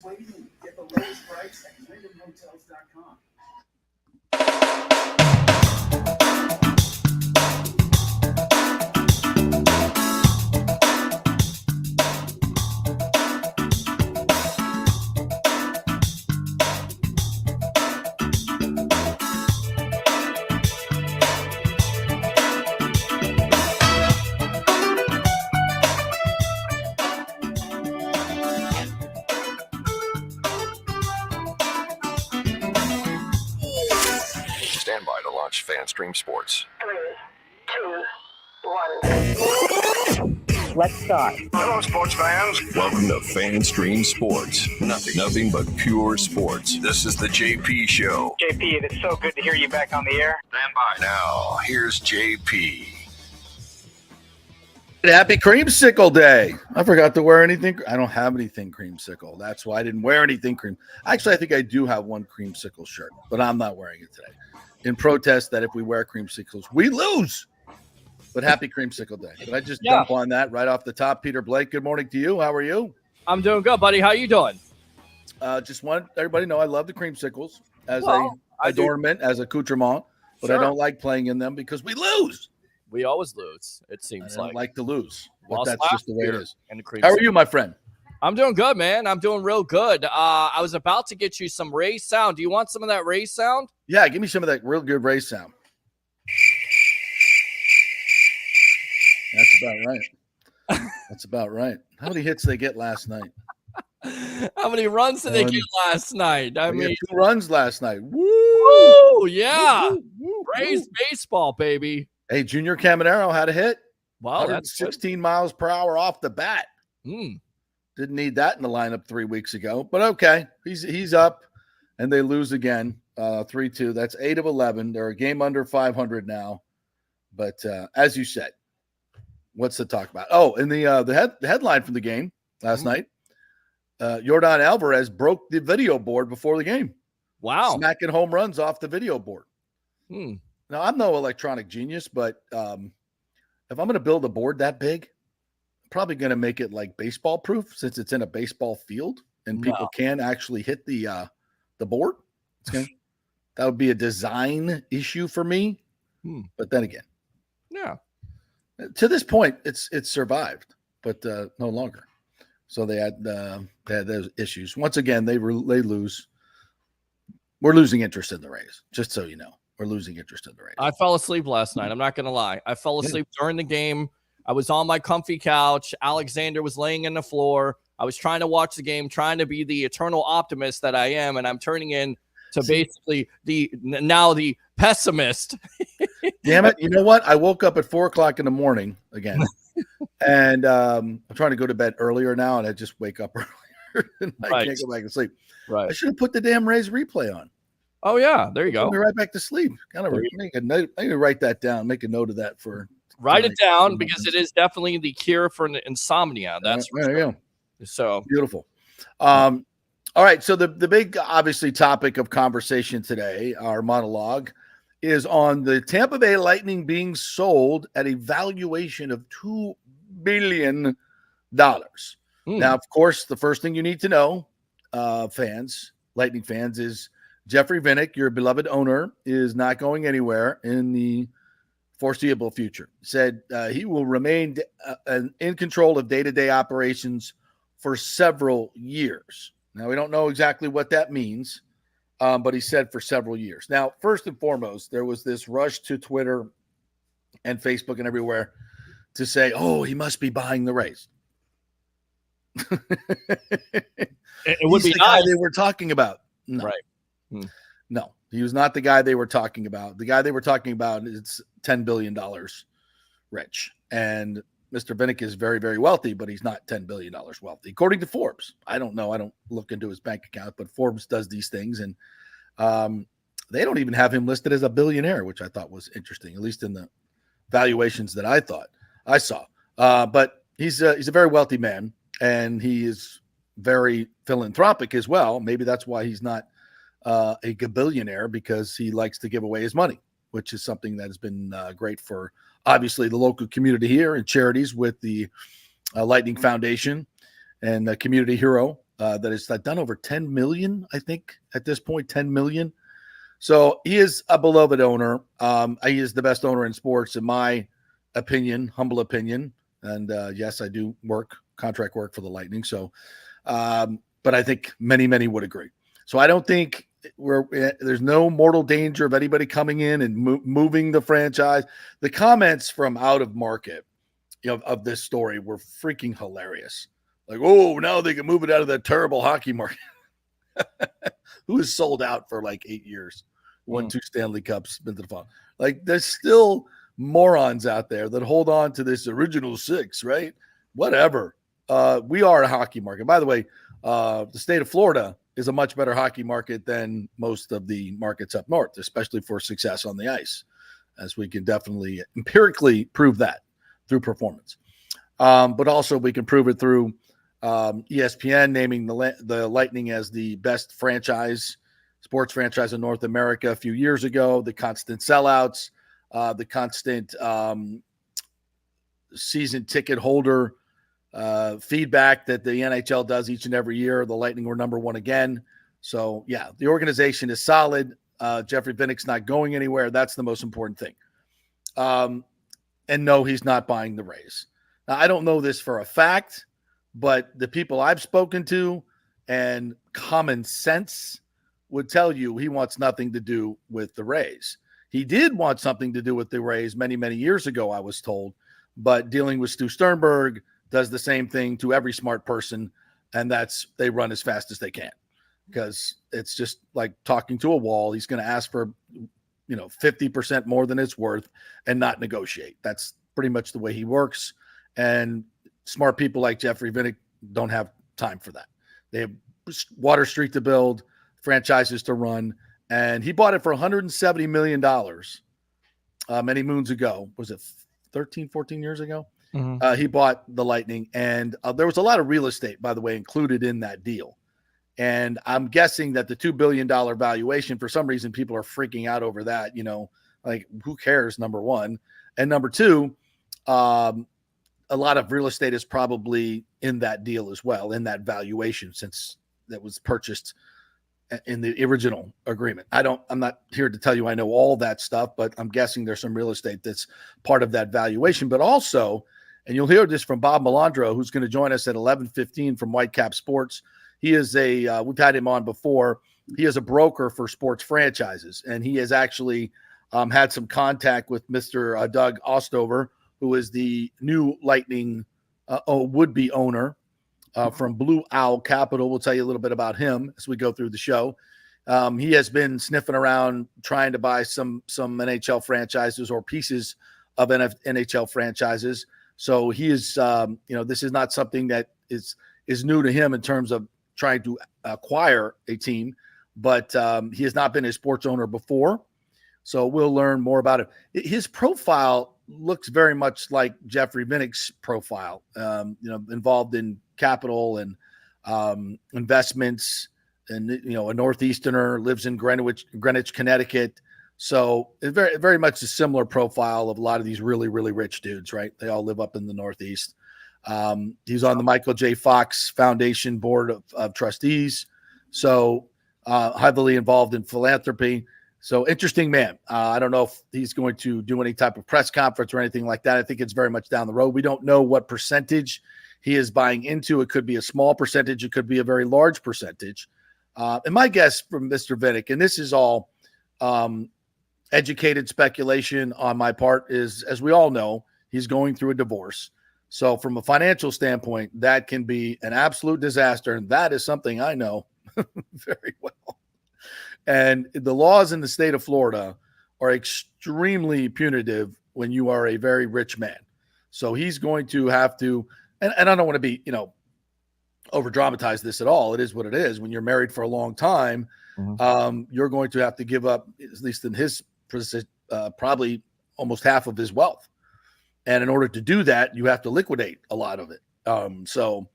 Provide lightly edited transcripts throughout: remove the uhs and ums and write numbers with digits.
waiting. Get the lowest price at WyndhamHotels.com. Stand by to launch FanStream Sports. 3, 2, 1. Let's start. Hello, sports fans. Welcome to FanStream Sports. Nothing but pure sports. This is the JP Show. JP, it's so good to hear you back on the air. Stand by. Now, here's JP. Happy Creamsicle Day. I forgot to wear anything. I don't have anything creamsicle. That's why I didn't wear anything cream. Actually, I think I do have one creamsicle shirt, but I'm not wearing it today in protest that if we wear creamsicles, we lose. But happy Creamsicle Day. Did I just dump on that right off the top? Peter Blake, good morning to you. How are you? I'm doing good, buddy. How you doing? Just want everybody to know I love the creamsicles as a adornment, as accoutrement, but I don't like playing in them because we lose. We always lose, it seems I don't like to lose, but Lost that's just the way it is. And How are you, my friend? I'm doing good, man. I'm doing real good. I was about to get you some Ray sound. Do you want some of that Ray sound? Yeah, give me some of that real good Ray sound. That's about right. That's about right. How many hits they get last night? How many runs did they get last night? I mean, 2 runs last night. Woo! Yeah. Rays baseball, baby. Hey, Junior Caminero had a hit. Wow, that's 16 miles per hour off the bat. Didn't need that in the lineup 3 weeks ago, but okay. He's up, and they lose again, 3-2. That's 8 of 11. They're a game under 500 now. But as you said, what's to talk about? Oh, and the headline from the game last night, Yordan Alvarez broke the video board before the game. Wow. Smacking home runs off the video board. Now, I'm no electronic genius, but if I'm going to build a board that big, I'm probably going to make it like baseball proof since it's in a baseball field and people can actually hit the board. That would be a design issue for me. But then again, to this point, it's survived, but no longer. So they had those issues. Once again, they lose. We're losing interest in the Rays, just so you know. We're losing interest in the Rays. I fell asleep last night. I'm not going to lie. I fell asleep during the game. I was on my comfy couch. Alexander was laying on the floor. I was trying to watch the game, trying to be the eternal optimist that I am, and I'm turning in to basically the pessimist. Damn it. You know what? I woke up at 4:00 in the morning again, and I'm trying to go to bed earlier now, and I just wake up earlier, and I can't go back to sleep. Right. I should have put the damn Rays replay on. Oh, yeah. There you go. Put me right back to sleep. Kind of make a note. I need to write that down. Make a note of that for. Write it down because it is definitely the cure for insomnia. That's there you go. So beautiful. All right. So the big, obviously, topic of conversation today, our monologue, is on the Tampa Bay Lightning being sold at a valuation of $2 billion. Now, of course, the first thing you need to know, Lightning fans, is Jeffrey Vinik, your beloved owner, is not going anywhere in the foreseeable future. Said he will remain in control of day-to-day operations for several years. Now, we don't know exactly what that means, but he said for several years. Now, first and foremost, there was this rush to Twitter and Facebook and everywhere to say, oh, he must be buying the Rays. It would be the guy they were talking about. No. Right. No, he was not the guy they were talking about. The guy they were talking about is $10 billion rich. And Mr. Vinik is very, very wealthy, but he's not $10 billion wealthy, according to Forbes. I don't know. I don't look into his bank account, but Forbes does these things. And they don't even have him listed as a billionaire, which I thought was interesting, at least in the valuations that I saw. But he's a very wealthy man, and he is very philanthropic as well. Maybe that's why he's not a gabillionaire, because he likes to give away his money, which is something that has been great for obviously the local community here and charities with the Lightning Foundation and the Community Hero that has done over 10 million, I think, at this point, 10 million. So he is a beloved owner. He is the best owner in sports, in my opinion, humble opinion. And yes, I do contract work for the Lightning. So, but I think many would agree. So I don't think there's no mortal danger of anybody coming in and moving the franchise. The comments from out of market, of this story were freaking hilarious. Like, oh, now they can move it out of that terrible hockey market. Who is sold out for like 8 years, won 2 Stanley Cups, been to the final. Like, there's still morons out there that hold on to this original 6, right? Whatever. We are a hockey market. By the way, the state of Florida is a much better hockey market than most of the markets up north, especially for success on the ice, as we can definitely empirically prove that through performance. But also we can prove it through ESPN naming the Lightning as the best sports franchise in North America a few years ago, the constant sellouts, the constant season ticket holder feedback that the NHL does each and every year. The Lightning were number 1 again. So, yeah, the organization is solid. Jeffrey Vinik's not going anywhere. That's the most important thing. And no, he's not buying the Rays. Now, I don't know this for a fact, but the people I've spoken to and common sense would tell you he wants nothing to do with the Rays. He did want something to do with the Rays many years ago, I was told, but dealing with Stu Sternberg does the same thing to every smart person, and that's they run as fast as they can because it's just like talking to a wall. He's going to ask for 50% more than it's worth and not negotiate. That's pretty much the way he works, and smart people like Jeffrey Vinik don't have time for that. They have Water Street to build, franchises to run, and he bought it for $170 million many moons ago. Was it 13, 14 years ago? Mm-hmm. He bought the Lightning, and there was a lot of real estate, by the way, included in that deal. And I'm guessing that the $2 billion valuation, for some reason, people are freaking out over that, like who cares, number one. And number two, a lot of real estate is probably in that deal as well, in that valuation, since that was purchased in the original agreement. I'm not here to tell you I know all that stuff, but I'm guessing there's some real estate that's part of that valuation. But also, and you'll hear this from Bob Melandro, who's going to join us at 11:15 from Whitecap Sports. He is we've had him on before. He is a broker for sports franchises, and he has actually had some contact with Mr. Doug Ostover, who is the new Lightning would-be owner from Blue Owl Capital. We'll tell you a little bit about him as we go through the show. He has been sniffing around trying to buy some NHL franchises or pieces of NHL franchises. So he is, this is not something that is new to him in terms of trying to acquire a team, but he has not been a sports owner before. So we'll learn more about it. His profile looks very much like Jeffrey Vinik's profile, involved in capital and investments, and a Northeasterner, lives in Greenwich, Connecticut. So it's very, very much a similar profile of a lot of these really, really rich dudes, right? They all live up in the Northeast. He's on the Michael J. Fox Foundation Board of Trustees. So heavily involved in philanthropy. So interesting man. I don't know if he's going to do any type of press conference or anything like that. I think it's very much down the road. We don't know what percentage he is buying into. It could be a small percentage. It could be a very large percentage. And my guess from Mr. Vinik, and this is all educated speculation on my part, is, as we all know, he's going through a divorce. So from a financial standpoint, that can be an absolute disaster. And that is something I know very well. And the laws in the state of Florida are extremely punitive when you are a very rich man. So he's going to have to, and I don't want to be, over dramatize this at all. It is what it is. When you're married for a long time, you're going to have to give up, at least in his probably almost half of his wealth. And in order to do that, you have to liquidate a lot of it. So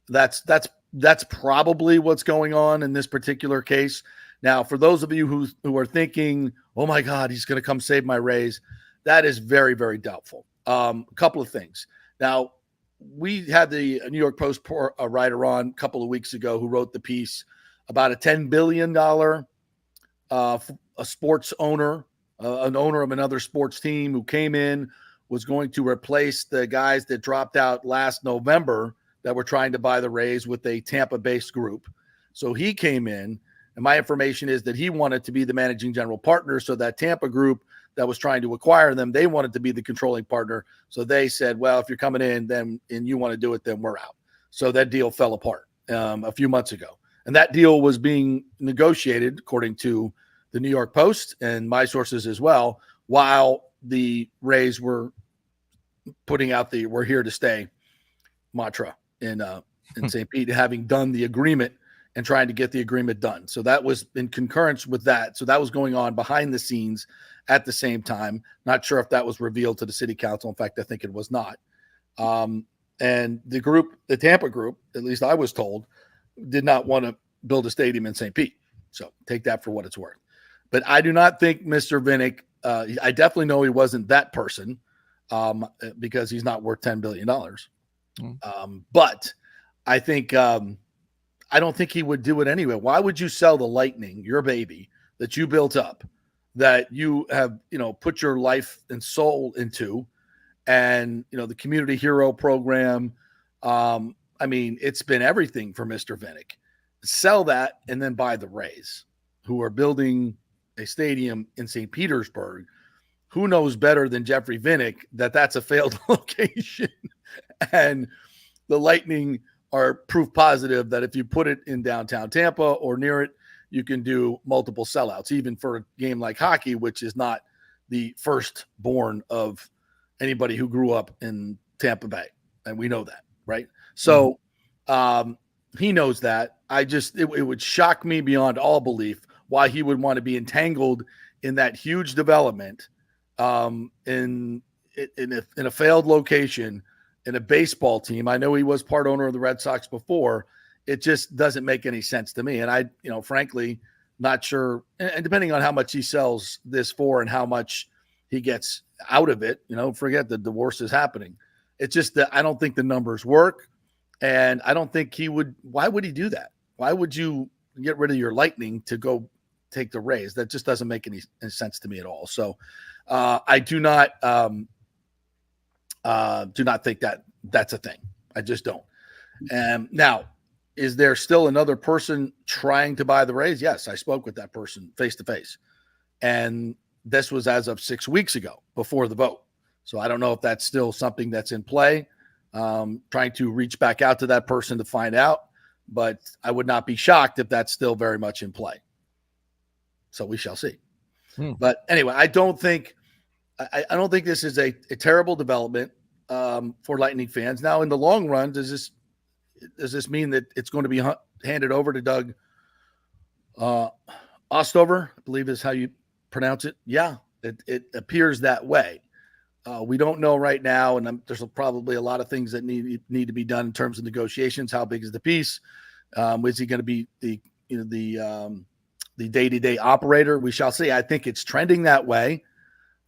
that's probably what's going on in this particular case. Now, for those of you who are thinking, oh my God, he's going to come save my Rays, that is very, very doubtful. A couple of things. Now, we had the New York Post writer on a couple of weeks ago who wrote the piece about a $10 billion a sports owner, an owner of another sports team who came in, was going to replace the guys that dropped out last November that were trying to buy the Rays with a Tampa-based group. So he came in, and my information is that he wanted to be the managing general partner, so that Tampa group that was trying to acquire them, they wanted to be the controlling partner. So they said, well, if you're coming in then and you want to do it, then we're out. So that deal fell apart a few months ago. And that deal was being negotiated, according to the New York Post and my sources as well, while the Rays were putting out the "we're here to stay" mantra in St. Pete, having done the agreement and trying to get the agreement done. So that was in concurrence with that. So that was going on behind the scenes at the same time. Not sure if that was revealed to the city council. In fact, I think it was not. And the group, the Tampa group, at least I was told, did not want to build a stadium in St. Pete. So take that for what it's worth. But I do not think Mr. Vinik, I definitely know he wasn't that person because he's not worth $10 billion. But I think I don't think he would do it anyway. Why would you sell the Lightning, your baby, that you built up, that you have, put your life and soul into, and, the community hero program? I mean, it's been everything for Mr. Vinik. Sell that and then buy the Rays, who are building a stadium in St. Petersburg. Who knows better than Jeffrey Vinik that that's a failed location? And the Lightning are proof positive that if you put it in downtown Tampa or near it, you can do multiple sellouts, even for a game like hockey, which is not the firstborn of anybody who grew up in Tampa Bay. And we know that, right? So he knows that. It would shock me beyond all belief why he would want to be entangled in that huge development in a failed location in a baseball team. I know he was part owner of the Red Sox before. It just doesn't make any sense to me. And I, frankly, not sure. And depending on how much he sells this for and how much he gets out of it, forget the divorce is happening. It's just that I don't think the numbers work. And I don't think he would. Why would he do that? Why would you get rid of your Lightning to go take the Rays? That just doesn't make any sense to me at all. So I do not think that that's a thing. I just don't. Now, is there still another person trying to buy the Rays? Yes, I spoke with that person face to face, and this was as of 6 weeks ago before the vote. So I don't know if that's still something that's in play. Trying to reach back out to that person to find out, but I would not be shocked if that's still very much in play. So we shall see. But anyway, I don't think this is a terrible development for Lightning fans. Now, in the long run, does this mean that it's going to be handed over to Doug Ostover, I believe is how you pronounce it? Yeah, it appears that way. We don't know right now, and there's probably a lot of things that need to be done in terms of negotiations. How big is the piece? Is he going to be the day-to-day operator? We shall see. I think it's trending that way,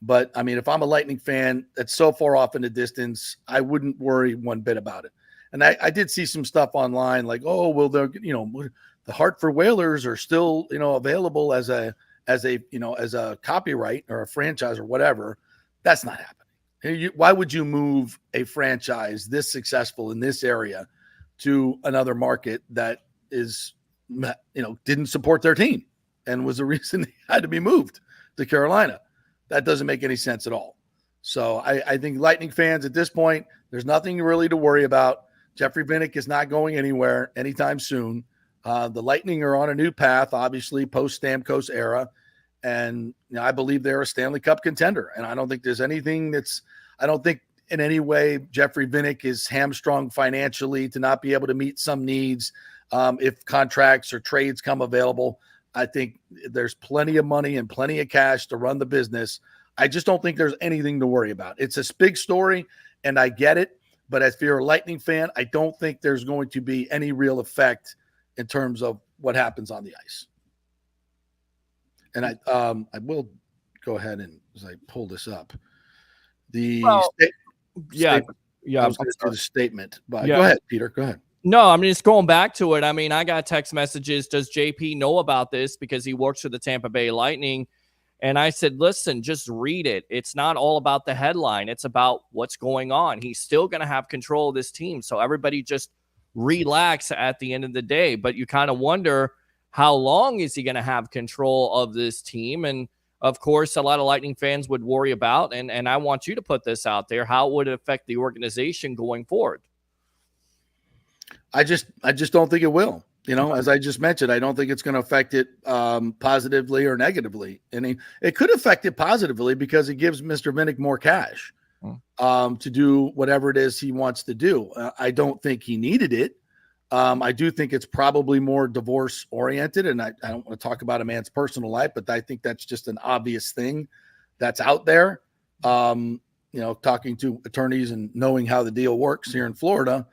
but I mean, if I'm a Lightning fan that's so far off in the distance, I wouldn't worry one bit about it. And I did see some stuff online like, oh, well, the Hartford Whalers are still available as a copyright or a franchise or whatever. That's not happening. Why would you move a franchise this successful in this area to another market that is, didn't support their team and was the reason they had to be moved to Carolina? That doesn't make any sense at all. So I think Lightning fans at this point, there's nothing really to worry about. Jeffrey Vinik is not going anywhere anytime soon. The Lightning are on a new path, obviously post-Stamkos era. And I believe they're a Stanley Cup contender. And I don't think there's anything I don't think in any way Jeffrey Vinik is hamstrung financially to not be able to meet some needs if contracts or trades come available. I think there's plenty of money and plenty of cash to run the business. I just don't think there's anything to worry about. It's a big story, and I get it. But if you're a Lightning fan, I don't think there's going to be any real effect in terms of what happens on the ice. And I will go ahead and as I pull this up, Yeah, I was going to do the statement, but Yeah. go ahead, Peter. Go ahead. No, I'm just going back to it. I mean, I got text messages. Does JP know about this? Because he works for the Tampa Bay Lightning. And I said, listen, just read it. It's not all about the headline. It's about what's going on. He's still going to have control of this team. So everybody just relax at the end of the day. But you kind of wonder, how long is he going to have control of this team? And of course, a lot of Lightning fans would worry about, and I want you to put this out there, how would it affect the organization going forward? I just don't think it will. You know, as I just mentioned, I don't think it's going to affect it positively or negatively. And it could affect it positively because it gives Mr. Vinik more cash to do whatever it is he wants to do. I don't think he needed it. I do think it's probably more divorce oriented. And I don't want to talk about a man's personal life, but I think that's just an obvious thing that's out there. You know, talking to attorneys and knowing how the deal works here in Florida,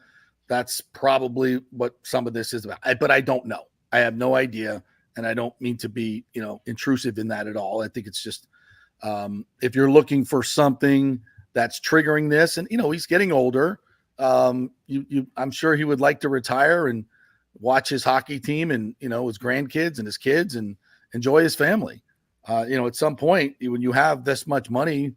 that's probably what some of this is about. But I don't know. I have no idea. And I don't mean to be, you know, intrusive in that at all. I think it's just if you're looking for something that's triggering this, and, you know, he's getting older. I'm sure he would like to retire and watch his hockey team and, you know, his grandkids and his kids and enjoy his family. You know, at some point when you have this much money,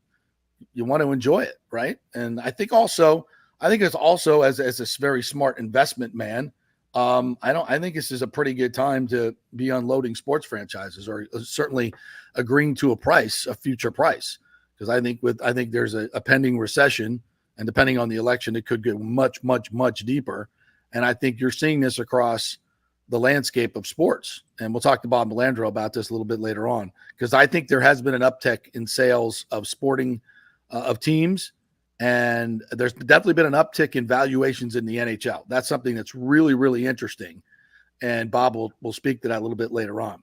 you want to enjoy it. Right. And I think it's also as a very smart investment man. I think this is a pretty good time to be unloading sports franchises, or certainly agreeing to a future price. Because I think there's a pending recession, and depending on the election, it could get much, much, much deeper. And I think you're seeing this across the landscape of sports. And we'll talk to Bob Melandro about this a little bit later on, because I think there has been an uptick in sales of sporting of teams. And there's definitely been an uptick in valuations in the NHL. That's something that's really, really interesting. And Bob will speak to that a little bit later on.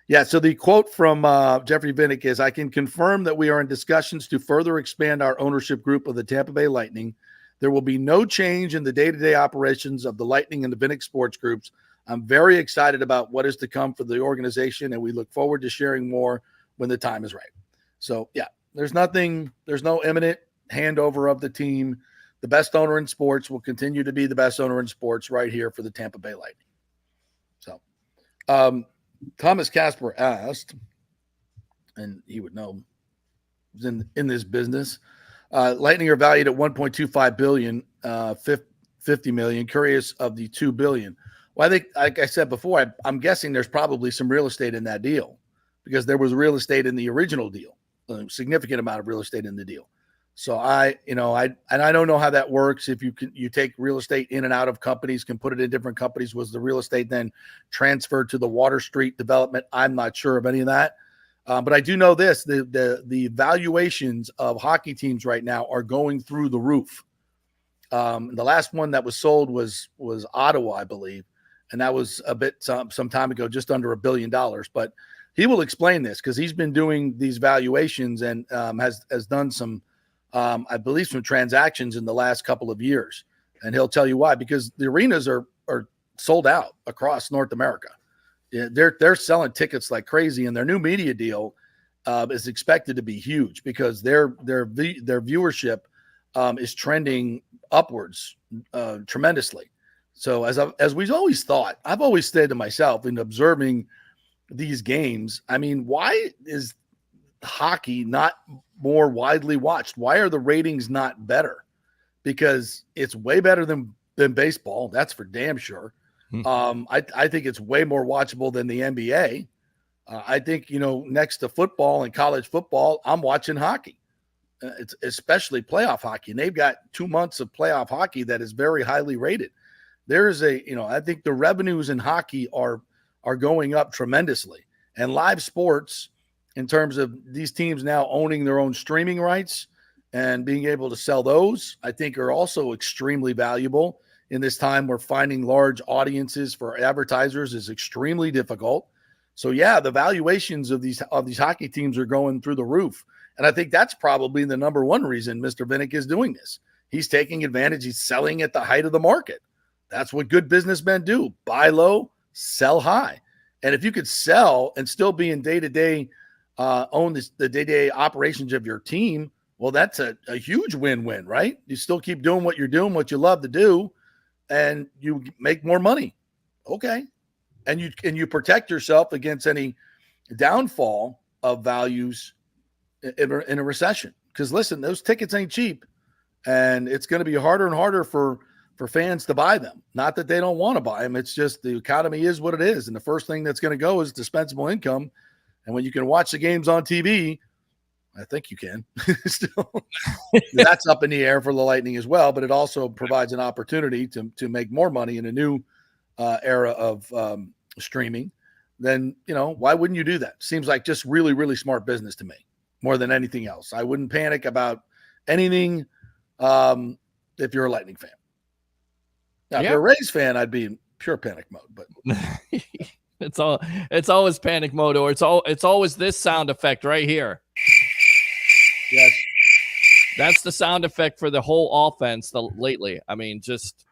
Yeah, so the quote from Jeffrey Vinik is, I can confirm that we are in discussions to further expand our ownership group of the Tampa Bay Lightning. There will be no change in the day-to-day operations of the Lightning and the Vinik sports groups. I'm very excited about what is to come for the organization, and we look forward to sharing more when the time is right. So, yeah, there's no imminent handover of the team. The best owner in sports will continue to be the best owner in sports right here for the Tampa Bay Lightning. So, Thomas Casper asked, and he would know, in this business, Lightning are valued at $1.25 billion, 50 million. Curious of the $2 billion. Well, I think, like I said before, I'm guessing there's probably some real estate in that deal, because there was real estate in the original deal, a significant amount of real estate in the deal. So I don't know how that works. If you take real estate in and out of companies, can put it in different companies. Was the real estate then transferred to the Water Street development? I'm not sure of any of that. But I do know this: the valuations of hockey teams right now are going through the roof. The last one that was sold was Ottawa, I believe, and that was a bit some time ago, just under $1 billion. But he will explain this, because he's been doing these valuations and has done some. I believe some transactions in the last couple of years, and he'll tell you why, because the arenas are sold out across North America. Yeah, they're selling tickets like crazy, and their new media deal is expected to be huge, because their viewership is trending upwards tremendously. So as we've always thought, I've always said to myself in observing these games, I mean, why is hockey not more widely watched? Why are the ratings not better? Because it's way better than baseball. That's for damn sure. I think it's way more watchable than the NBA. I think, next to football and college football, I'm watching hockey. It's especially playoff hockey. And they've got 2 months of playoff hockey that is very highly rated. There's I think the revenues in hockey are going up tremendously. And live sports, in terms of these teams now owning their own streaming rights and being able to sell those, I think are also extremely valuable in this time where finding large audiences for advertisers is extremely difficult. So yeah, the valuations of these hockey teams are going through the roof. And I think that's probably the number one reason Mr. Vinik is doing this. He's taking advantage. He's selling at the height of the market. That's what good businessmen do. Buy low, sell high. And if you could sell and still be in day-to-day, own the day-to-day operations of your team Well, that's a huge win-win, right? You still keep doing what you're doing, what you love to do, and you make more money. Okay. And you protect yourself against any downfall of values in a recession. Because listen, those tickets ain't cheap, and it's going to be harder and harder for fans to buy them. Not that they don't want to buy them. It's just the economy is what it is. And the first thing that's going to go is dispensable income. And when you can watch the games on TV, I think you can. Still, that's up in the air for the Lightning as well, but it also provides an opportunity to make more money in a new era of streaming. Then, why wouldn't you do that? Seems like just really, really smart business to me more than anything else. I wouldn't panic about anything if you're a Lightning fan. Now, if you're a Rays fan, I'd be in pure panic mode. But it's always panic mode, or it's always this sound effect right here. Yes, that's the sound effect for the whole offense lately. I mean, just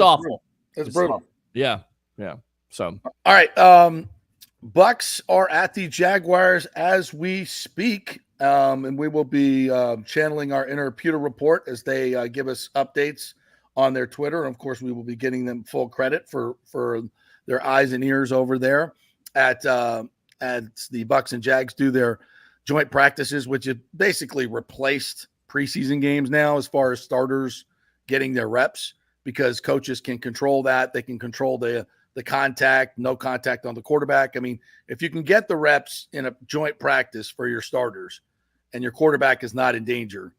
awful. It's brutal. Yeah. So, all right. Bucs are at the Jaguars as we speak, and we will be channeling our inner Pewter report as they give us updates on their Twitter. And of course, we will be getting them full credit for their eyes and ears over there at the Bucs and Jags do their joint practices, which have basically replaced preseason games now as far as starters getting their reps, because coaches can control that. They can control the contact, no contact on the quarterback. I mean, if you can get the reps in a joint practice for your starters and your quarterback is not in danger,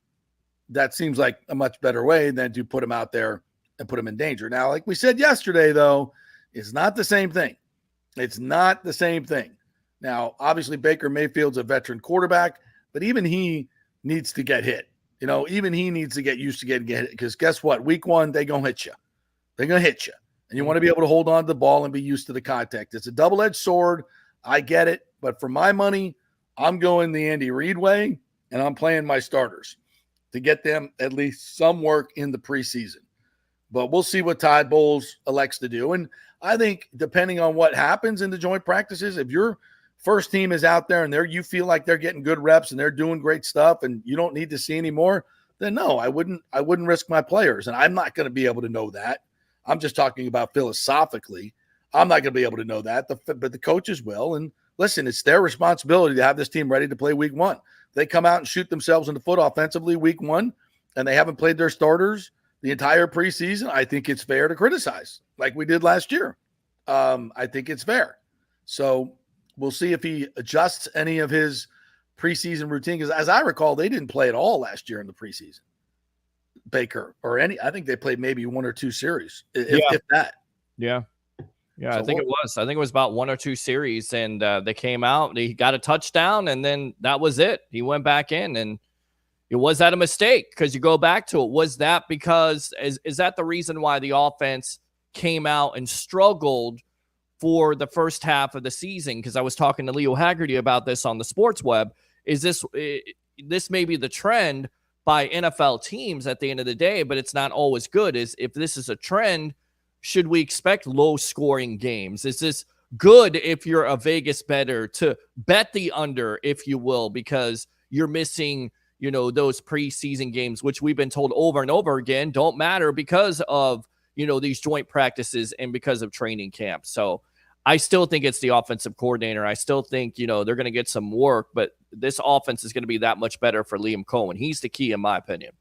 that seems like a much better way than to put them out there and put them in danger. Now, like we said yesterday, though, it's not the same thing. It's not the same thing. Now, obviously, Baker Mayfield's a veteran quarterback, but even he needs to get hit. Even he needs to get used to getting hit, because guess what? Week 1, they're going to hit you. They're going to hit you. And you want to be able to hold on to the ball and be used to the contact. It's a double-edged sword. I get it. But for my money, I'm going the Andy Reid way, and I'm playing my starters to get them at least some work in the preseason. But we'll see what Todd Bowles elects to do. And I think depending on what happens in the joint practices, if your first team is out there and you feel like they're getting good reps and they're doing great stuff and you don't need to see any more, then no, I wouldn't risk my players. And I'm not going to be able to know that. I'm just talking about philosophically. I'm not going to be able to know that, but the coaches will. And listen, it's their responsibility to have this team ready to play week 1. They come out and shoot themselves in the foot offensively week 1, and they haven't played their starters the entire preseason. I think it's fair to criticize like we did last year. I think it's fair. So we'll see if he adjusts any of his preseason routine, because as I recall, they didn't play at all last year in the preseason. Baker I think they played maybe 1 or 2 series, if that. Yeah. Yeah, So I think it was about 1 or 2 series, and they came out, he got a touchdown, and then that was it. He went back in, and was that a mistake? Because you go back to it. Was that because is that the reason why the offense came out and struggled for the first half of the season? Because I was talking to Leo Haggerty about this on the Sports Web. Is this may be the trend by NFL teams at the end of the day, but it's not always good. If this is a trend, should we expect low-scoring games? Is this good if you're a Vegas bettor to bet the under, if you will, because you're missing, those preseason games, which we've been told over and over again don't matter because of, these joint practices and because of training camp. So I still think it's the offensive coordinator. I still think, they're going to get some work, but this offense is going to be that much better for Liam Cohen. He's the key, in my opinion.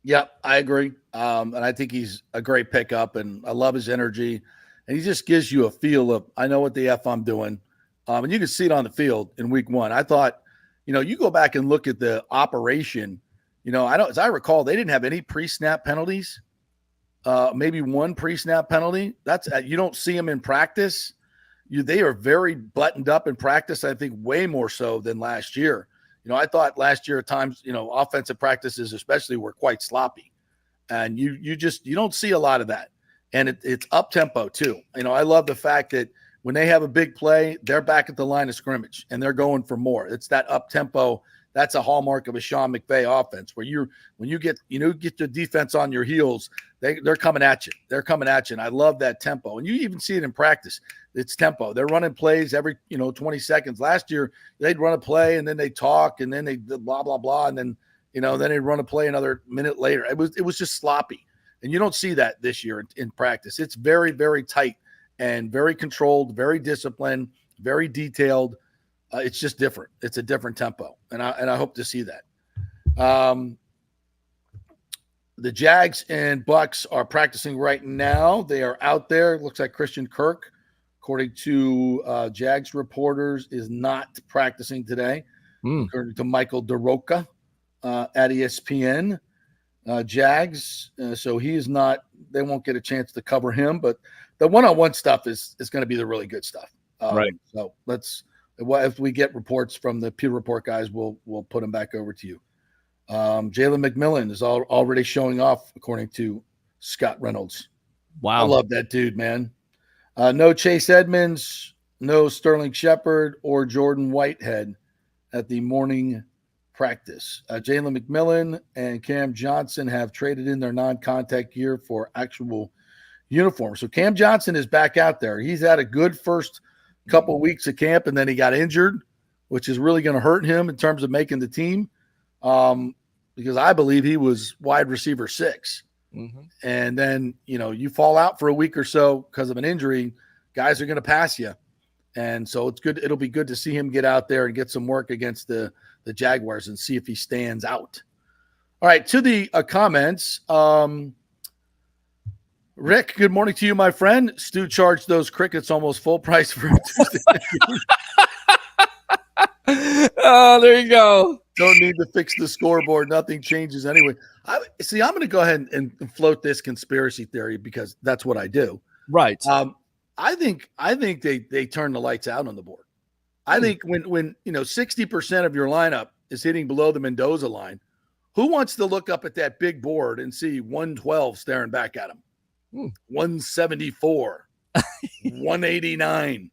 Yeah, I agree. And I think he's a great pickup, and I love his energy. And he just gives you a feel of, I know what the F I'm doing. And you can see it on the field in week 1. I thought, you go back and look at the operation, as I recall, they didn't have any pre-snap penalties, maybe 1 pre-snap penalty. That's you don't see them in practice. They are very buttoned up in practice, I think way more so than last year. I thought last year at times, offensive practices especially were quite sloppy. And you don't see a lot of that. And it's up-tempo too. I love the fact that when they have a big play, they're back at the line of scrimmage and they're going for more. It's that up-tempo. That's a hallmark of a Sean McVay offense, where when you get the defense on your heels, they're coming at you. They're coming at you. And I love that tempo. And you even see it in practice. It's tempo. They're running plays every 20 seconds. Last year, they'd run a play and then they talk and then they blah, blah, blah. And then Then they'd run a play another minute later. It was just sloppy. And you don't see that this year in practice. It's very, very tight and very controlled, very disciplined, very detailed. It's just different. It's a different tempo. And I hope to see that. The Jags and Bucs are practicing right now. They are out there. It looks like Christian Kirk, according to Jags reporters, is not practicing today. According to Michael DeRocca at ESPN. Jags, so he is not. They won't get a chance to cover him, but the one-on-one stuff is going to be the really good stuff. Right. So if we get reports from the Pew Report guys, we'll put them back over to you. Jalen McMillan is already showing off, according to Scott Reynolds. Wow, I love that dude, man. No Chase Edmonds, no Sterling Shepard or Jordan Whitehead at the morning practice. Jalen McMillan and Cam Johnson have traded in their non-contact gear for actual uniforms. So Cam Johnson is back out there. He's had a good first couple of weeks of camp, and then he got injured, which is really going to hurt him in terms of making the team, because I believe he was wide receiver 6. And then, you fall out for a week or so because of an injury, guys are going to pass you. And so it's good. It'll be good to see him get out there and get some work against the Jaguars and see if he stands out. All right, to the comments. Rick, good morning to you, my friend. Stu charged those crickets almost full price for Tuesday. Oh, there you go. Don't need to fix the scoreboard. Nothing changes anyway. I'm going to go ahead and float this conspiracy theory because that's what I do. Right. I think they turn the lights out on the board. I think when 60% of your lineup is hitting below the Mendoza line, who wants to look up at that big board and see 112 staring back at him? 174, 189.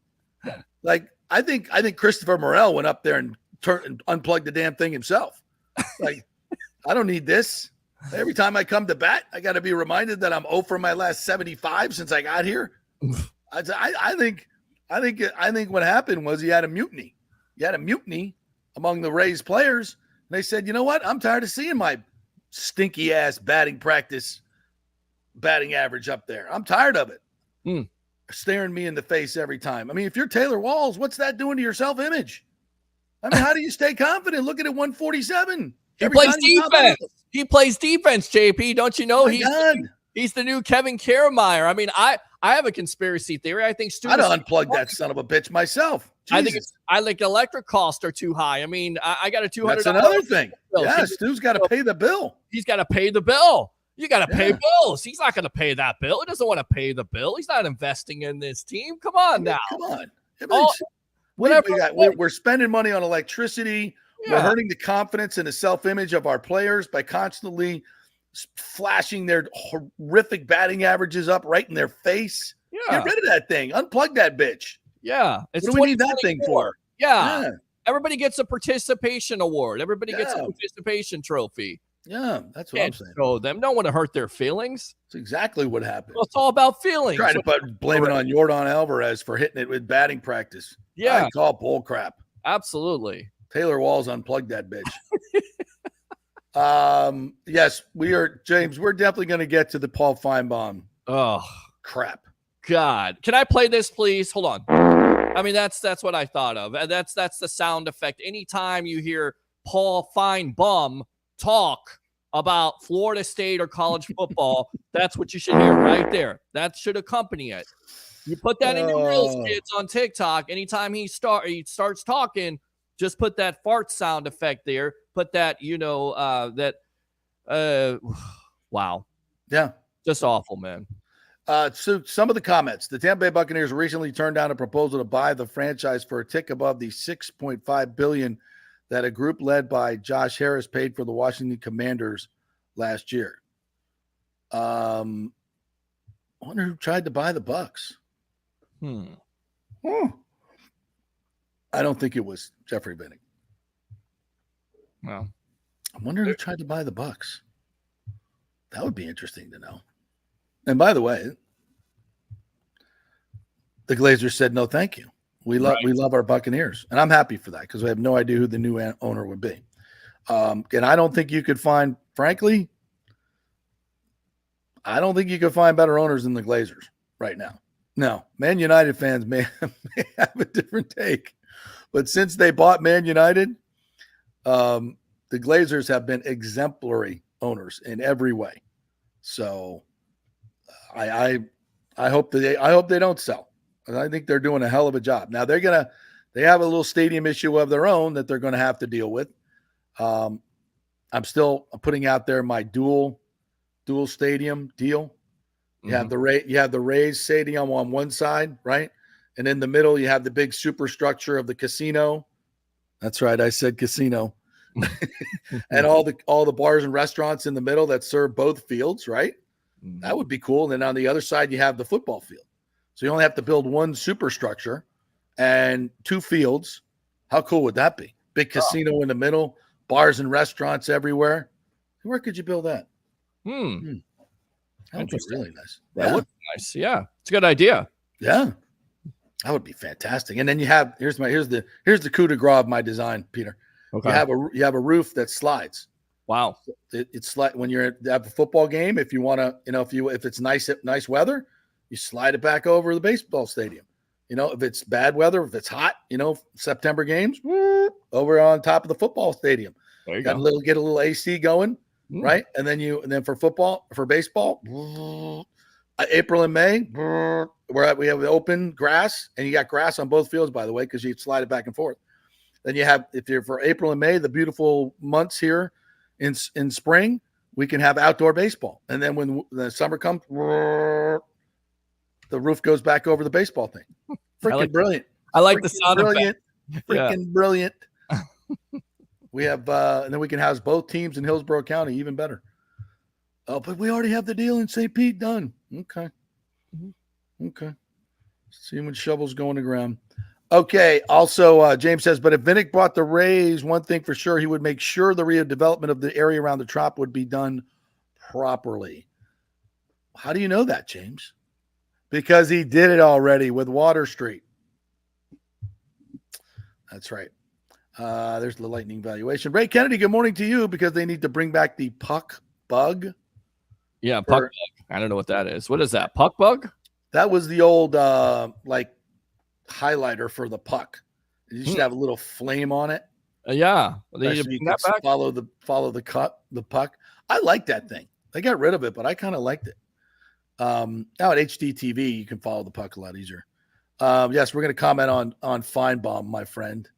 Like I think Christopher Morel went up there and unplugged the damn thing himself. Like I don't need this. Every time I come to bat, I got to be reminded that I'm 0 for my last 75 since I got here. I think what happened was he had a mutiny. He had a mutiny among the Rays players. And they said, you know what? I'm tired of seeing my stinky ass batting average up there. I'm tired of it. Staring me in the face every time. I mean, if you're Taylor Walls, what's that doing to your self-image? I mean, how do you stay confident? Look at it, 147. He plays defense. He plays defense, JP. Don't you know he's the new Kevin Kiermaier? I mean, I have a conspiracy theory. I think I'd unplug that son of a bitch myself. Jesus. I think electric costs are too high. I mean, I got a $200. That's another thing. Yeah, Stu's got to pay the bill. He's got to pay the bill. You got to pay bills. He's not going to pay that bill. He doesn't want to pay the bill. He's not investing in this team. Come on now. Come on. Whatever. We're spending money on electricity. Yeah. We're hurting the confidence and the self-image of our players by constantly flashing their horrific batting averages up right in their face. Yeah. Get rid of that thing. Unplug that bitch. Yeah. What do we need that thing for? Yeah. Everybody gets a participation award. Everybody gets a participation trophy. Yeah, that's what I'm saying. Show them. Don't want to hurt their feelings. That's exactly what happened. Well, it's all about feelings. Try to blame it on Yordan Alvarez for hitting it with batting practice. Yeah. I call bull crap. Absolutely. Taylor Walls unplugged that bitch. Yes, we are, James. We're definitely going to get to the Paul Feinbaum. Oh, crap. God. Can I play this, please? Hold on. I mean, that's what I thought of. That's the sound effect. Anytime you hear Paul Feinbaum talk about Florida State or college football, that's what you should hear right there. That should accompany it. You put that in your reels, kids, on TikTok. Anytime he starts talking, just put that fart sound effect there. Put that, wow. Yeah. Just awful, man. So some of the comments. The Tampa Bay Buccaneers recently turned down a proposal to buy the franchise for a tick above the $6.5 billion that a group led by Josh Harris paid for the Washington Commanders last year. I wonder who tried to buy the Bucs. I don't think it was Jeffrey Vinik. Well, I wonder who tried to buy the Bucs. That would be interesting to know. And by the way, the Glazers said no, thank you. We love our Buccaneers, and I'm happy for that because we have no idea who the new owner would be. And I don't think you could find, frankly, I don't think you could find better owners than the Glazers right now. No, Man United fans may have a different take. But since they bought Man United, the Glazers have been exemplary owners in every way. So I hope they don't sell. And I think they're doing a hell of a job. Now they have a little stadium issue of their own that they're going to have to deal with. I'm still putting out there my dual stadium deal. You have the Rays stadium on one side, right? And in the middle, you have the big superstructure of the casino. That's right, I said casino. And all the bars and restaurants in the middle that serve both fields, right? That would be cool. And then on the other side, you have the football field. So you only have to build one superstructure and 2 fields. How cool would that be? Big casino in the middle, bars and restaurants everywhere. Where could you build that? That would be really nice. That would be nice. Yeah, it's a good idea. Yeah, that would be fantastic. And then you have here's the coup de grace of my design, Peter. Okay. You have a roof that slides. Wow. It's like when you're at a football game. If you want to, if it's nice weather, you slide it back over the baseball stadium. If it's bad weather, if it's hot, September games, over on top of the football stadium. There you go. Get a little AC going. Right. And then for baseball, April and May, we have open grass, and you got grass on both fields, by the way, because you slide it back and forth. Then you have, if you're for April and May, the beautiful months here in spring, we can have outdoor baseball. And then when the summer comes, the roof goes back over the baseball thing. Freaking brilliant. I like the sound brilliant. Effect. Freaking brilliant. We have, and then we can house both teams in Hillsborough County, even better. Oh, but we already have the deal in St. Pete done. Okay. See when shovels go in the ground. Okay. Also, James says, but if Vinik bought the Rays, one thing for sure, he would make sure the redevelopment of the area around the Trop would be done properly. How do you know that, James? Because he did it already with Water Street. That's right. There's the lightning valuation. Ray Kennedy, good morning to you, because they need to bring back the puck bug. Yeah, puck bug. I don't know what that is. What is that? Puck bug? That was the old highlighter for the puck. It used to have a little flame on it. Yeah. So you could follow the puck. I like that thing. They got rid of it, but I kind of liked it. Now at HDTV, you can follow the puck a lot easier. Yes, we're going to comment on Feinbaum, my friend.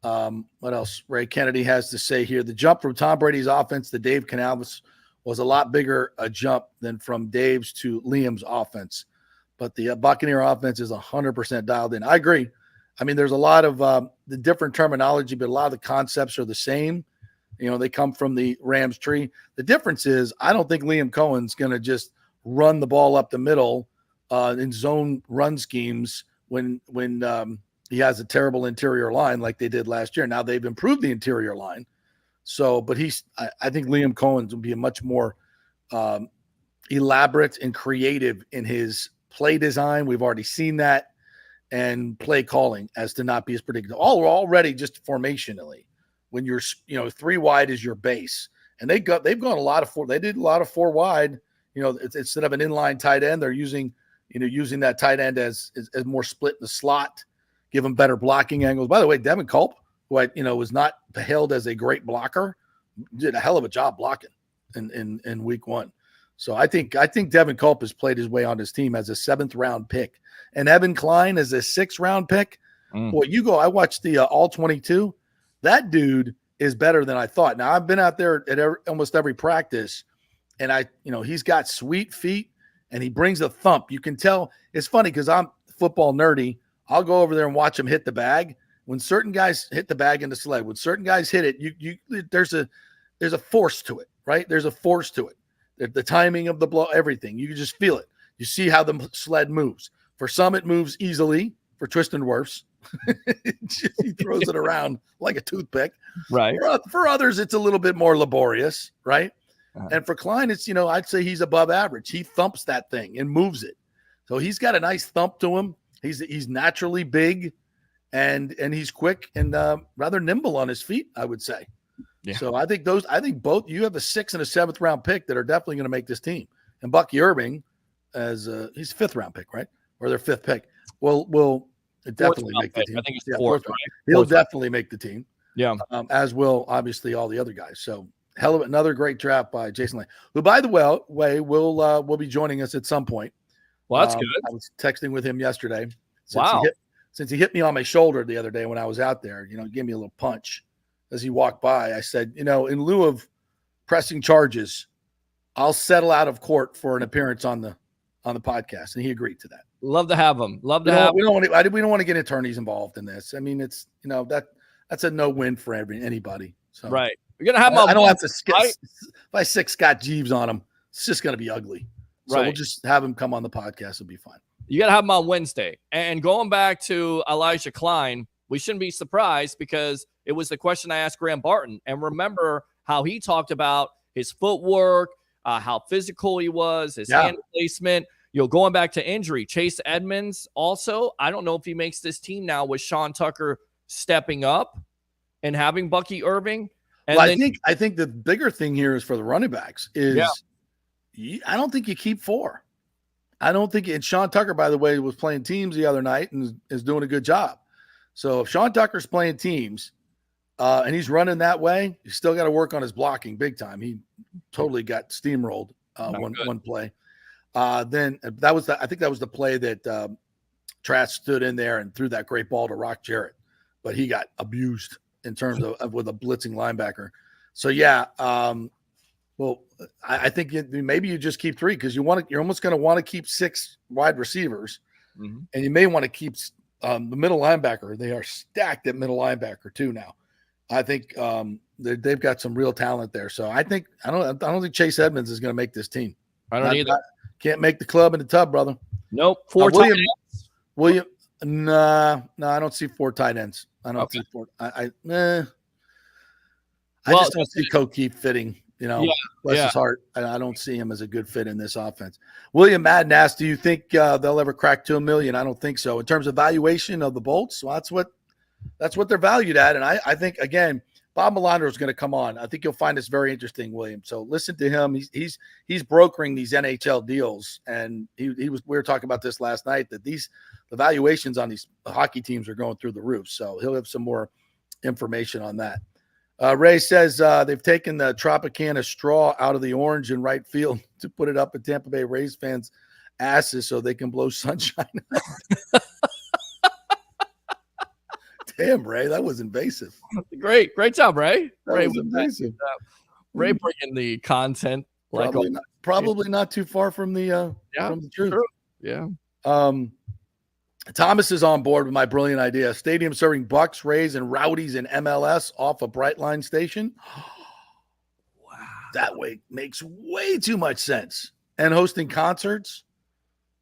What else Ray Kennedy has to say here? The jump from Tom Brady's offense to Dave Canales was a lot bigger a jump than from Dave's to Liam's offense. But the Buccaneer offense is 100% dialed in. I agree. I mean, there's a lot of the different terminology, but a lot of the concepts are the same. They come from the Rams tree. The difference is I don't think Liam Cohen's going to just run the ball up the middle in zone run schemes when he has a terrible interior line like they did last year. Now they've improved the interior line. So, but I think Liam Cohen's will be a much more elaborate and creative in his play design. We've already seen that, and play calling as to not be as predictable. Already just formationally, when you're 3 wide is your base, and they've gone a lot of 4. They did a lot of 4 wide. Instead of an inline tight end, they're using that tight end as more split in the slot, give them better blocking angles. By the way, Devin Culp, who was not hailed as a great blocker, did a hell of a job blocking in week 1. So I think Devin Culp has played his way on his team as a 7th round pick, and Evan Klein as a 6th round pick. Boy, I watched the all 22. That dude is better than I thought. Now I've been out there at almost every practice, and he's got sweet feet, and he brings a thump. You can tell. It's funny because I'm football nerdy. I'll go over there and watch him hit the bag. When certain guys hit the bag in the sled, when certain guys hit it, there's a force to it, right? There's a force to it. The timing of the blow, everything. You can just feel it. You see how the sled moves. For some, it moves easily. For Tristan Wirfs, he throws it around like a toothpick. Right. For others, it's a little bit more laborious, right? And for Klein, it's, I'd say he's above average. He thumps that thing and moves it. So he's got a nice thump to him. He's naturally big, and he's quick and rather nimble on his feet, I would say. Yeah. So I think both you have a 6th and a 7th round pick that are definitely going to make this team. And Bucky Irving, he's a 5th round pick, right? Or their 5th pick. Will definitely make the team. I think he's fourth. Right? He'll definitely make the team. Yeah. As will obviously all the other guys. So hell of another great draft by Jason Lane, who, by the way, will be joining us at some point. Well, that's good. I was texting with him yesterday. Since he hit me on my shoulder the other day when I was out there, gave me a little punch as he walked by. I said, in lieu of pressing charges, I'll settle out of court for an appearance on the podcast, and he agreed to that. Love to have him. We don't want to get attorneys involved in this. I mean, it's that's a no-win for anybody. So right, you're gonna have. I don't have to if I stick Scott Jeeves on him, it's just gonna be ugly. So we'll just have him come on the podcast. It'll be fine. You got to have him on Wednesday. And going back to Elijah Klein, we shouldn't be surprised because it was the question I asked Graham Barton. And remember how he talked about his footwork, how physical he was, his hand placement. Going back to injury, Chase Edmonds also, I don't know if he makes this team now with Sean Tucker stepping up and having Bucky Irving. And I think the bigger thing here is for the running backs is I don't think you keep 4. I don't think – and Sean Tucker, by the way, was playing teams the other night and is doing a good job. So if Sean Tucker's playing teams and he's running that way, he's still got to work on his blocking big time. He totally got steamrolled one play. Then I think that was the play that Trask stood in there and threw that great ball to Rock Jarrett. But he got abused in terms of with a blitzing linebacker. So, well, I think maybe you just keep 3 because you're almost going to want to keep 6 wide receivers, and you may want to keep the middle linebacker. They are stacked at middle linebacker too now. I think they've got some real talent there. So I don't think Chase Edmonds is going to make this team. I don't either. Can't make the club in the tub, brother. Nope. 4 tight ends. No, I don't see 4 tight ends. I don't see 4. I just don't see Cokeep fitting. Bless his heart. I don't see him as a good fit in this offense. William Madden asked, do you think they'll ever crack to $1 million? I don't think so. In terms of valuation of the Bolts, well, that's what they're valued at. And I think, again, Bob Melandro is going to come on. I think you'll find this very interesting, William. So listen to him. He's brokering these NHL deals. And we were talking about this last night, that the valuations on these hockey teams are going through the roof. So he'll have some more information on that. Ray says they've taken the Tropicana straw out of the orange in right field to put it up at Tampa Bay Rays fans' asses so they can blow sunshine. Damn, Ray, that was invasive. Great job, Ray. That was invasive. Ray bringing the content probably not too far from the truth. True. Yeah. Thomas is on board with my brilliant idea. Stadium serving Bucs, Rays, and Rowdies in MLS off a Brightline station. Wow. That way makes way too much sense. And hosting concerts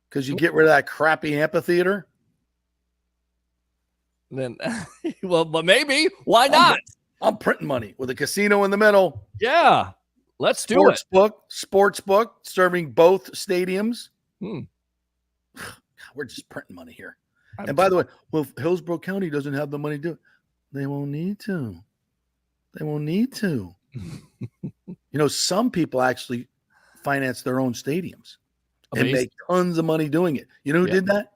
because you get rid of that crappy amphitheater. Then, but maybe. Why not? I'm printing money with a casino in the middle. Yeah. Let's do it. Sportsbook serving both stadiums. We're just printing money here. And by the way, if Hillsborough County doesn't have the money to do it, they won't need to. Some people actually finance their own stadiums and make tons of money doing it. You know who did that?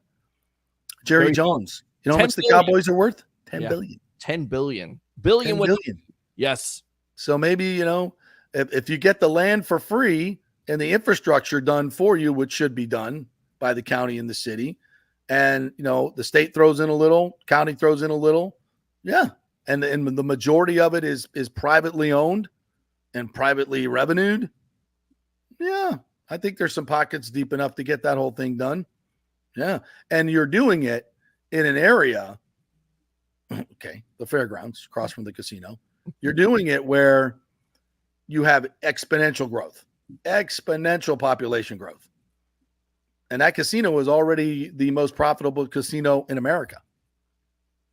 Jerry Jones. You know how much the Cowboys are worth? $10 billion. $10 billion. Yes. So maybe, if you get the land for free and the infrastructure done for you, which should be done by the county and the city, and the state throws in a little, county throws in a little, and the majority of it is privately owned and privately revenued. I think there's some pockets deep enough to get that whole thing done. And you're doing it in an area, the fairgrounds across from the casino. You're doing it where you have exponential population growth. And that casino is already the most profitable casino in America,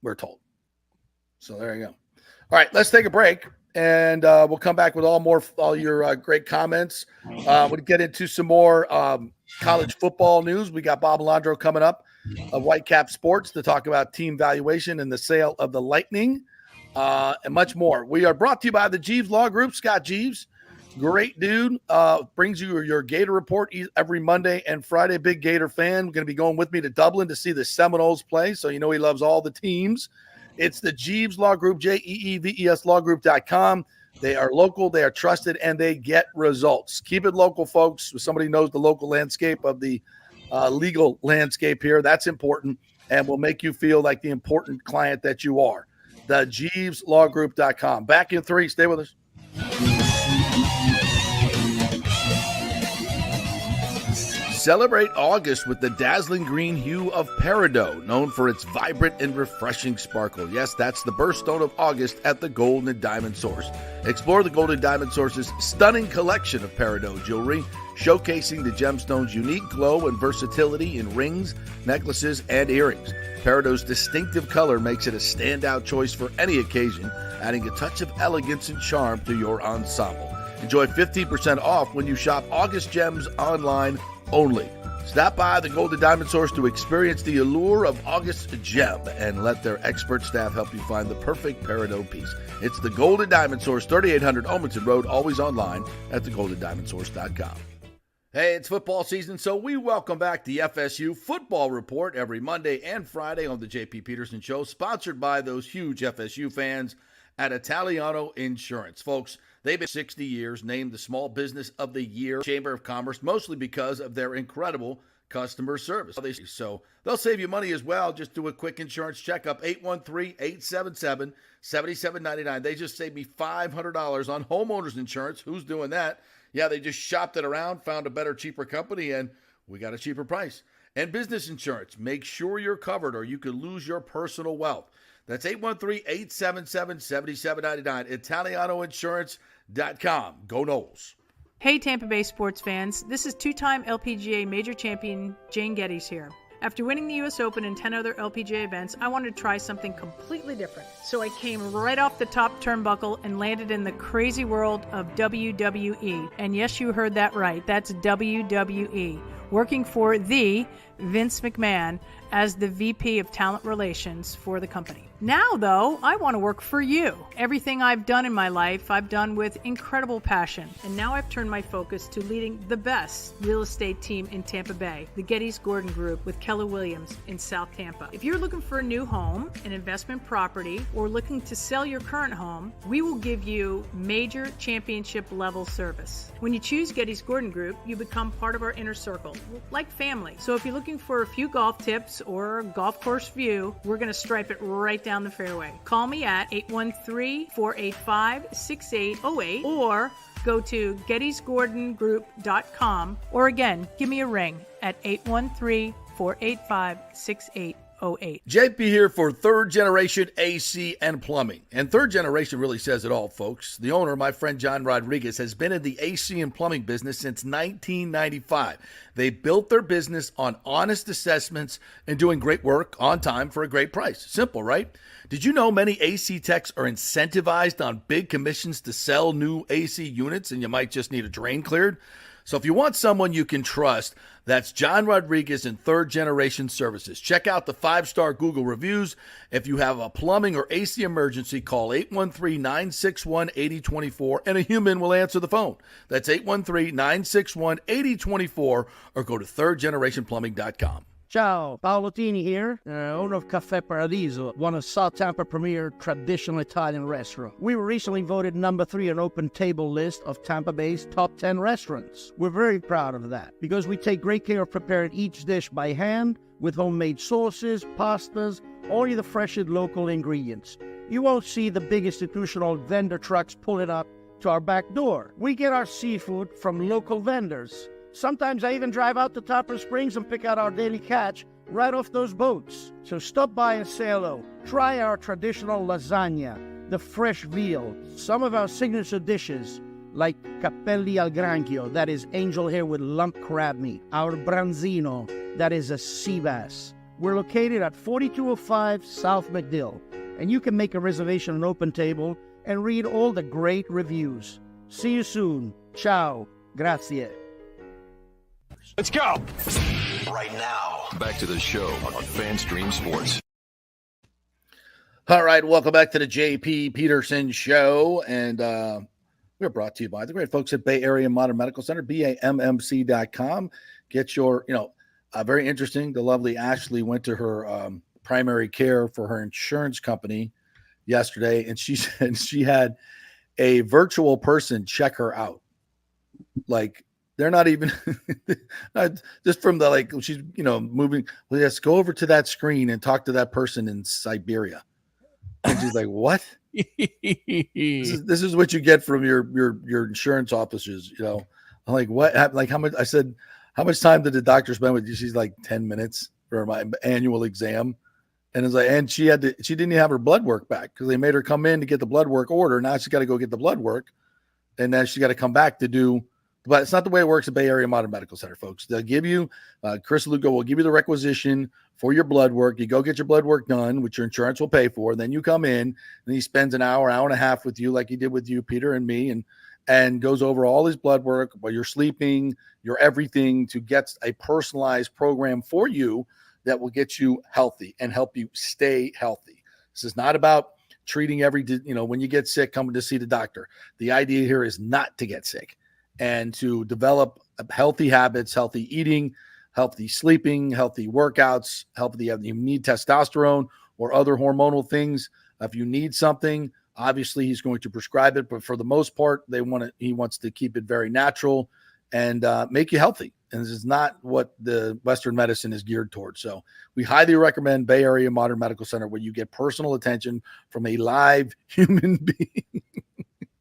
we're told. So there you go. All right, let's take a break, and we'll come back with all your great comments. We'll get into some more college football news. We got Bob Melandro coming up of Whitecap Sports to talk about team valuation and the sale of the Lightning. and much more. We are brought to you by the Jeeves Law Group. Scott Jeeves, great dude, brings you your Gator report every Monday and Friday. Big Gator fan. Going to be going with me to Dublin to see the Seminoles play, so you know he loves all the teams. It's the Jeeves Law Group, JEEVES lawgroup.com. They are local, they are trusted, and they get results. Keep it local, folks. Somebody knows the local landscape of the legal landscape here. That's important and will make you feel like the important client that you are. The JeevesLawGroup.com. Back in 3. Stay with us. Celebrate August with the dazzling green hue of peridot, known for its vibrant and refreshing sparkle. Yes, that's the birthstone of August at the Gold and Diamond Source. Explore the Gold and Diamond Source's stunning collection of peridot jewelry, showcasing the gemstone's unique glow and versatility in rings, necklaces, and earrings. Peridot's distinctive color makes it a standout choice for any occasion, adding a touch of elegance and charm to your ensemble. Enjoy 15% off when you shop August Gems online only. Stop by the Golden Diamond Source to experience the allure of August Gem and let their expert staff help you find the perfect peridot piece. It's the Golden Diamond Source, 3800 Olmsted Road, always online at thegoldendiamondsource.com. Hey, it's football season, so we welcome back the FSU Football Report every Monday and Friday on the J.P. Peterson Show, sponsored by those huge FSU fans at Italiano Insurance. Folks, they've been 60 years, named the Small Business of the Year Chamber of Commerce, mostly because of their incredible customer service. So they'll save you money as well. Just do a quick insurance checkup, 813-877-7799. They just saved me $500 on homeowners insurance. Who's doing that? Yeah, they just shopped it around, found a better, cheaper company, and we got a cheaper price. And business insurance, make sure you're covered or you could lose your personal wealth. That's 813-877-7799, ItalianoInsurance.com. Go Noles. Hey, Tampa Bay sports fans. This is two-time LPGA major champion Jane Geddes here. After winning the U.S. Open and 10 other LPGA events, I wanted to try something completely different. So I came right off the top turnbuckle and landed in the crazy world of WWE. And yes, you heard that right. That's WWE. Working for the Vince McMahon as the VP of Talent Relations for the company. Now, though, I want to work for you. Everything I've done in my life, I've done with incredible passion. And now I've turned my focus to leading the best real estate team in Tampa Bay, the Geddes Gordon Group with Keller Williams in South Tampa. If you're looking for a new home, an investment property, or looking to sell your current home, we will give you major championship level service. When you choose Geddes Gordon Group, you become part of our inner circle, like family. So if you're looking for a few golf tips or a golf course view, we're going to stripe it right down the fairway. Call me at 813-485-6808 or go to gettysgordongroup.com, or again, give me a ring at 813-485-6808. JP here for Third Generation AC and Plumbing. And Third Generation really says it all, folks. The owner, my friend John Rodriguez, has been in the AC and plumbing business since 1995. They built their business on honest assessments and doing great work on time for a great price. Simple, right? Did you know many AC techs are incentivized on big commissions to sell new AC units, and you might just need a drain cleared? So if you want someone you can trust, that's John Rodriguez and Third Generation Services. Check out the 5-star Google reviews. If you have a plumbing or AC emergency, call 813-961-8024 and a human will answer the phone. That's 813-961-8024 or go to thirdgenerationplumbing.com. Ciao, Paolo Tini here, owner of Caffè Paradiso, one of South Tampa premier traditional Italian restaurant. We were recently voted number 3 on Open Table list of Tampa Bay's top 10 restaurants. We're very proud of that because we take great care of preparing each dish by hand with homemade sauces, pastas, only the freshest local ingredients. You won't see the big institutional vendor trucks pulling up to our back door. We get our seafood from local vendors. Sometimes I even drive out to Topper Springs and pick out our daily catch right off those boats. So stop by and say hello. Try our traditional lasagna, the fresh veal, some of our signature dishes like capelli al granchio, that is angel hair with lump crab meat, our branzino, that is a sea bass. We're located at 4205 South McDill, and you can make a reservation on Open Table and read all the great reviews. See you soon. Ciao. Grazie. Let's go. Right now. Back to the show on FanStream Sports. All right, welcome back to the JP Peterson Show, and we're brought to you by the great folks at Bay Area Modern Medical Center, BAMMC.com. Get your, very interesting. The lovely Ashley went to her primary care for her insurance company yesterday, and she said she had a virtual person check her out. Like, they're not even just from the, like, she's, moving. Well, let's go over to that screen and talk to that person in Siberia. And she's like, what? this is what you get from your insurance officers, I'm like, what? Like, how much? I said, how much time did the doctor spend with you? She's like 10 minutes for my annual exam. And it's like, and she didn't even have her blood work back because they made her come in to get the blood work order. Now she's got to go get the blood work. And then she's got to come back to do, but it's not the way it works at Bay Area Modern Medical Center, folks. They'll give you, Chris Lugo will give you the requisition for your blood work. You go get your blood work done, which your insurance will pay for. Then you come in and he spends an hour and a half with you, like he did with you, Peter, and me, and goes over all his blood work while you're sleeping, your everything, to get a personalized program for you that will get you healthy and help you stay healthy. This is not about treating when you get sick, coming to see the doctor. The idea here is not to get sick and to develop healthy habits, healthy eating, healthy sleeping, healthy workouts, you need testosterone or other hormonal things. If you need something, obviously he's going to prescribe it, but for the most part, he wants to keep it very natural and make you healthy. And this is not what the Western medicine is geared towards. So we highly recommend Bay Area Modern Medical Center, where you get personal attention from a live human being.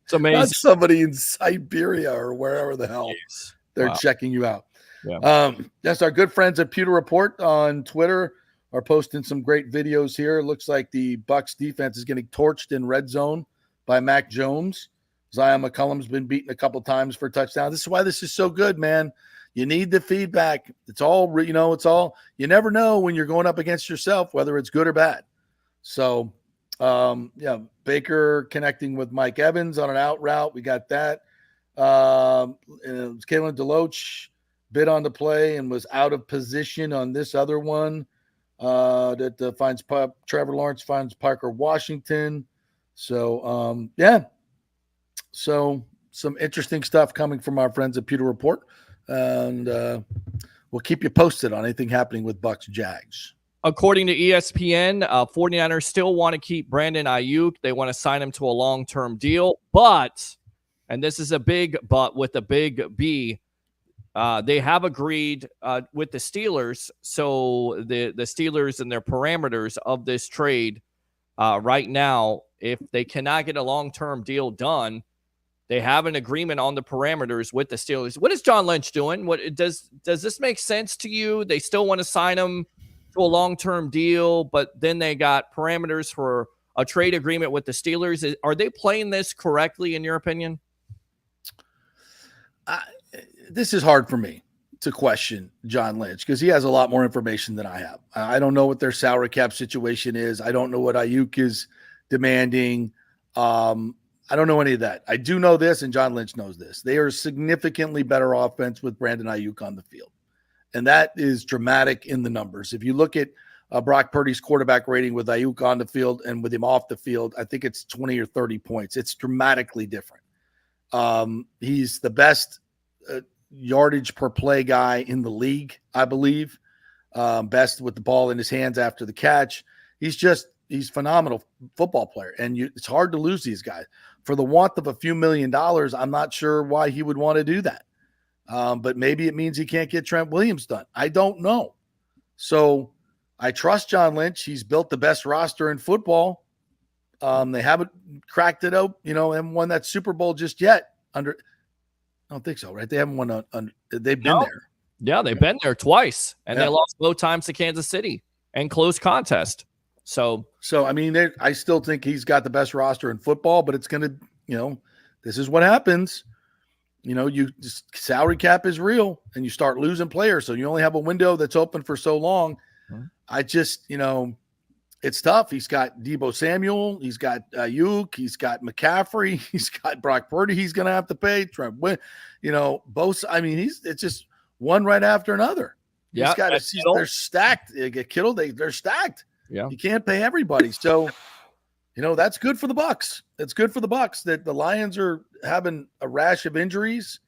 It's amazing. Not somebody in Siberia or wherever the hell they're checking you out. Yeah. That's our good friends at Pewter Report on Twitter are posting some great videos here. It looks like the Bucs defense is getting torched in red zone by Mac Jones. Zion McCollum's been beaten a couple times for a touchdown. This is why this is so good, man. You need the feedback. It's all, you never know when you're going up against yourself, whether it's good or bad. So, Baker connecting with Mike Evans on an out route. We got that. Kalen Deloach bit on the play and was out of position on this other one. That finds Trevor Lawrence finds Parker Washington. So, So some interesting stuff coming from our friends at Pewter Report. And we'll keep you posted on anything happening with Bucs Jags. According to ESPN, 49ers still want to keep Brandon Ayuk. They want to sign him to a long-term deal. But, and this is a big but with a big B, they have agreed with the Steelers. So the Steelers and their parameters of this trade right now, if they cannot get a long-term deal done, they have an agreement on the parameters with the Steelers. What is John Lynch doing? What does this make sense to you? They still want to sign him to a long-term deal, but then they got parameters for a trade agreement with the Steelers. Are they playing this correctly, in your opinion? This is hard for me to question John Lynch because he has a lot more information than I have. I don't know what their salary cap situation is. I don't know what Ayuk is demanding. I don't know any of that. I do know this, and John Lynch knows this. They are significantly better offense with Brandon Ayuk on the field. And that is dramatic in the numbers. If you look at Brock Purdy's quarterback rating with Ayuk on the field and with him off the field, I think it's 20 or 30 points. It's dramatically different. He's the best yardage per play guy in the league, I believe. Best with the ball in his hands after the catch. He's phenomenal football player. And it's hard to lose these guys. For the want of a few $1 million, I'm not sure why he would want to do that. But maybe it means he can't get Trent Williams done. I don't know. So I trust John Lynch. He's built the best roster in football. They haven't cracked it out, and won that Super Bowl just yet. I don't think so, right? They haven't won. They've been there. Yeah, they've been there twice, and they lost both times to Kansas City and close contest. So I mean, I still think he's got the best roster in football, but it's going to, this is what happens. Salary cap is real and you start losing players. So you only have a window that's open for so long. Mm-hmm. I just, it's tough. He's got Deebo Samuel. He's got Ayuk. He's got McCaffrey. He's got Brock Purdy. He's going to have to pay Trent. Both. I mean, it's just one right after another. Yeah, they're stacked. Kittle, they're stacked. Yeah, you can't pay everybody. So that's good for the Bucs. It's good for the Bucs that the Lions are having a rash of injuries.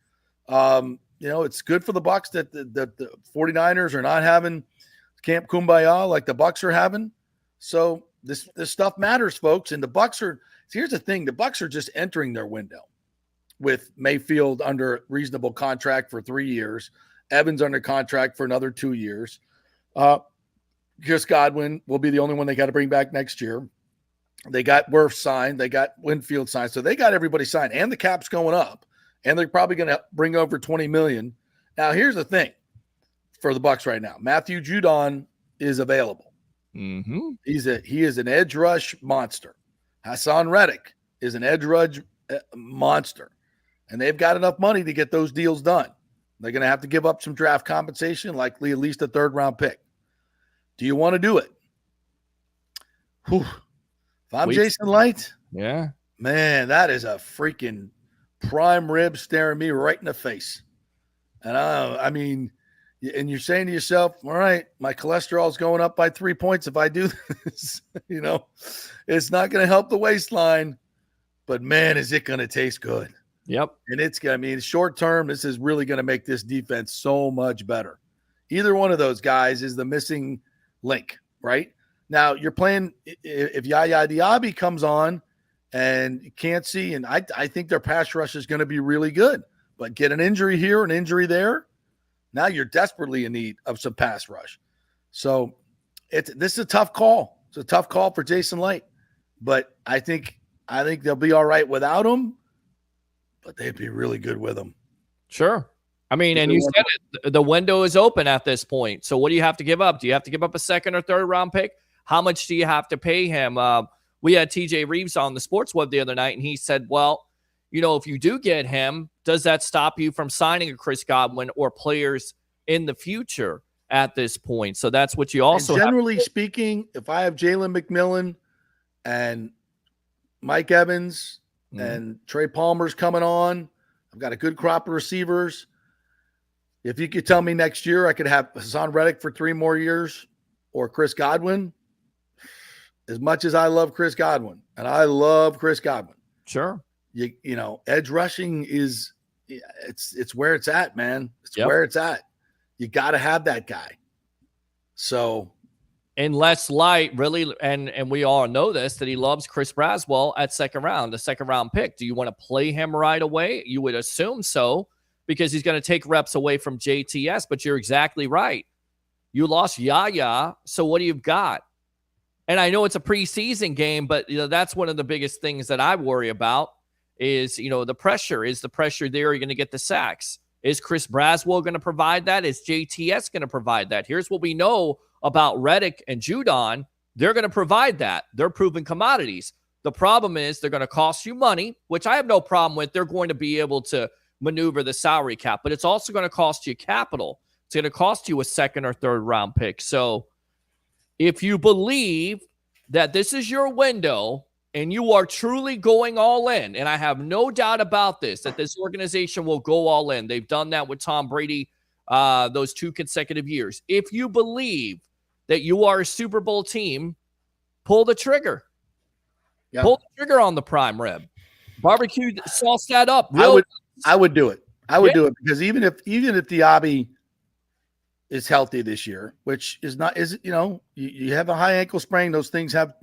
It's good for the Bucs that the 49ers are not having Camp Kumbaya like the Bucs are having. So this stuff matters, folks. And the Bucs are. Here's the thing: the Bucs are just entering their window with Mayfield under reasonable contract for 3 years, Evans under contract for another 2 years. Chris Godwin will be the only one they got to bring back next year. They got Wirfs signed. They got Winfield signed. So they got everybody signed. And the cap's going up. And they're probably going to bring over $20 million. Now, here's the thing for the Bucs right now. Matthew Judon is available. Mm-hmm. He is an edge rush monster. Hassan Reddick is an edge rush monster. And they've got enough money to get those deals done. They're going to have to give up some draft compensation, likely at least a third-round pick. Do you want to do it? Whew. If I'm Jason Light, man, that is a freaking prime rib staring me right in the face. And and you're saying to yourself, all right, my cholesterol is going up by 3 points if I do this. It's not going to help the waistline, but man, is it going to taste good. Yep. And short term, this is really going to make this defense so much better. Either one of those guys is the missing link, right? Now you're playing, if Yaya Diaby comes on and you can't see, and I think their pass rush is going to be really good, but get an injury here, an injury there. Now you're desperately in need of some pass rush. So this is a tough call. It's a tough call for Jason Light, but I think they'll be all right without him, but they'd be really good with him. Sure. And you said it, the window is open at this point. So what do you have to give up? Do you have to give up a second or third round pick? How much do you have to pay him? We had TJ Reeves on the Sports Web the other night, and he said, well, if you do get him, does that stop you from signing a Chris Godwin or players in the future at this point? So that's what you also generally speaking, if I have Jalen McMillan and Mike Evans and Trey Palmer's coming on, I've got a good crop of receivers. If you could tell me next year I could have Hassan Reddick for 3 more years or Chris Godwin, as much as I love Chris Godwin, and I love Chris Godwin. Sure. Edge rushing it's where it's at, man. It's where it's at. You got to have that guy. So unless Light really, and we all know this, that he loves Chris Braswell at the second round pick. Do you want to play him right away? You would assume so, because he's going to take reps away from JTS, but you're exactly right. You lost Yaya, so what do you got? And I know it's a preseason game, but that's one of the biggest things that I worry about is, the pressure. Is the pressure there? Are you going to get the sacks? Is Chris Braswell going to provide that? Is JTS going to provide that? Here's what we know about Reddick and Judon. They're going to provide that. They're proven commodities. The problem is they're going to cost you money, which I have no problem with. They're going to be able to maneuver the salary cap, but it's also going to cost you capital. It's going to cost you a second or third round pick. So if you believe that this is your window and you are truly going all in, and I have no doubt about this, that this organization will go all in. They've done that with Tom Brady those 2 consecutive years. If you believe that you are a Super Bowl team, pull the trigger. Yeah. Pull the trigger on the prime rib. Barbecue sauce that up. I would do it. I would do it, because even if Diaby is healthy this year, which is not, you have a high ankle sprain. Those things have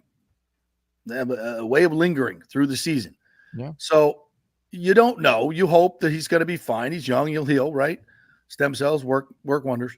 a way of lingering through the season. Yeah. So you don't know. You hope that he's going to be fine. He's young. He'll heal, right? Stem cells work wonders.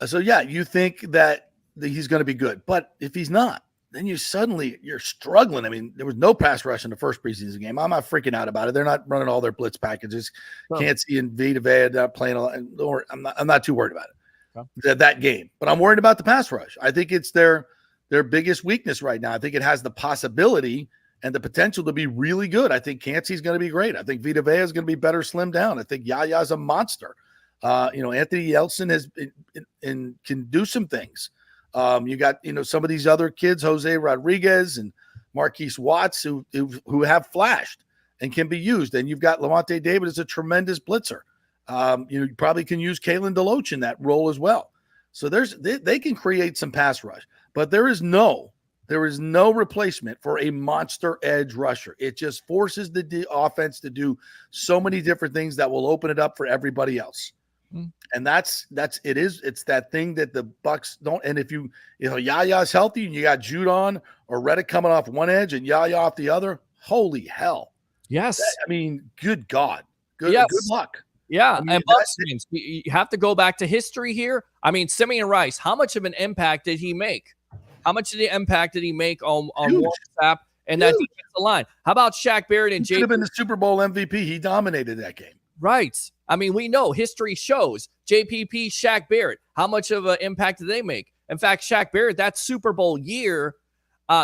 So yeah, you think that he's going to be good, but if he's not, then you're struggling. There was no pass rush in the first preseason game. I'm not freaking out about it. They're not running all their blitz packages. Can't see in Vita Vea not playing a lot. I'm not too worried about it. That game, but I'm worried about the pass rush. I think it's their biggest weakness right now. I think it has the possibility and the potential to be really good. I think Cansey's going to be great. I think Vita Vea is going to be better slimmed down. I think Yaya's a monster. Anthony Yeltsin can do some things. You got some of these other kids, Jose Rodriguez and Marquise Watts, who have flashed and can be used. And you've got Lavonte David as a tremendous blitzer. You probably can use Kalen DeLoach in that role as well. So they can create some pass rush, but there is no There is no replacement for a monster edge rusher. It just forces the offense to do so many different things that will open it up for everybody else. And it's that thing that the Bucs don't. And if Yaya's healthy and you got Judon or Reddick coming off one edge and Yaya off the other, holy hell. Yes. Good God. Good luck. Yeah. And Bucs fans, you have to go back to history here. Simeon Rice, how much of an impact did he make? How much of the impact did he make on WhatsApp and that defensive line? How about Shaq Barrett and He could have been the Super Bowl MVP. He dominated that game. Right. We know history shows JPP, Shaq Barrett. How much of an impact did they make? In fact, Shaq Barrett, that Super Bowl year,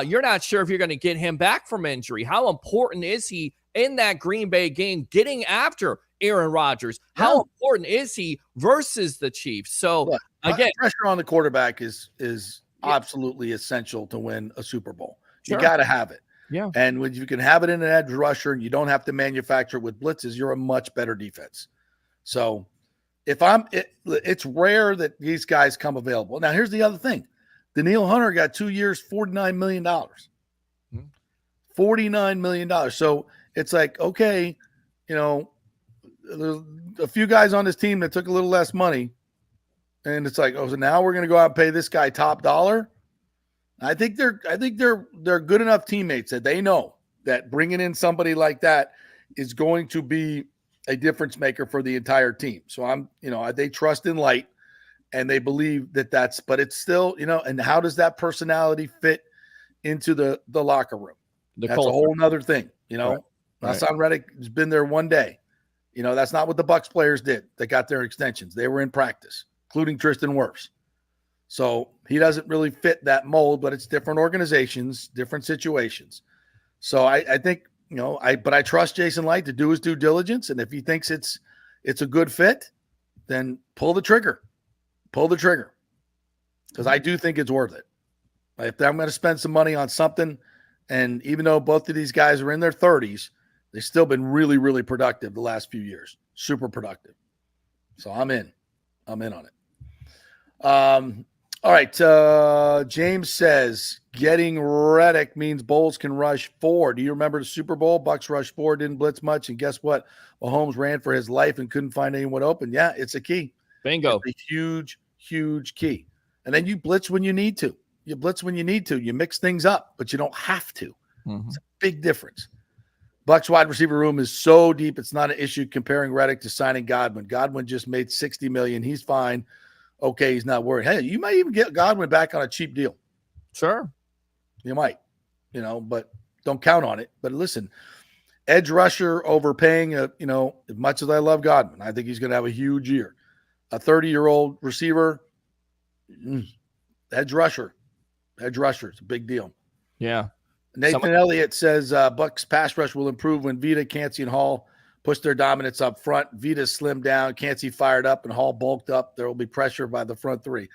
you're not sure if you're going to get him back from injury. How important is he in that Green Bay game getting after Aaron Rodgers? How important is he versus the Chiefs? So, again, pressure on the quarterback is absolutely essential to win a Super Bowl. Sure. You got to have it. Yeah. And when you can have it in an edge rusher and you don't have to manufacture it with blitzes, you're a much better defense. So it's rare that these guys come available. Now, here's the other thing. Danielle Hunter got 2 years, $49 million. $49 million. So it's like, okay, there's a few guys on this team that took a little less money. And it's like, so now we're going to go out and pay this guy top dollar. I think they're good enough teammates that they know that bringing in somebody like that is going to be a difference maker for the entire team. So they trust in Light and they believe that but it's still, and how does that personality fit into the locker room? That's a whole nother thing, Right. Hassan Reddick has been there one day. That's not what the Bucs players did. They got their extensions. They were in practice, including Tristan Wirfs. So he doesn't really fit that mold, but it's different organizations, different situations. So I think, but I trust Jason Light to do his due diligence. And if he thinks it's a good fit, then pull the trigger. Because I do think it's worth it. If I'm going to spend some money on something, and even though both of these guys are in their 30s, they've still been really, really productive the last few years. Super productive. So I'm in on it. All right. James says getting Reddick means Bowles can rush 4. Do you remember the Super Bowl? Bucs rushed 4, didn't blitz much. And guess what? Mahomes ran for his life and couldn't find anyone open. Yeah, it's a key. Bingo. It's a huge, huge key. And then you blitz when you need to. You mix things up, but you don't have to. Mm-hmm. It's a big difference. Bucs wide receiver room is so deep, it's not an issue comparing Reddick to signing Godwin. Godwin just made $60 million. He's fine. Okay, he's not worried. Hey, you might even get Godwin back on a cheap deal. Sure. You might, but don't count on it. But listen, edge rusher overpaying, as much as I love Godwin, I think he's going to have a huge year. A 30-year-old receiver, edge rusher. It's a big deal. Yeah. Nathan Elliott says Bucs pass rush will improve when Vita, Cansey, and Hall push their dominance up front. Vita slimmed down, Cansey fired up, and Hall bulked up. There will be pressure by the front three.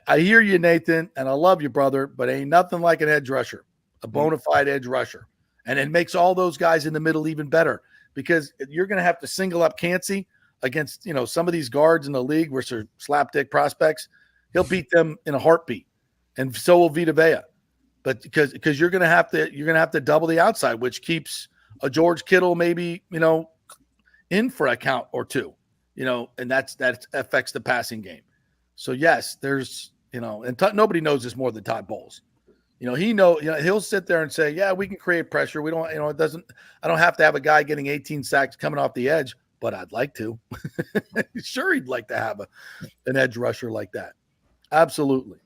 I hear you, Nathan, and I love you, brother, but ain't nothing like an edge rusher, a bona fide edge rusher. And it makes all those guys in the middle even better because you're going to have to single up Cansey against, some of these guards in the league, which are slapdick prospects. He'll beat them in a heartbeat, and so will Vita Vea. But because you're going to have to double the outside, which keeps a George Kittle maybe, in for a count or two, and that affects the passing game. So yes, there's, and nobody knows this more than Todd Bowles. He'll sit there and say, yeah, we can create pressure. We don't, I don't have to have a guy getting 18 sacks coming off the edge, but I'd like to. Sure, he'd like to have an edge rusher like that. Absolutely.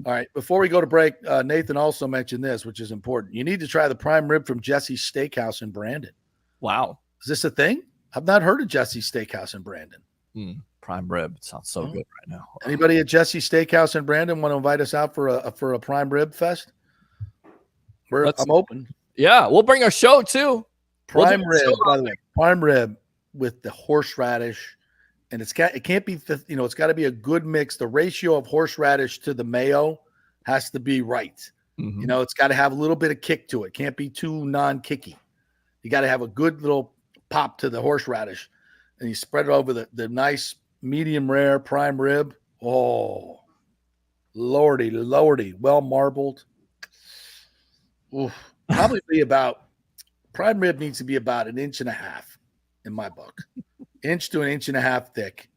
All right. Before we go to break, Nathan also mentioned this, which is important. You need to try the prime rib from Jesse's Steakhouse in Brandon. Wow. Is this a thing? I've not heard of Jesse's Steakhouse in Brandon. Prime rib. It sounds so good right now. Anybody at Jesse's Steakhouse in Brandon want to invite us out for a prime rib fest? I'm open. Yeah, we'll bring our show too. Prime rib, by the way. Prime rib with the horseradish. And it can't be, it's got to be a good mix. The ratio of horseradish to the mayo has to be right. Mm-hmm. It's got to have a little bit of kick to it. Can't be too non-kicky. You got to have a good little pop to the horseradish. And you spread it over the nice medium rare prime rib. Oh, lordy, well marbled. Oof. Probably be about prime rib needs to be about 1.5 inches in my book. 1 to 1.5 inches thick.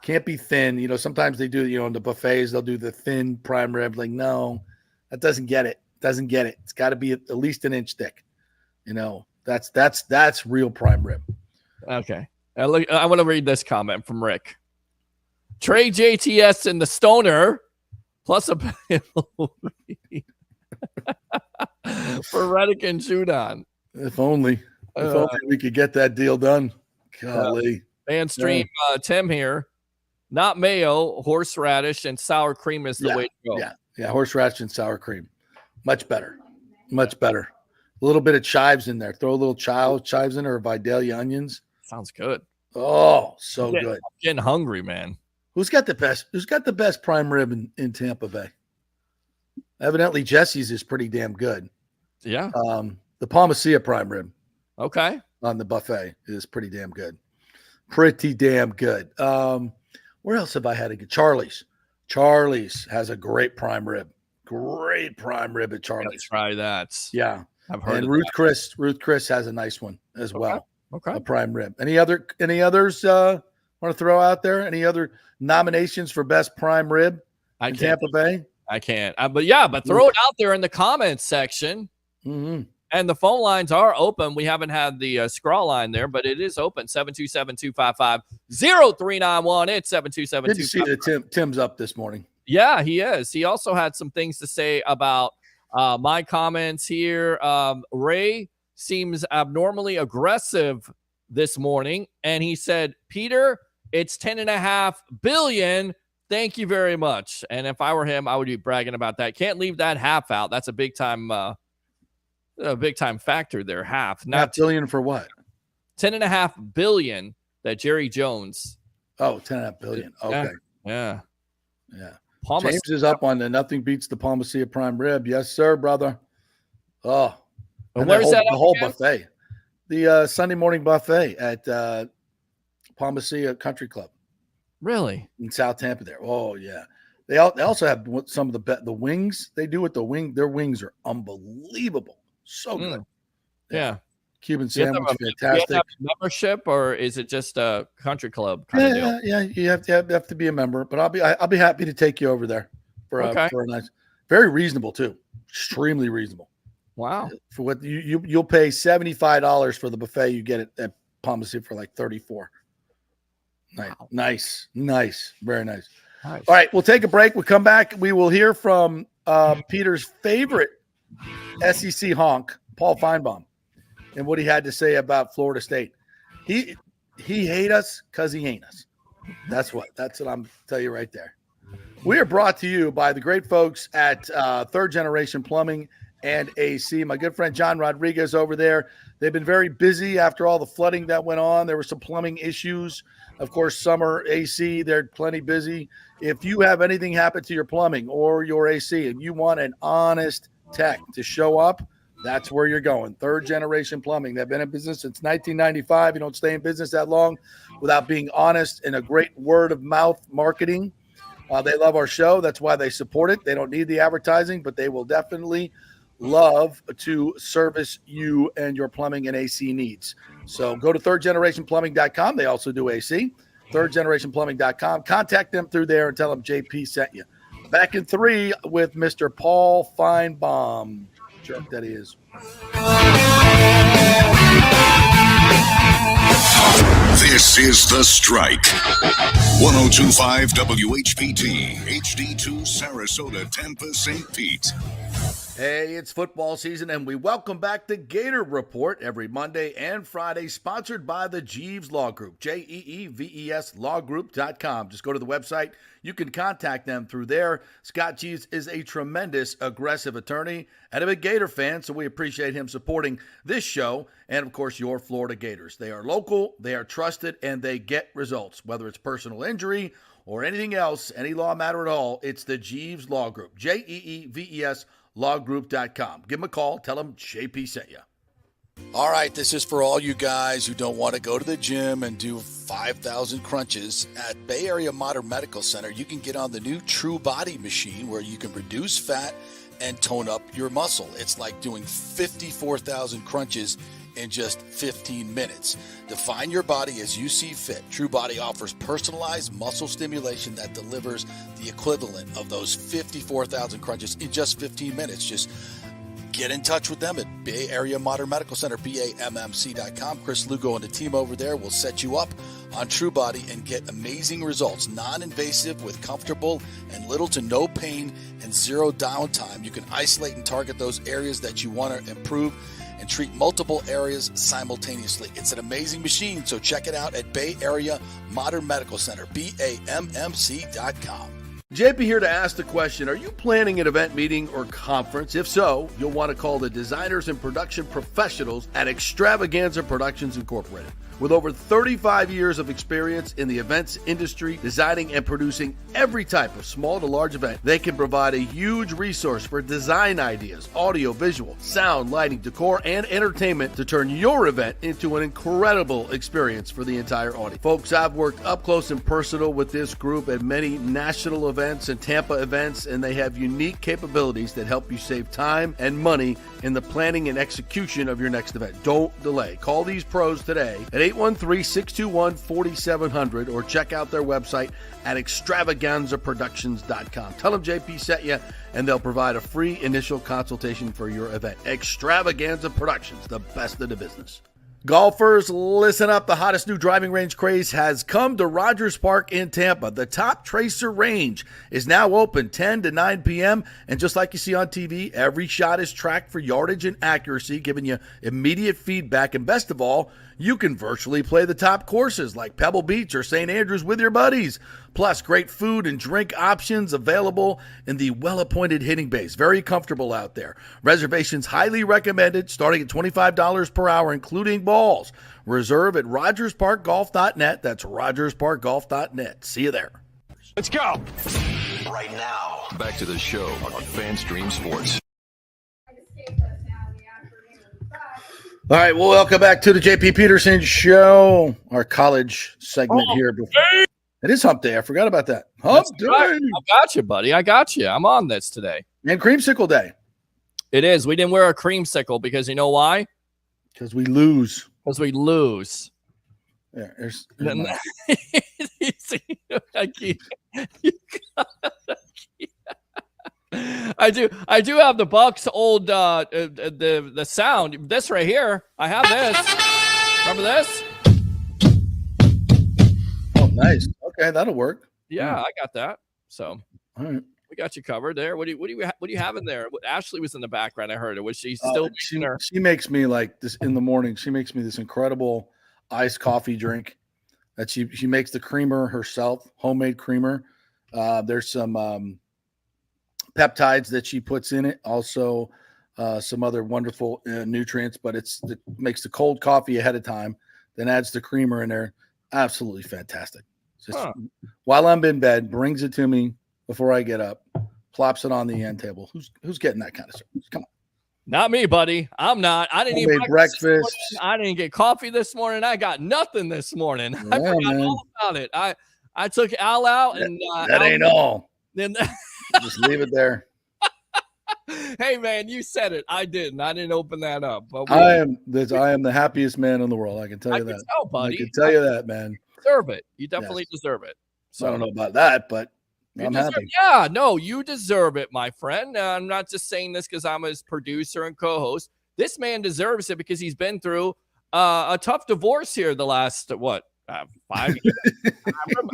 Can't be thin. You know, sometimes they do, in the buffets, they'll do the thin prime rib. Like, no, that doesn't get it. Doesn't get it. It's got to be at least 1 inch thick. That's real prime rib. Okay. I want to read this comment from Rick. Trade JTS and the Stoner plus a penalty for Reddick and Judon. If only we could get that deal done. Golly. And stream Tim here. Not mayo, horseradish, and sour cream is the way to go. Yeah, horseradish and sour cream. Much better. Much better. A little bit of chives in there. Throw a little chives in there or Vidalia onions. Sounds good. Oh, so good. I'm getting hungry, man. Who's got the best prime rib in Tampa Bay? Evidently, Jesse's is pretty damn good. Yeah. The Palmacia prime rib. Okay. On the buffet is pretty damn good. Pretty damn good. Where else have I had a good? Charlie's. Charlie's has a great prime rib. Great prime rib at Charlie's. Let's try that. Yeah. I've heard and of Ruth that. Ruth Chris has a nice one as well. Okay. A prime rib. Any others want to throw out there? Any other nominations for best prime rib in Tampa Bay? I can't. But throw it out there in the comments section. Mm-hmm. And the phone lines are open. We haven't had the scroll line there, but it is open. 727-255-0391. It's 727-255. Good to see that Tim's up this morning. Yeah, he is. He also had some things to say about my comments here. Ray seems abnormally aggressive this morning, and he said, Peter, it's $10.5 billion. Thank you very much. And if I were him, I would be bragging about that. Can't leave that half out. That's a big time factor there. Half. Not $5 billion for what? $10.5 billion that Jerry Jones. Oh, $10.5 billion. Okay. Yeah. James is up on the nothing beats the Palmacia prime rib. Yes, sir, brother. Oh, and where's that? The whole buffet, the Sunday morning buffet at Palmacia Country Club. Really? In South Tampa there. Oh, yeah. They also have some of the wings they do with the wing. Their wings are unbelievable. So good. Yeah. Cuban sandwich, fantastic. Do you have a membership, or is it just a country club kind of deal? Yeah. You have to be a member, but I'll be happy to take you over there for a nice, very reasonable too. Extremely reasonable. Wow. For what you'll pay $75 for the buffet, you get it at Palmacia for like $34. Wow. Nice, very nice. All right, we'll take a break. We'll come back. We will hear from Peter's favorite SEC honk, Paul Feinbaum, and what he had to say about Florida State. He hate us because he ain't us. That's what I'm tell you right there. We are brought to you by the great folks at Third Generation Plumbing and AC. My good friend John Rodriguez over there. They've been very busy after all the flooding that went on. There were some plumbing issues. Of course, summer AC, they're plenty busy. If you have anything happen to your plumbing or your AC and you want an honest tech to show up, that's where you're going. Third Generation Plumbing. They've been in business since 1995. You don't stay in business that long without being honest and a great word of mouth marketing. They love our show. That's why they support it. They don't need the advertising, but they will definitely love to service you and your plumbing and AC needs. So go to thirdgenerationplumbing.com. They also do AC. thirdgenerationplumbing.com. Contact them through there and tell them JP sent you. Back in 3 with Mr. Paul Feinbaum. Jerk that he is. This is The Strike. 102.5 WHPT, HD2 Sarasota, Tampa, St. Pete. Hey, it's football season, and we welcome back the Gator Report every Monday and Friday, sponsored by the Jeeves Law Group, JEEVES lawgroup.com. Just go to the website. You can contact them through there. Scott Jeeves is a tremendous, aggressive attorney and a big Gator fan, so we appreciate him supporting this show and, of course, your Florida Gators. They are local, they are trusted, and they get results, whether it's personal injury or anything else, any law matter at all. It's the Jeeves Law Group, JEEVES lawgroup.com. Give them a call. Tell them JP sent you. All right, this is for all you guys who don't want to go to the gym and do 5,000 crunches. At Bay Area Modern Medical Center, you can get on the new True Body machine where you can reduce fat and tone up your muscle. It's like doing 54,000 crunches in just 15 minutes. Define your body as you see fit. TrueBody offers personalized muscle stimulation that delivers the equivalent of those 54,000 crunches in just 15 minutes. Just get in touch with them at Bay Area Modern Medical Center, BAMMC.com. Chris Lugo and the team over there will set you up on TrueBody and get amazing results. Non-invasive with comfortable and little to no pain and zero downtime. You can isolate and target those areas that you want to improve and treat multiple areas simultaneously. It's an amazing machine, so check it out at Bay Area Modern Medical Center, BAMMC.com. JP here to ask the question, are you planning an event, meeting, or conference? If so, you'll want to call the designers and production professionals at Extravaganza Productions Incorporated. With over 35 years of experience in the events industry, designing and producing every type of small to large event, they can provide a huge resource for design ideas, audio, visual, sound, lighting, decor, and entertainment to turn your event into an incredible experience for the entire audience. Folks, I've worked up close and personal with this group at many national events and Tampa events, and they have unique capabilities that help you save time and money in the planning and execution of your next event. Don't delay. Call these pros today at 813-621-4700 or check out their website at extravaganzaproductions.com. Tell them JP sent you, and they'll provide a free initial consultation for your event. Extravaganza Productions, the best in the business. Golfers, listen up. The hottest new driving range craze has come to Rogers Park in Tampa. The Top Tracer range is now open 10 to 9 p.m. And just like you see on TV, every shot is tracked for yardage and accuracy, giving you immediate feedback. And best of all, you can virtually play the top courses like Pebble Beach or St. Andrews with your buddies. Plus, great food and drink options available in the well-appointed hitting bays. Very comfortable out there. Reservations highly recommended, starting at $25 per hour, including balls. Reserve at RogersParkGolf.net. That's RogersParkGolf.net. See you there. Let's go. Right now, back to the show on FanStream Sports. All right, well, welcome back to the JP Peterson Show, our college segment here. It is hump day. I forgot about that. Hump day. Right. I got you, buddy. I got you. I'm on this today. And creamsicle day. It is. We didn't wear a creamsicle because you know why? Because we lose. Because we lose. Yeah, I do have the Bucs old the sound. This right here. I have this. Remember this? Oh, nice. Okay, that'll work. Yeah, I got that. So all right, we got you covered there. What do you have in there? Ashley was in the background. I heard it. Was she still? She makes me like this in the morning. She makes me this incredible iced coffee drink that she makes the creamer herself, homemade creamer. There's some peptides that she puts in it. Also, some other wonderful nutrients. But it makes the cold coffee ahead of time, then adds the creamer in there. Absolutely fantastic. Just while I'm in bed, brings it to me before I get up, plops it on the end table. Who's getting that kind of service? Come on. Not me, buddy. I'm not. I didn't eat breakfast. I didn't get coffee this morning. I got nothing this morning. Yeah, I forgot all about it. I took Al out and that ain't all. Then just leave it there. Hey man, you said it. I didn't open that up. But I am the happiest man in the world. I can tell you that. Tell, buddy. I can tell you that, man. You deserve it. You definitely deserve it. So I don't know about that, but I'm happy. Yeah, no, you deserve it, my friend. I'm not just saying this because I'm his producer and co-host. This man deserves it because he's been through a tough divorce here the last 5 years.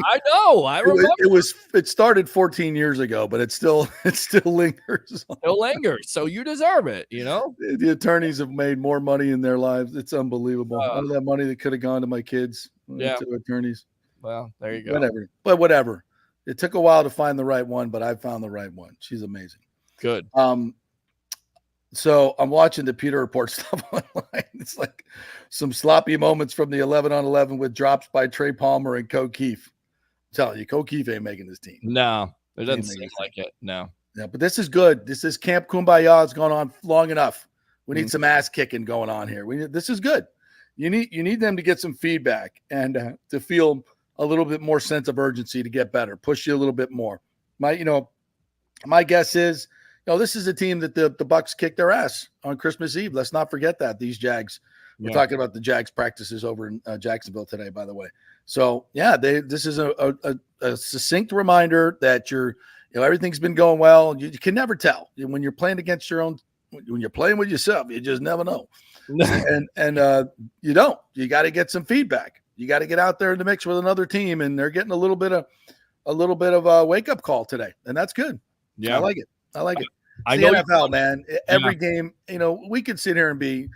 I know. I remember. It started 14 years ago, but it still lingers. Still lingers. So you deserve it. You know, the attorneys have made more money in their lives. It's unbelievable. All that money that could have gone to my kids. To attorneys. Well, there you go. Whatever. It took a while to find the right one, but I found the right one. She's amazing. Good. So I'm watching the Peter Report stuff online. It's like some sloppy moments from the 11-on-11 with drops by Trey Palmer and Ko Keefe. I'm telling you, Ko Keefe ain't making this team. No, it doesn't seem like it. No. Yeah, but this is good. This is Camp Kumbaya. It's gone on long enough. We need some ass kicking going on here. This is good. You need them to get some feedback and to feel a little bit more sense of urgency to get better, push you a little bit more. My guess is this is a team that the Bucs kicked their ass on Christmas Eve. Let's not forget that. These Jags. We're talking about the Jags practices over in Jacksonville today, by the way. So yeah, this is a succinct reminder that everything's been going well. You can never tell when you're playing against your own. When you're playing with yourself, you just never know. and you don't. You got to get some feedback. You got to get out there in the mix with another team, and they're getting a little bit of a wake up call today, and that's good. Yeah, I like it. I know the NFL, man. Every game, we can sit here and be.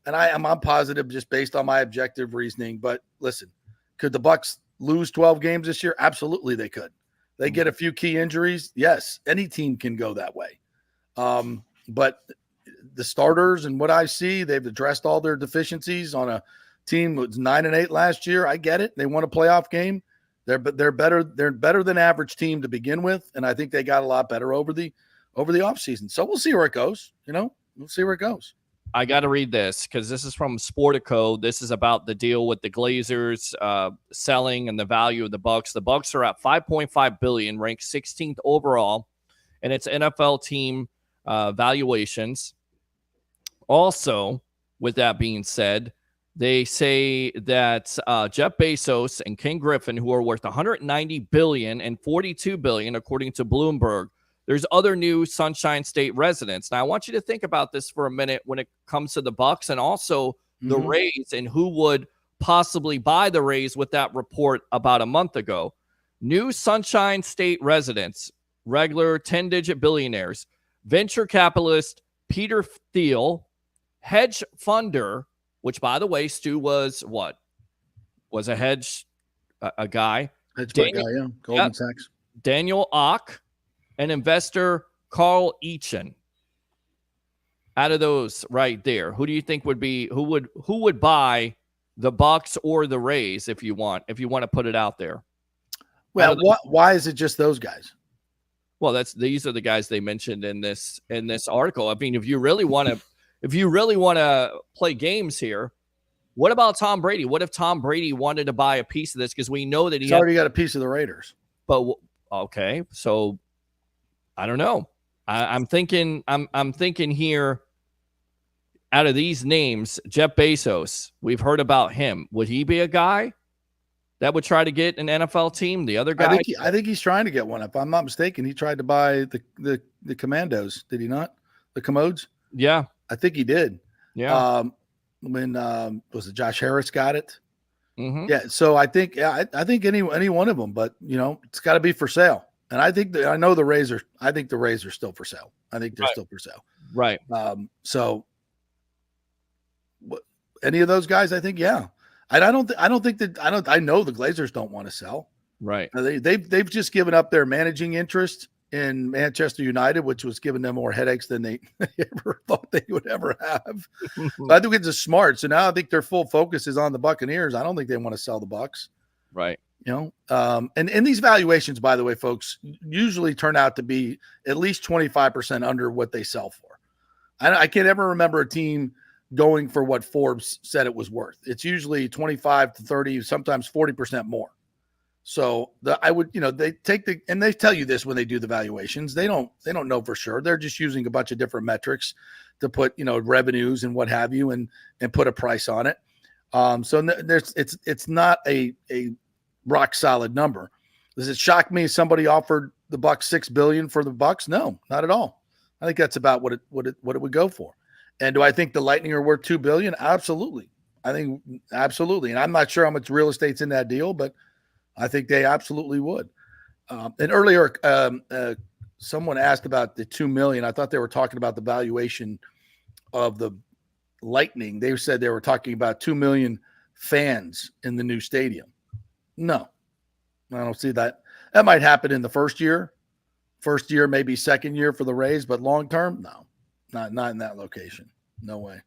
And I'm positive just based on my objective reasoning. But listen, could the Bucs lose 12 games this year? Absolutely, they could. They get a few key injuries. Yes, any team can go that way. But the starters and what I see, they've addressed all their deficiencies on a team that was 9-8 last year. I get it. They won a playoff game. They're better. They're better than average team to begin with, and I think they got a lot better over the offseason. So we'll see where it goes. We'll see where it goes. I got to read this because this is from Sportico. This is about the deal with the Glazers selling and the value of the Bucs. The Bucs are at $5.5 billion, ranked 16th overall, and it's NFL team valuations. Also, with that being said, they say that Jeff Bezos and Ken Griffin, who are worth $190 billion and $42 billion, according to Bloomberg. There's other new Sunshine State residents. Now, I want you to think about this for a minute when it comes to the Bucs and also the Rays and who would possibly buy the Rays with that report about a month ago. New Sunshine State residents, regular 10-digit billionaires, venture capitalist Peter Thiel, hedge funder, which, by the way, Stu was what? Was a hedge a guy. Hedge fund guy, yeah. Goldman Sachs. Daniel Ock. And investor Carl Eachen. Out of those right there, who do you think would buy the Bucs or the Rays if you want to put it out there? Well, why is it just those guys? Well, these are the guys they mentioned in this article. I mean, if you really want to play games here, what about Tom Brady? What if Tom Brady wanted to buy a piece of this? Because we know that he's already got a piece of the Raiders. But okay, so. I don't know. I'm thinking here out of these names, Jeff Bezos, we've heard about him. Would he be a guy that would try to get an NFL team? The other guy? I think he's trying to get one. If I'm not mistaken, he tried to buy the Commandos. Did he not? The Commodes? Yeah. I think he did. Yeah. When was it Josh Harris got it? Mm-hmm. Yeah. So I think any one of them, but it's got to be for sale. And I think I think the Rays are still for sale. I think they're still for sale. Right. So any of those guys, I think, yeah. I know the Glazers don't want to sell. Right. They've just given up their managing interest in Manchester United, which was giving them more headaches than they ever thought they would ever have. I think it's smart. So now I think their full focus is on the Buccaneers. I don't think they want to sell the Bucs. Right. And these valuations, by the way, folks, usually turn out to be at least 25% under what they sell for. I can't ever remember a team going for what Forbes said it was worth. It's usually 25 to 30, sometimes 40% more. So they take and they tell you this when they do the valuations. They don't know for sure. They're just using a bunch of different metrics to put, revenues and what have you, and put a price on it. So it's not a rock solid number. Does it shock me somebody offered the Bucs $6 billion for the Bucs? No, not at all. I think that's about what it would go for. And do I think the Lightning are worth $2 billion? Absolutely. I think absolutely. And I'm not sure how much real estate's in that deal, but I think they absolutely would. And earlier, someone asked about the $2 million. I thought they were talking about the valuation of the Lightning. They said they were talking about 2 million fans in the new stadium. No, I don't see that. That might happen in the first year, maybe second year for the Rays, but long term, no, not in that location. No way.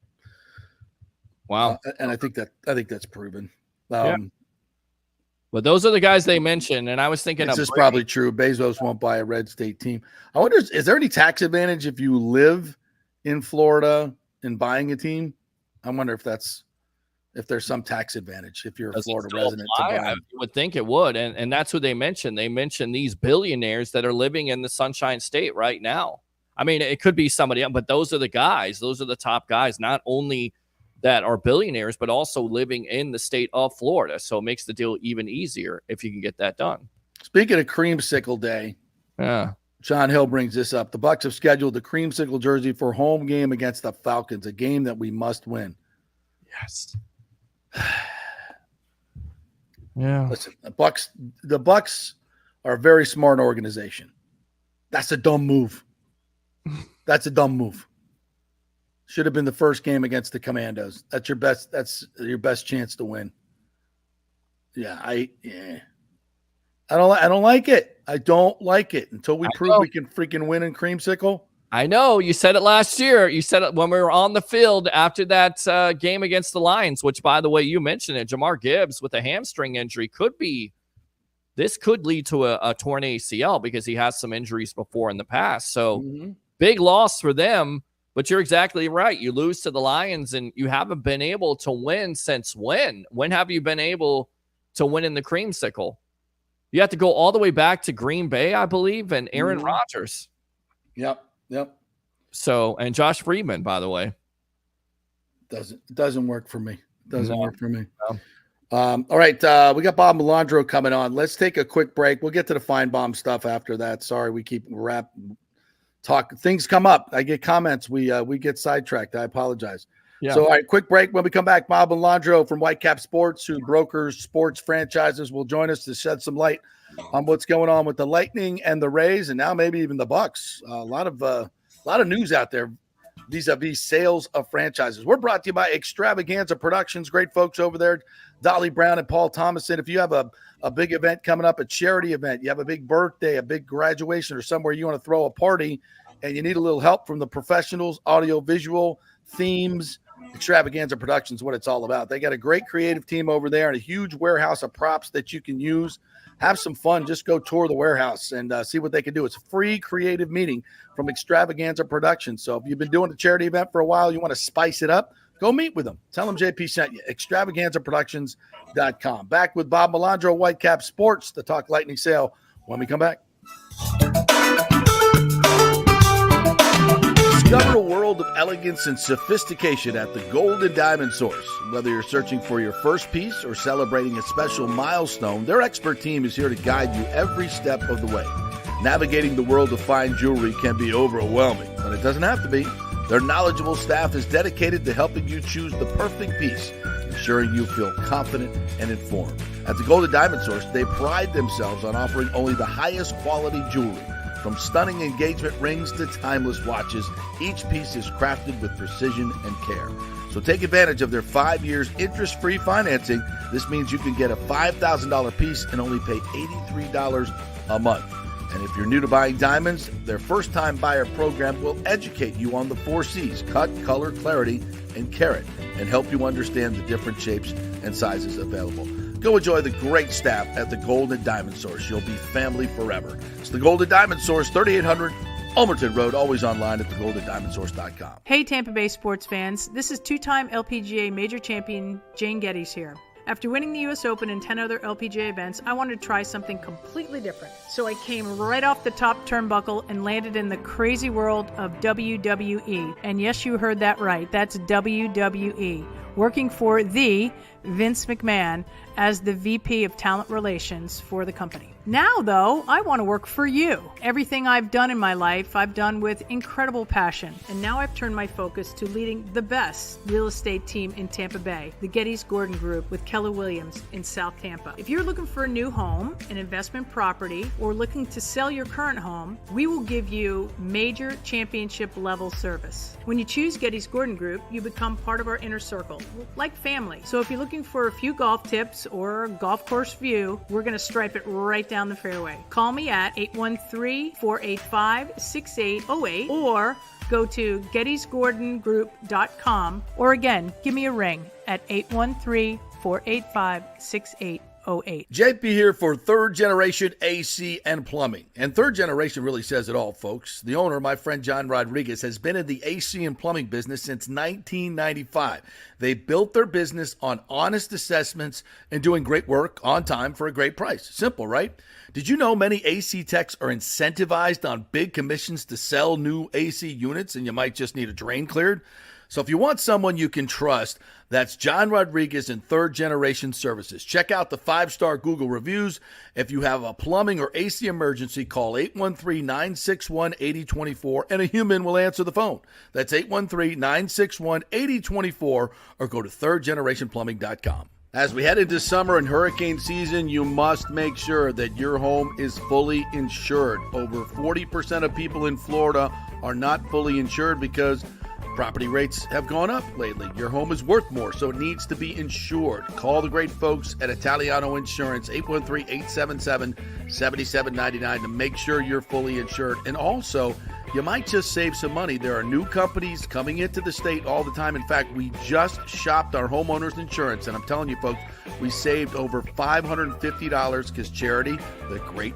Wow. And I think that's proven. Yeah. But those are the guys they mentioned, and I was thinking this is probably true. Bezos won't buy a red state team. I wonder, is there any tax advantage if you live in Florida in buying a team? I wonder if there's some tax advantage if you're a Florida resident. I would think it would. And that's who they mentioned. They mentioned these billionaires that are living in the Sunshine State right now. I mean, it could be somebody else, but those are the guys. Those are the top guys, not only that are billionaires, but also living in the state of Florida. So it makes the deal even easier if you can get that done. Speaking of Creamsicle Day, John Hill brings this up. The Bucs have scheduled the Creamsicle jersey for home game against the Falcons, a game that we must win. Yes. Yeah. Listen, the Bucs are a very smart organization. That's a dumb move. That's a dumb move. Should have been the first game against the Commandos. That's your best chance to win. I don't like it. I don't like it until we prove we can freaking win in Creamsicle. I know. You said it last year. You said it when we were on the field after that game against the Lions, which, by the way, you mentioned it. Jamar Gibbs with a hamstring injury this could lead to a torn ACL because he has some injuries before in the past. So big loss for them, but you're exactly right. You lose to the Lions and you haven't been able to win since when? When have you been able to win in the Creamsicle? You have to go all the way back to Green Bay, I believe, and Aaron Rodgers. Yep. So, and Josh Freeman, by the way. Doesn't work for me. Work for me. No. All right, we got Bob Melandro coming on. Let's take a quick break. We'll get to the Feinbaum stuff after that. Sorry, we keep talk. Things come up. I get comments. We get sidetracked. I apologize. Yeah. So, all right, quick break. When we come back, Bob Melandro from Whitecap Sports, who brokers sports franchises, will join us to shed some light on what's going on with the Lightning and the Rays, and now maybe even the Bucs. A lot of news out there vis-a-vis sales of franchises. We're brought to you by Extravaganza Productions. Great folks over there, Dolly Brown and Paul Thomason. If you have a big event coming up, a charity event, you have a big birthday, a big graduation, or somewhere you want to throw a party, and you need a little help from the professionals, audio, visual, themes, Extravaganza Productions, what it's all about. They got a great creative team over there and a huge warehouse of props that you can use. Have some fun. Just go tour the warehouse and see what they can do. It's a free creative meeting from Extravaganza Productions. So if you've been doing a charity event for a while, you want to spice it up, go meet with them. Tell them JP sent you. Extravaganzaproductions.com. Back with Bob Melandro, Whitecap Sports, the Talk Lightning sale when we come back. Discover a world of elegance and sophistication at the Gold and Diamond Source. Whether you're searching for your first piece or celebrating a special milestone, their expert team is here to guide you every step of the way. Navigating the world of fine jewelry can be overwhelming, but it doesn't have to be. Their knowledgeable staff is dedicated to helping you choose the perfect piece, ensuring you feel confident and informed. At the Gold and Diamond Source, they pride themselves on offering only the highest quality jewelry. From stunning engagement rings to timeless watches, each piece is crafted with precision and care. So take advantage of their 5 years interest-free financing. This means you can get a $5,000 piece and only pay $83 a month. And if you're new to buying diamonds, their first-time buyer program will educate you on the 4 C's: cut, color, clarity, and carat, and help you understand the different shapes and sizes available. Go enjoy the great staff at the Gold and Diamond Source. You'll be family forever. It's the Gold and Diamond Source, 3800 Ulmerton Road, always online at thegoldendiamondsource.com. Hey Tampa Bay sports fans, this is two-time LPGA major champion Jane Geddes here. After winning the US Open and 10 other LPGA events, I wanted to try something completely different. So I came right off the top turnbuckle and landed in the crazy world of WWE. And yes, you heard that right. That's WWE. Working for the Vince McMahon as the VP of Talent Relations for the company. Now, though, I want to work for you. Everything I've done in my life, I've done with incredible passion. And now I've turned my focus to leading the best real estate team in Tampa Bay, the Geddes Gordon Group with Keller Williams in South Tampa. If you're looking for a new home, an investment property, or looking to sell your current home, we will give you major championship level service. When you choose Geddes Gordon Group, you become part of our inner circle, like family. So if you're looking for a few golf tips or a golf course view, we're going to stripe it right down the fairway. Call me at 813-485-6808 or go to gettysgordongroup.com, or again, give me a ring at 813-485-6808. JP here for Third Generation AC and Plumbing. And Third Generation really says it all, folks. The owner, my friend John Rodriguez, has been in the AC and plumbing business since 1995. They built their business on honest assessments and doing great work on time for a great price. Simple, right? Did you know many AC techs are incentivized on big commissions to sell new AC units, and you might just need a drain cleared? So if you want someone you can trust, that's John Rodriguez in Third Generation Services. Check out the 5-star Google reviews. If you have a plumbing or AC emergency, call 813-961-8024 and a human will answer the phone. That's 813-961-8024 or go to thirdgenerationplumbing.com. As we head into summer and hurricane season, you must make sure that your home is fully insured. Over 40% of people in Florida are not fully insured because property rates have gone up lately. Your home is worth more, so it needs to be insured. Call the great folks at Italiano Insurance, 813-877-7799 to make sure you're fully insured. And also, you might just save some money. There are new companies coming into the state all the time. In fact, we just shopped our homeowners insurance, and I'm telling you, folks, we saved over $550 because Charity, the great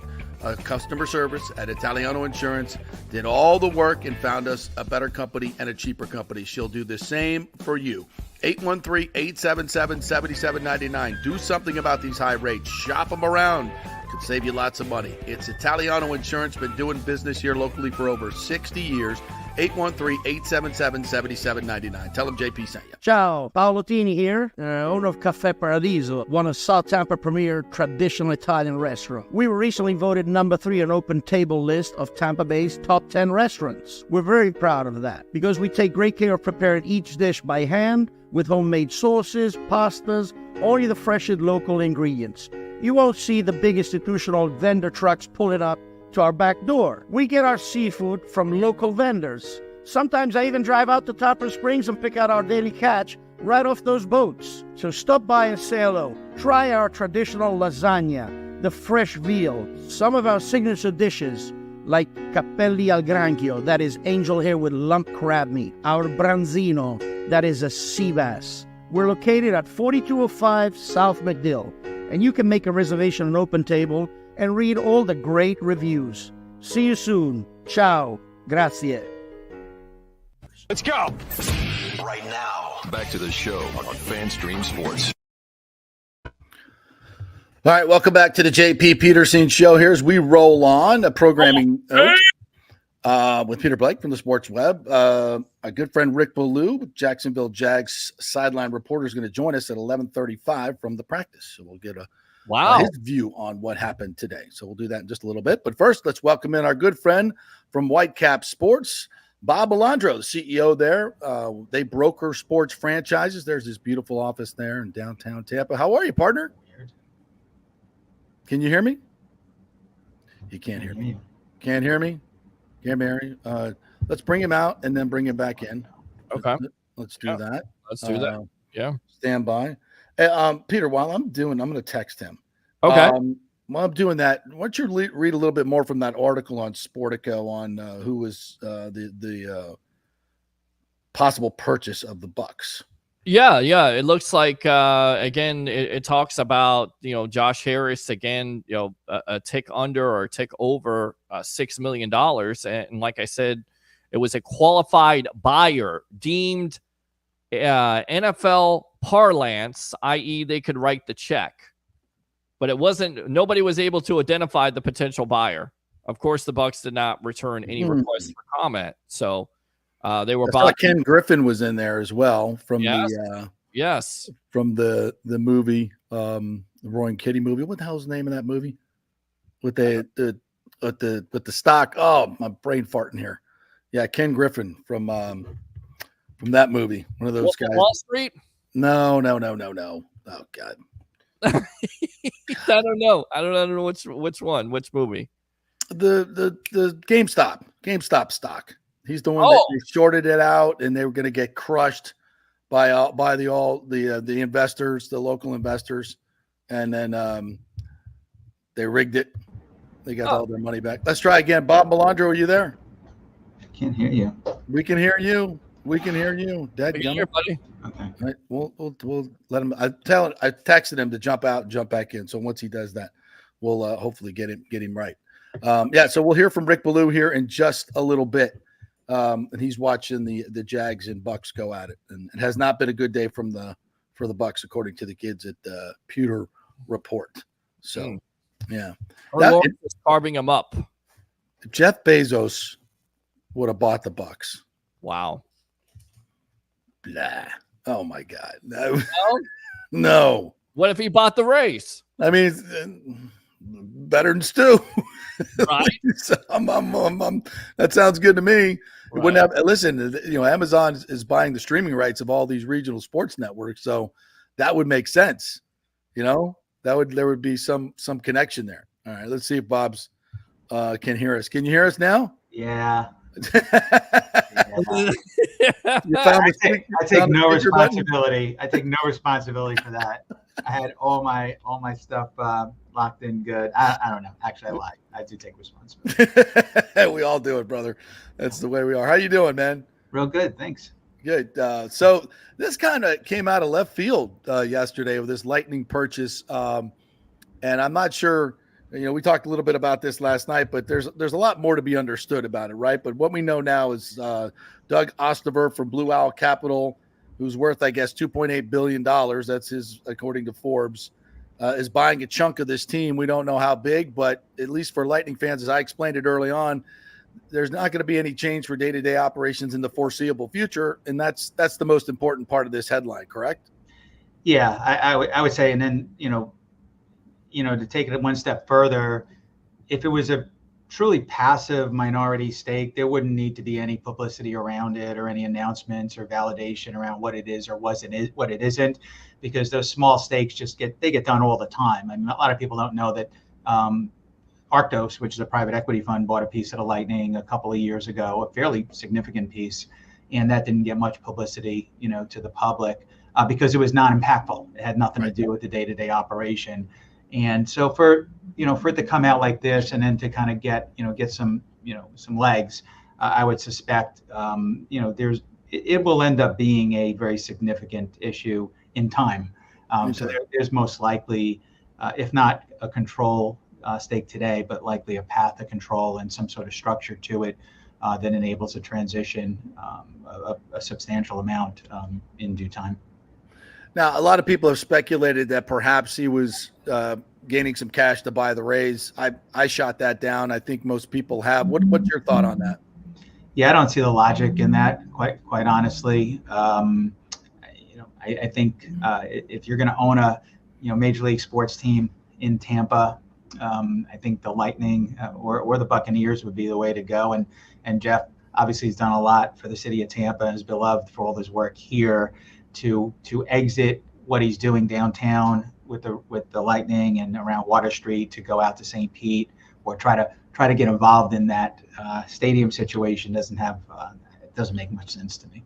customer service at Italiano Insurance, did all the work and found us a better company and a cheaper company. She'll do the same for you. 813-877-7799. Do something about these high rates. Shop them around. Could save you lots of money. It's Italiano Insurance. Been doing business here locally for over 60 years. 813-877-7799. Tell them JP sent you. Ciao, Paolo Tini here, owner of Caffè Paradiso, one of South Tampa premier traditional Italian restaurant. We were recently voted number 3 on Open Table list of Tampa Bay's top 10 restaurants. We're very proud of that because we take great care of preparing each dish by hand with homemade sauces, pastas, only the freshest local ingredients. You won't see the big institutional vendor trucks pulling up to our back door. We get our seafood from local vendors. Sometimes I even drive out to Tarpon Springs and pick out our daily catch right off those boats. So stop by and say hello. Try our traditional lasagna, the fresh veal, some of our signature dishes like capelli al granchio, that is angel hair with lump crab meat, our branzino, that is a sea bass. We're located at 4205 South McDill, and you can make a reservation on Open Table and read all the great reviews. See you soon. Ciao. Grazie. Let's go. Right now, back to the show on FanStream Sports. All right, welcome back to the JP Peterson Show. Here's we roll on a programming with Peter Blake from the Sports Web. Our good friend Rick Ballou, Jacksonville Jags sideline reporter, is going to join us at 11:35 from the practice. So we'll get his view on what happened today. So we'll do that in just a little bit. But first, let's welcome in our good friend from Whitecap Sports, Bob Alondro, the CEO there. They broker sports franchises. There's this beautiful office there in downtown Tampa. How are you, partner? Can you hear me? You can't hear me. Can't hear me? Yeah, Mary. Let's bring him out and then bring him back in. Okay. Let's do that. Let's do that. Yeah. Stand by. Peter, while I'm going to text him. Okay. While I'm doing that, why don't you read a little bit more from that article on Sportico on who was the possible purchase of the Bucs? Yeah. It looks like again, it talks about Josh Harris again, a tick under or a tick over $6 million, and like I said, it was a qualified buyer deemed NFL parlance, i.e., they could write the check, but it wasn't. Nobody was able to identify the potential buyer. Of course, the Bucs did not return any requests for comment, so they were bought. Ken Griffin was in there as well from from the movie, the Roy and Kitty movie. What the hell's the name of that movie? With the stock. Oh, my brain farting here. Yeah, Ken Griffin from that movie. One of those guys. Wall Street? No. Oh God. I don't know. I don't know which one, which movie. The GameStop stock. He's the one that they shorted it out, and they were going to get crushed by the investors, the local investors, and then they rigged it. They got all their money back. Let's try again. Bob Melandro, are you there? I can't hear you. We can hear you. We can hear you. Dad, Be here, buddy. Okay. All right, we'll let him. I texted him to jump out and jump back in. So once he does that, we'll hopefully get him right. So we'll hear from Rick Ballou here in just a little bit. And he's watching the Jags and Bucs go at it, and it has not been a good day for the Bucs, according to the kids at the Pewter Report. So, yeah, Lord is carving him up. Jeff Bezos would have bought the Bucs. Wow. Blah. Oh my God. No. What if he bought the race? I mean, better than Stu. Right. So that sounds good to me. Right. Wouldn't have, listen, Amazon is buying the streaming rights of all these regional sports networks, so that would make sense. There would be some connection there. All right, let's see if Bob's can hear us. Can you hear us now? Yeah. You found I take no responsibility. I take no responsibility for that. I had all my stuff locked in good. I don't know. Actually, I lied. I do take responsibility. We all do it, brother. That's the way we are. How you doing, man? Real good. Thanks. Good. So this kind of came out of left field yesterday with this Lightning purchase. And I'm not sure, we talked a little bit about this last night, but there's a lot more to be understood about it, right? But what we know now is Doug Osterberg from Blue Owl Capital, who's worth, I guess, $2.8 billion. That's his, according to Forbes, is buying a chunk of this team. We don't know how big, but at least for Lightning fans, as I explained it early on, there's not going to be any change for day-to-day operations in the foreseeable future. And that's the most important part of this headline, correct? Yeah, I would say, and then, to take it one step further, if it was a truly passive minority stake, there wouldn't need to be any publicity around it or any announcements or validation around what it is or what it isn't, because those small stakes get done all the time. I mean, a lot of people don't know that Arctos, which is a private equity fund, bought a piece of the Lightning a couple of years ago, a fairly significant piece, and that didn't get much publicity, to the public because it was non-impactful. It had nothing to do with the day-to-day operation. And so for it to come out like this and then to kind of get some legs, I would suspect, it will end up being a very significant issue in time. So there's most likely, if not a control stake today, but likely a path to control and some sort of structure to it that enables a transition, a substantial amount in due time. Now, a lot of people have speculated that perhaps he was gaining some cash to buy the Rays. I shot that down. I think most people have. What's your thought on that? Yeah, I don't see the logic in that, quite honestly. I think if you're going to own a Major League sports team in Tampa, I think the Lightning or the Buccaneers would be the way to go. And Jeff obviously has done a lot for the city of Tampa and is beloved for all his work here. To exit what he's doing downtown with the Lightning and around Water Street to go out to St. Pete or try to get involved in that stadium situation doesn't make much sense to me.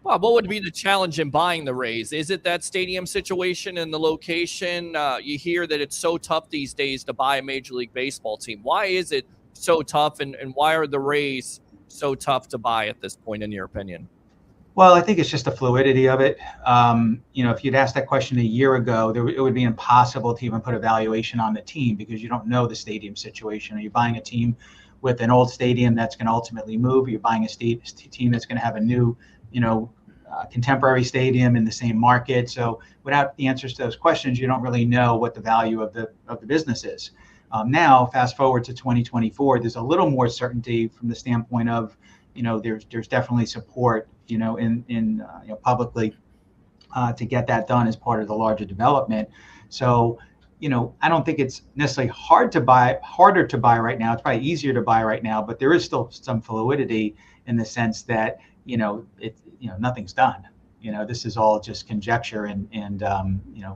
Well, what would be the challenge in buying the Rays? Is it that stadium situation and the location? You hear that it's so tough these days to buy a Major League Baseball team. Why is it so tough, and why are the Rays so tough to buy at this point, in your opinion? Well, I think it's just the fluidity of it. If you'd asked that question a year ago, it would be impossible to even put a valuation on the team because you don't know the stadium situation. Are you buying a team with an old stadium that's going to ultimately move? Are you buying a team that's going to have a new, contemporary stadium in the same market? So without the answers to those questions, you don't really know what the value of the business is. Now, fast forward to 2024, there's a little more certainty from the standpoint of, there's definitely support, in publicly to get that done as part of the larger development. So, I don't think it's necessarily harder to buy right now. It's probably easier to buy right now, but there is still some fluidity in the sense that, nothing's done. This is all just conjecture and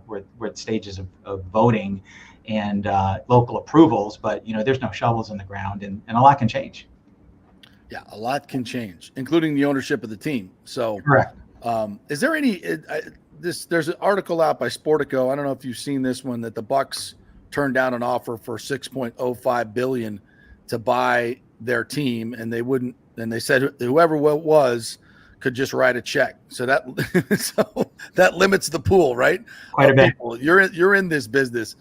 we're at stages of voting and local approvals, but, there's no shovels in the ground and a lot can change. Yeah, a lot can change, including the ownership of the team. So, correct. Is there any there's an article out by Sportico. I don't know if you've seen this one, that the Bucs turned down an offer for $6.05 billion to buy their team, and they wouldn't. And they said whoever it was could just write a check. So that so that limits the pool, right? Quite a bit. People. You're in this business.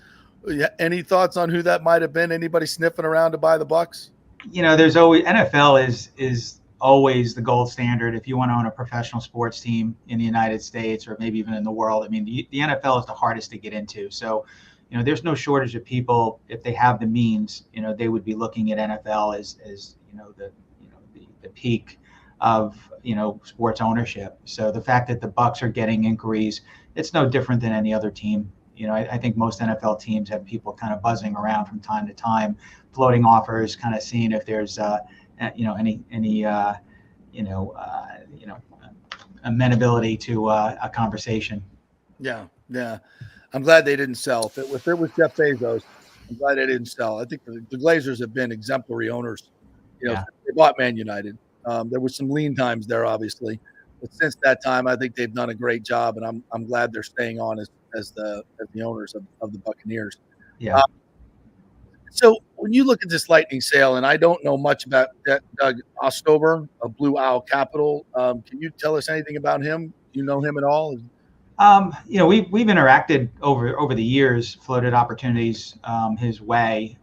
Any thoughts on who that might have been? Anybody sniffing around to buy the Bucs? There's always NFL is always the gold standard if you want to own a professional sports team in the United States or maybe even in the world. I mean, the NFL is the hardest to get into. So, there's no shortage of people, if they have the means, they would be looking at NFL as the peak of sports ownership. So the fact that the Bucs are getting inquiries, it's no different than any other team. I think most NFL teams have people kind of buzzing around from time to time, floating offers, kind of seeing if there's any amenability to a conversation. Yeah. I'm glad they didn't sell. If it was Jeff Bezos, I'm glad they didn't sell. I think the Glazers have been exemplary owners. They bought Man United. There was some lean times there, obviously, but since that time, I think they've done a great job, and I'm glad they're staying on as the owners of the Buccaneers. Yeah. So when you look at this Lightning sale, and I don't know much about Doug Ostober of Blue Owl Capital, can you tell us anything about him? Do you know him at all? We've interacted over the years, floated opportunities his way,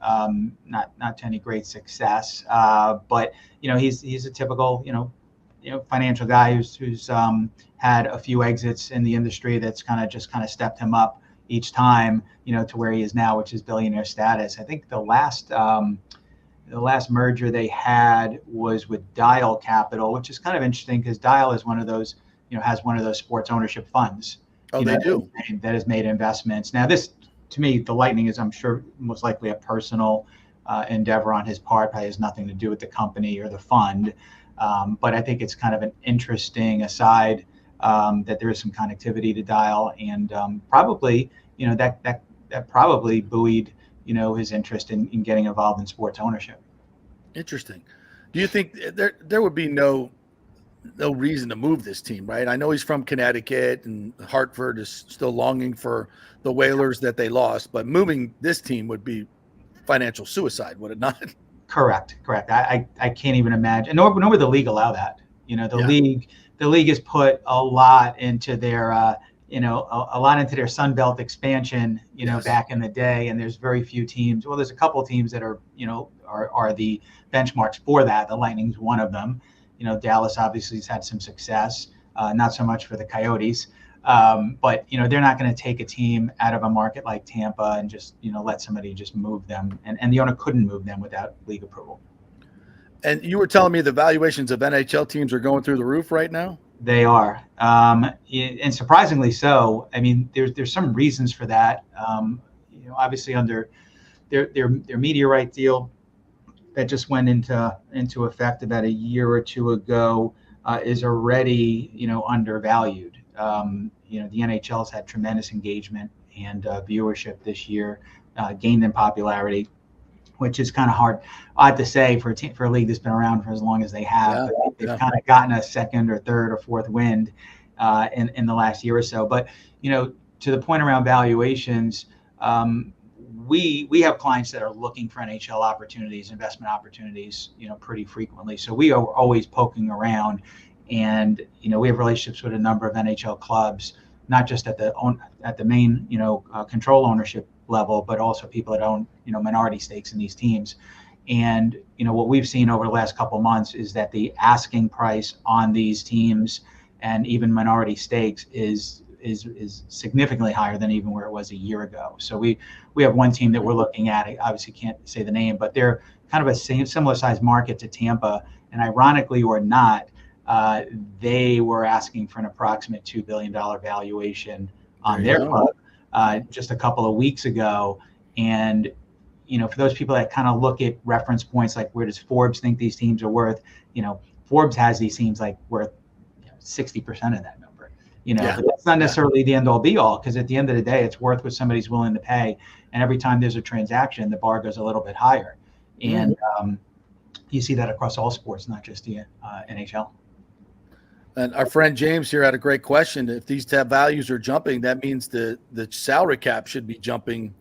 not to any great success, but he's a typical financial guy who's had a few exits in the industry that's kind of stepped him up each time, to where he is now, which is billionaire status. I think the last merger they had was with Dial Capital, which is kind of interesting because Dial is one of those, has one of those sports ownership funds. Oh, they do. That has made investments. Now, this, to me, the Lightning is, I'm sure, most likely a personal endeavor on his part. Probably has nothing to do with the company or the fund. But I think it's kind of an interesting aside that there is some connectivity to Dial, and probably, that probably buoyed, his interest in getting involved in sports ownership. Interesting. Do you think there would be no reason to move this team, right? I know he's from Connecticut, and Hartford is still longing for the Whalers that they lost, but moving this team would be financial suicide, would it not? Correct. I can't even imagine. Nor would the league allow that. The league has put a lot into their, a lot into their Sun Belt expansion, Yes. back in the day. And there's very few teams. Well, there's a couple of teams that are, are the benchmarks for that. The Lightning's one of them. Dallas obviously has had some success, not so much for the Coyotes. But, they're not going to take a team out of a market like Tampa and just, let somebody just move them. And the owner couldn't move them without league approval. And you were telling me the valuations of NHL teams are going through the roof right now? They are. And surprisingly so. I mean, there's some reasons for that. Obviously under their media right deal that just went into effect about a year or two ago is already, undervalued. The NHL's had tremendous engagement and viewership this year, gained in popularity, which is kind of odd to say for a league that's been around for as long as they have. Yeah, they've kind of gotten a second or third or fourth wind in the last year or so. But, to the point around valuations, we have clients that are looking for NHL opportunities, investment opportunities, pretty frequently. So we are always poking around, and we have relationships with a number of NHL clubs, not just at the main control ownership level, but also people that own minority stakes in these teams. And what we've seen over the last couple of months is that the asking price on these teams and even minority stakes is significantly higher than even where it was a year ago. So we have one team that we're looking at. I obviously can't say the name, but they're kind of a similar size market to Tampa. And ironically or not, they were asking for an approximate $2 billion valuation on their club just a couple of weeks ago. And for those people that kind of look at reference points, like where does Forbes think these teams are worth? Forbes has these teams like worth 60% of that number. But that's not necessarily the end all be all, because at the end of the day, it's worth what somebody's willing to pay. And every time there's a transaction, the bar goes a little bit higher. And you see that across all sports, not just the NHL. And our friend James here had a great question. If these tab values are jumping, that means the salary cap should be jumping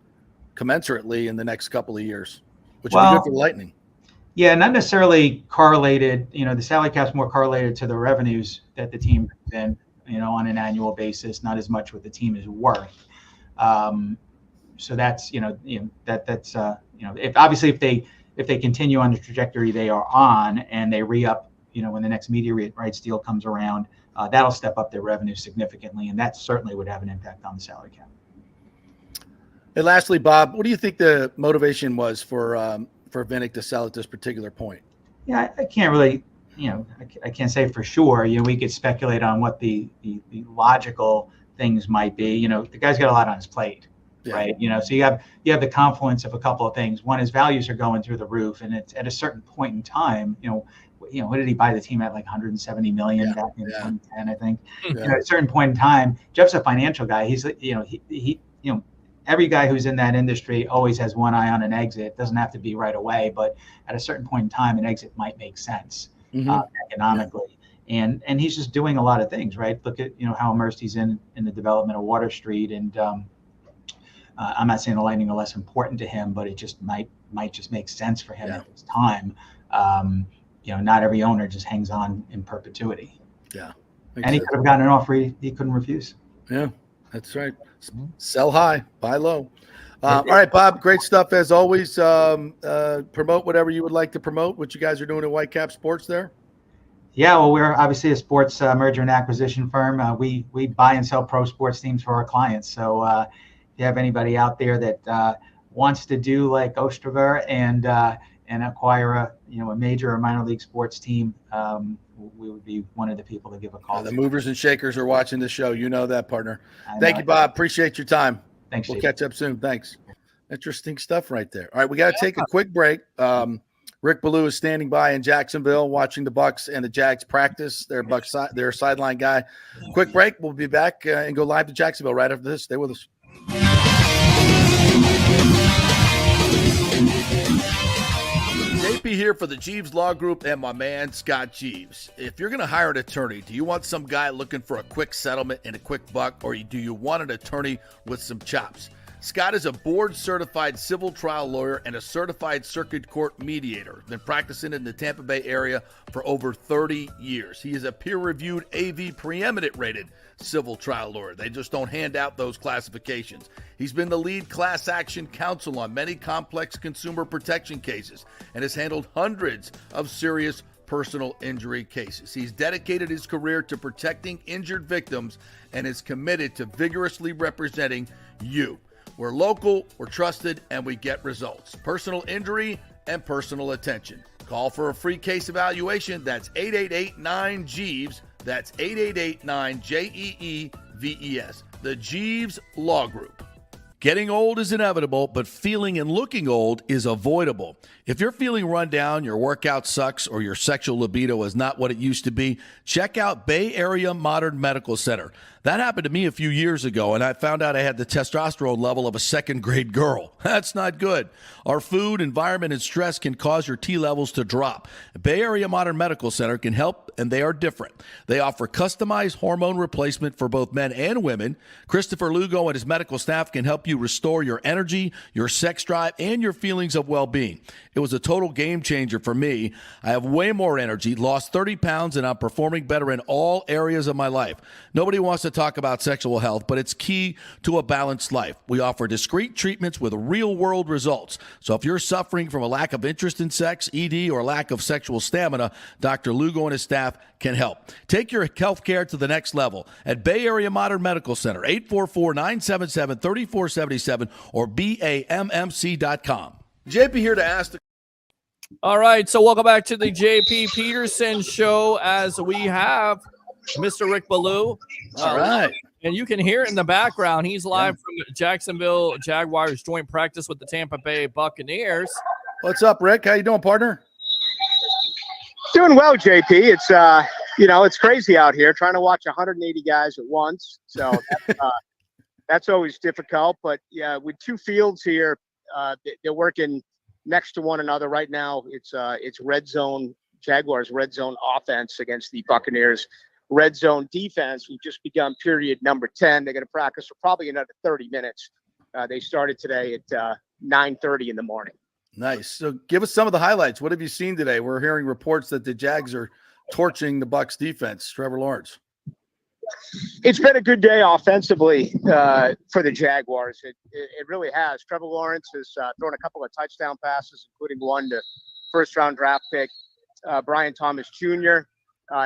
commensurately in the next couple of years, which would be good for the Lightning. Yeah, not necessarily correlated. The salary cap's more correlated to the revenues that the team brings in, on an annual basis, not as much what the team is worth. So that's, if they continue on the trajectory they are on and they re-up, when the next media rights deal comes around, that'll step up their revenue significantly, and that certainly would have an impact on the salary cap. And lastly, Bob, what do you think the motivation was for Vinik to sell at this particular point? Yeah, I can't really, I can't say for sure. We could speculate on what the logical things might be. The guy's got a lot on his plate, right? So you have the confluence of a couple of things. One is values are going through the roof, and it's at a certain point in time. What did he buy the team at? Like 170 million back in 2010, I think. At a certain point in time, Jeff's a financial guy. He's he every guy who's in that industry always has one eye on an exit. It doesn't have to be right away, but at a certain point in time, an exit might make sense economically. And he's just doing a lot of things, right? Look at how immersed he's in the development of Water Street, and I'm not saying the Lightning are less important to him, but it just might just make sense for him at this time. Not every owner just hangs on in perpetuity. Yeah, and he could have gotten an offer he couldn't refuse. Yeah, that's right. Sell high, buy low. All right, Bob, great stuff as always. Promote whatever you would like to promote, what you guys are doing at Whitecap Sports there. Yeah, well, we're obviously a sports merger and acquisition firm. We buy and sell pro sports teams for our clients. So if you have anybody out there that wants to do like Ostraver and acquire a major or minor league sports team, we would be one of the people to give a call. The movers and shakers are watching the show. You know that, partner. Thank you, Bob. Appreciate your time. Thanks. We'll catch up soon. Thanks. Interesting stuff right there. All right, we got to take a quick break. Rick Ballou is standing by in Jacksonville watching the Bucs and the Jags practice. Their sideline guy. Quick break. We'll be back and go live to Jacksonville right after this. Stay with us. JP here for the Jeeves Law Group and my man Scott Jeeves. If you're going to hire an attorney, do you want some guy looking for a quick settlement and a quick buck, or do you want an attorney with some chops? Scott is a board-certified civil trial lawyer and a certified circuit court mediator. Been practicing in the Tampa Bay area for over 30 years. He is a peer-reviewed AV preeminent-rated civil trial lawyer. They just don't hand out those classifications. He's been the lead class action counsel on many complex consumer protection cases and has handled hundreds of serious personal injury cases. He's dedicated his career to protecting injured victims and is committed to vigorously representing you. We're local, we're trusted, and we get results. Personal injury and personal attention. Call for a free case evaluation. That's 888-9-JEEVES. That's 888-9-JEEVES. The Jeeves Law Group. Getting old is inevitable, but feeling and looking old is avoidable. If you're feeling run down, your workout sucks, or your sexual libido is not what it used to be, check out Bay Area Modern Medical Center. That happened to me a few years ago, and I found out I had the testosterone level of a second-grade girl. That's not good. Our food, environment, and stress can cause your T levels to drop. Bay Area Modern Medical Center can help, and they are different. They offer customized hormone replacement for both men and women. Christopher Lugo and his medical staff can help you restore your energy, your sex drive, and your feelings of well-being. It was a total game changer for me. I have way more energy, lost 30 pounds, and I'm performing better in all areas of my life. Nobody wants to talk about sexual health, but it's key to a balanced life. We offer discreet treatments with real-world results. So if you're suffering from a lack of interest in sex, ED, or lack of sexual stamina, Dr. Lugo and his staff can help. Take your health care to the next level at Bay Area Modern Medical Center, 844-977-3477 or BAMMC.com. JP here to ask the All right, so welcome back to the JP Peterson Show as we have Mr. Rick Ballou. All right. And you can hear it in the background. He's live from Jacksonville Jaguars joint practice with the Tampa Bay Buccaneers. What's up, Rick? How you doing, partner? Doing well, JP. It's it's crazy out here trying to watch 180 guys at once. So that's always difficult. But yeah, with two fields here, they're working next to one another right now. It's red zone, Jaguars red zone offense against the Buccaneers red zone defense. We've just begun period number 10. They're going to practice for probably another 30 minutes. They started today at 9:30 in the morning. Nice. So give us some of the highlights. What have you seen today? We're hearing reports that the Jags are torching the Bucs defense. Trevor Lawrence. It's been a good day offensively for the Jaguars. It really has. Trevor Lawrence has thrown a couple of touchdown passes, including one to first-round draft pick Brian Thomas Jr.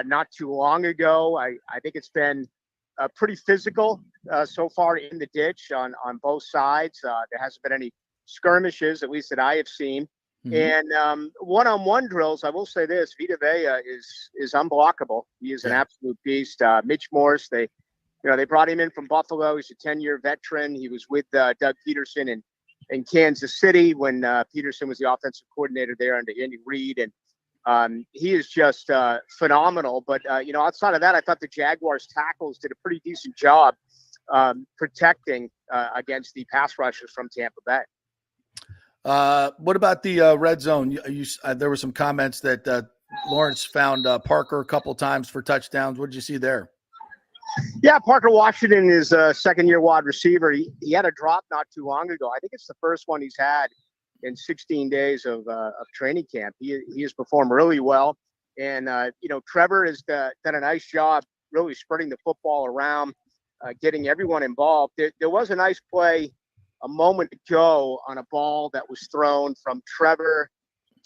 Not too long ago. I think it's been pretty physical so far in the ditch on both sides. There hasn't been any skirmishes, at least that I have seen. Mm-hmm. And one-on-one drills, I will say this: Vita Vea is unblockable. He is an absolute beast. Mitch Morse, they brought him in from Buffalo. He's a 10-year veteran. He was with Doug Peterson in Kansas City when Peterson was the offensive coordinator there under Andy Reid. And he is just phenomenal. But, outside of that, I thought the Jaguars tackles did a pretty decent job protecting against the pass rushers from Tampa Bay. What about the red zone? There were some comments that Lawrence found Parker a couple times for touchdowns. What did you see there? Yeah, Parker Washington is a second-year wide receiver. He had a drop not too long ago. I think it's the first one he's had in 16 days of training camp. He has performed really well. And, Trevor has done a nice job really spreading the football around, getting everyone involved. There was a nice play a moment ago on a ball that was thrown from Trevor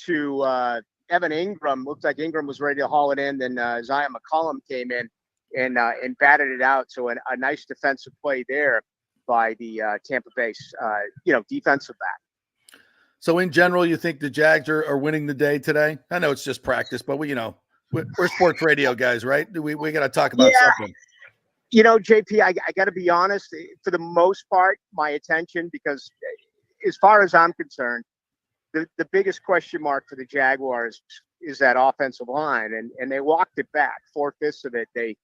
to Evan Ingram. Looked like Ingram was ready to haul it in. Then Zion McCollum came in and batted it out. So a nice defensive play there by the Tampa Bay, defensive back. So in general, you think the Jags are winning the day today? I know it's just practice, but we're sports radio guys, right? We got to talk about something. JP, I got to be honest, for the most part, my attention, because as far as I'm concerned, the biggest question mark for the Jaguars is that offensive line. And they walked it back. 4/5 of it, they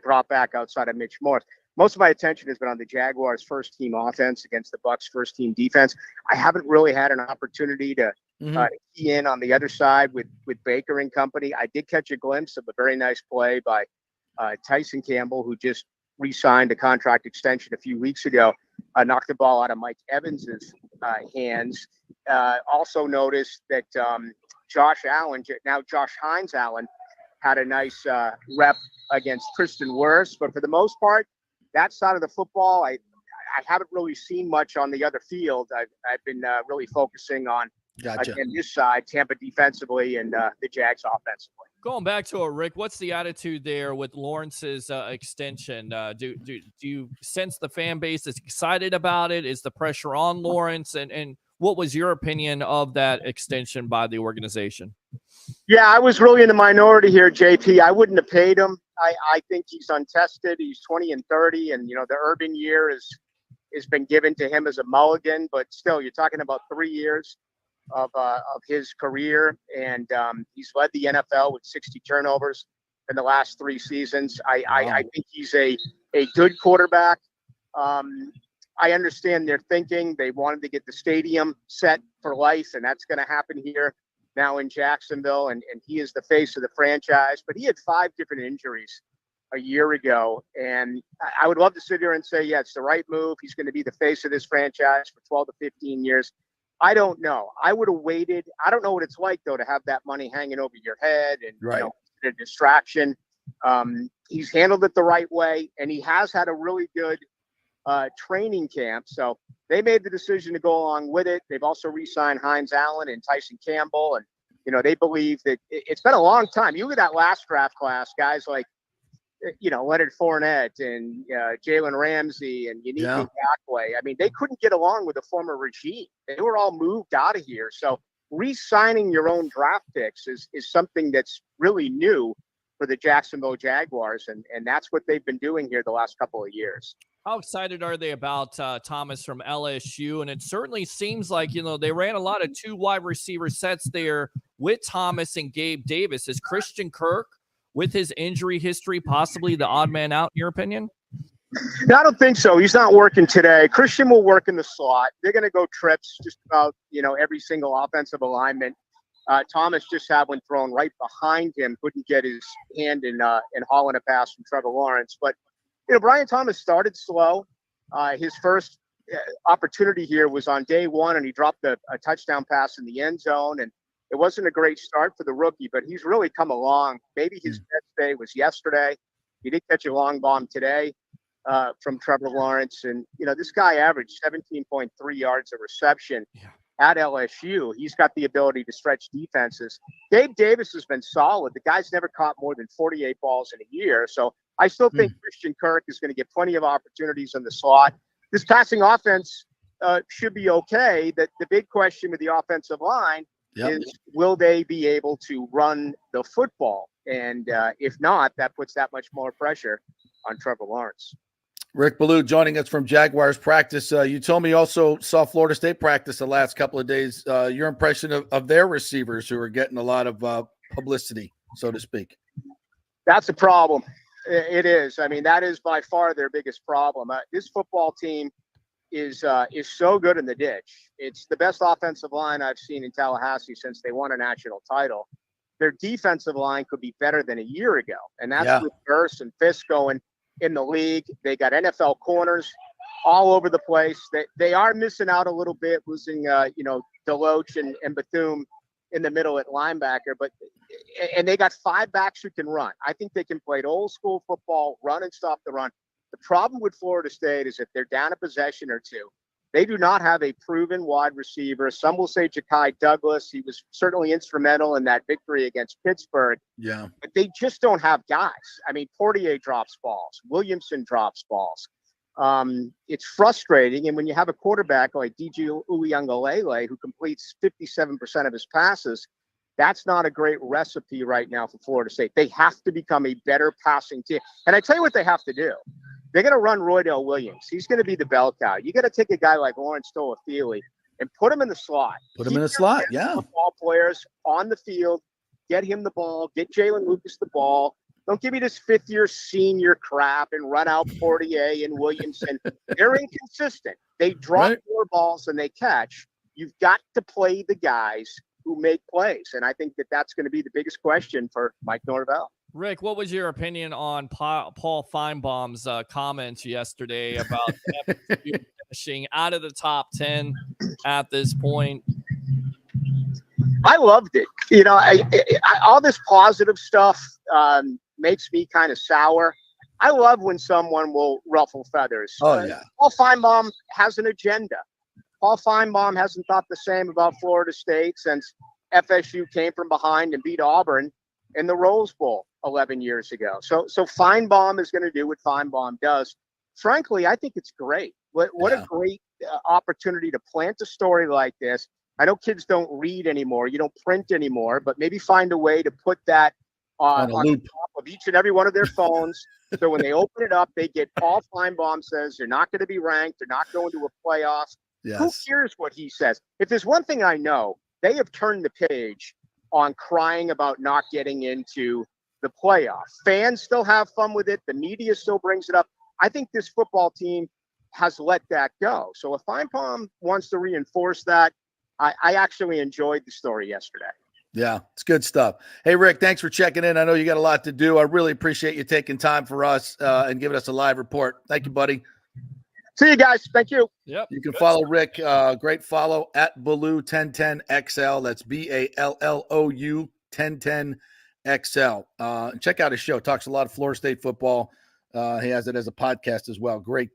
brought back outside of Mitch Morse. Most of my attention has been on the Jaguars' first-team offense against the Bucs' first-team defense. I haven't really had an opportunity to key in on the other side with Baker and company. I did catch a glimpse of a very nice play by Tyson Campbell, who just re-signed a contract extension a few weeks ago, knocked the ball out of Mike Evans's hands. Also noticed that Josh Hines Allen, had a nice rep against Tristan Wirfs. But for the most part, that side of the football, I haven't really seen much on the other field. I've been really focusing on again, this side, Tampa defensively and the Jags offensively. Going back to Rick, what's the attitude there with Lawrence's extension? Do you sense the fan base is excited about it? Is the pressure on Lawrence? And what was your opinion of that extension by the organization? Yeah, I was really in the minority here, JP. I wouldn't have paid him. I think he's untested. He's 20-30, and the Urban year has been given to him as a mulligan. But still, you're talking about 3 years of his career, and he's led the NFL with 60 turnovers in the last 3 seasons. I think he's a good quarterback. I understand their thinking. They wanted to get the stadium set for life, and that's going to happen here now in Jacksonville, and he is the face of the franchise. But he had 5 different injuries a year ago, and I would love to sit here and say, yeah, it's the right move. He's going to be the face of this franchise for 12 to 15 years. I don't know. I would have waited. I don't know what it's like, though, to have that money hanging over your head and a distraction. He's handled it the right way, and he has had a really good training camp. So they made the decision to go along with it. They've also re-signed Hines Allen and Tyson Campbell, and they believe that it's been a long time. You look at that last draft class, guys like Leonard Fournette and Jalen Ramsey and Yannick Ngakoue. I mean, they couldn't get along with the former regime. They were all moved out of here. So re-signing your own draft picks is something that's really new for the Jacksonville Jaguars, and that's what they've been doing here the last couple of years. How excited are they about Thomas from LSU? And it certainly seems like, they ran a lot of 2 wide receiver sets there with Thomas and Gabe Davis. Is Christian Kirk, with his injury history, possibly the odd man out, in your opinion? No, I don't think so. He's not working today. Christian will work in the slot. They're going to go trips just about, every single offensive alignment. Thomas just had one thrown right behind him, couldn't get his hand in hauling a pass from Trevor Lawrence. But, Brian Thomas started slow. His first opportunity here was on day one, and he dropped a touchdown pass in the end zone. And it wasn't a great start for the rookie, but he's really come along. Maybe his best day was yesterday. He did catch a long bomb today from Trevor Lawrence. And, this guy averaged 17.3 yards of reception at LSU. He's got the ability to stretch defenses. Gabe Davis has been solid. The guy's never caught more than 48 balls in a year. So I still think Christian Kirk is going to get plenty of opportunities in the slot. This passing offense should be okay. The big question with the offensive line is, will they be able to run the football? And if not, that puts that much more pressure on Trevor Lawrence. Rick Ballou joining us from Jaguars practice. You told me you also saw Florida State practice the last couple of days. Your impression of their receivers who are getting a lot of publicity, so to speak. That's a problem. It is. I mean, that is by far their biggest problem. This football team is so good in the ditch. It's the best offensive line I've seen in Tallahassee since they won a national title. Their defensive line could be better than a year ago, and that's with Burst and Fisk going in the league. They got NFL corners all over the place. They are missing out a little bit, losing Deloach and Bethune in the middle at linebacker, and they got 5 backs who can run. I think they can play old school football, run and stop the run. The problem with Florida State is if they're down a possession or two, they do not have a proven wide receiver. Some will say Ja'Kai Douglas. He was certainly instrumental in that victory against Pittsburgh. Yeah. But they just don't have guys. I mean, Portier drops balls. Williamson drops balls. It's frustrating. And when you have a quarterback like DJ Uiagalelei who completes 57% of his passes, that's not a great recipe right now for Florida State. They have to become a better passing team. And I tell you what they have to do. They're going to run Roydell Williams. He's going to be the bell cow. You got to take a guy like Lawrence Toafili and put him in the slot. Put him in the slot, yeah. Ball players on the field, get him the ball, get Jalen Lucas the ball. Don't give me this fifth-year senior crap and run out Portier and Williamson. They're inconsistent. They drop more balls than they catch. You've got to play the guys who make plays, and I think that's going to be the biggest question for Mike Norvell. Rick, what was your opinion on Paul Feinbaum's comments yesterday about finishing out of the top 10 at this point? I loved it. All this positive stuff makes me kind of sour. I love when someone will ruffle feathers. Oh, yeah. Paul Feinbaum has an agenda. Paul Feinbaum hasn't thought the same about Florida State since FSU came from behind and beat Auburn in the Rose Bowl 11 years ago. So Feinbaum is going to do what Feinbaum does. Frankly, I think it's great. What a great opportunity to plant a story like this. I know kids don't read anymore. You don't print anymore, but maybe find a way to put that on the top of each and every one of their phones. So when they open it up, they get Paul Feinbaum says they're not going to be ranked. They're not going to a playoff. Yes. Who cares what he says? If there's one thing I know, they have turned the page on crying about not getting into the playoff. Fans still have fun with it. The media still brings it up. I think this football team has let that go. So if Feinbaum wants to reinforce that, I actually enjoyed the story yesterday. Yeah, it's good stuff. Hey, Rick, thanks for checking in. I know you got a lot to do. I really appreciate you taking time for us and giving us a live report. Thank you, buddy. See you guys. Thank you. Yep. You can follow Rick. Great follow at Ballou1010XL. That's BALLOU 1010XL. Check out his show. Talks a lot of Florida State football. He has it as a podcast as well. Great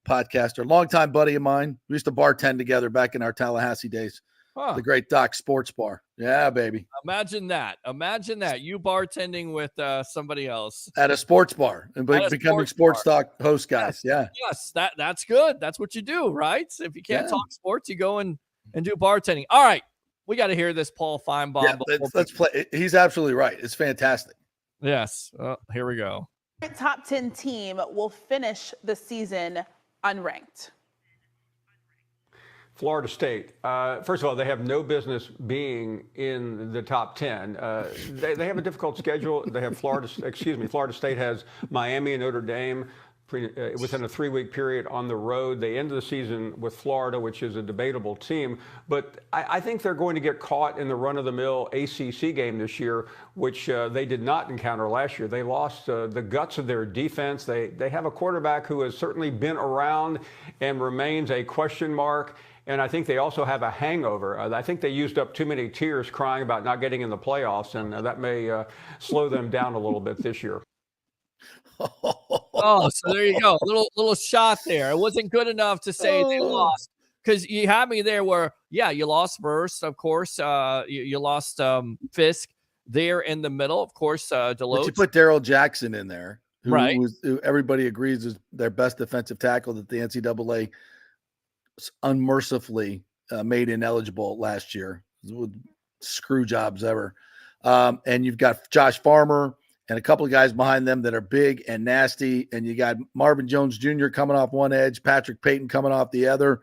podcaster. Longtime buddy of mine. We used to bartend together back in our Tallahassee days. Huh. The Great Doc Sports Bar. Yeah, baby. Imagine that. You bartending with somebody else at a sports bar and becoming sports talk host guys. Yes. Yeah. Yes, that's good. That's what you do, right? If you can't talk sports, you go and do bartending. All right. We got to hear this Paul Feinbaum. Yeah, let's play. He's absolutely right. It's fantastic. Yes. Here we go. Top 10 team will finish the season unranked. Florida State. First of all, they have no business being in the top 10. They have a difficult schedule. They have Florida State has Miami and Notre Dame. within a 3-week period on the road. They ended the season with Florida, which is a debatable team. But I think they're going to get caught in the run-of-the-mill ACC game this year, which they did not encounter last year. They lost the guts of their defense. They have a quarterback who has certainly been around and remains a question mark. And I think they also have a hangover. I think they used up too many tears crying about not getting in the playoffs, and that may slow them down a little bit this year. Oh, so there you go. Little shot there. It wasn't good enough to say they lost, because you had me there where, yeah, you lost Burst, of course. You lost Fisk there in the middle, of course. Deloach. But you put Darrell Jackson in there, who everybody agrees is their best defensive tackle that the NCAA unmercifully made ineligible last year. Screw jobs ever. And you've got Josh Farmer and a couple of guys behind them that are big and nasty. And you got Marvin Jones Jr. coming off one edge, Patrick Payton coming off the other.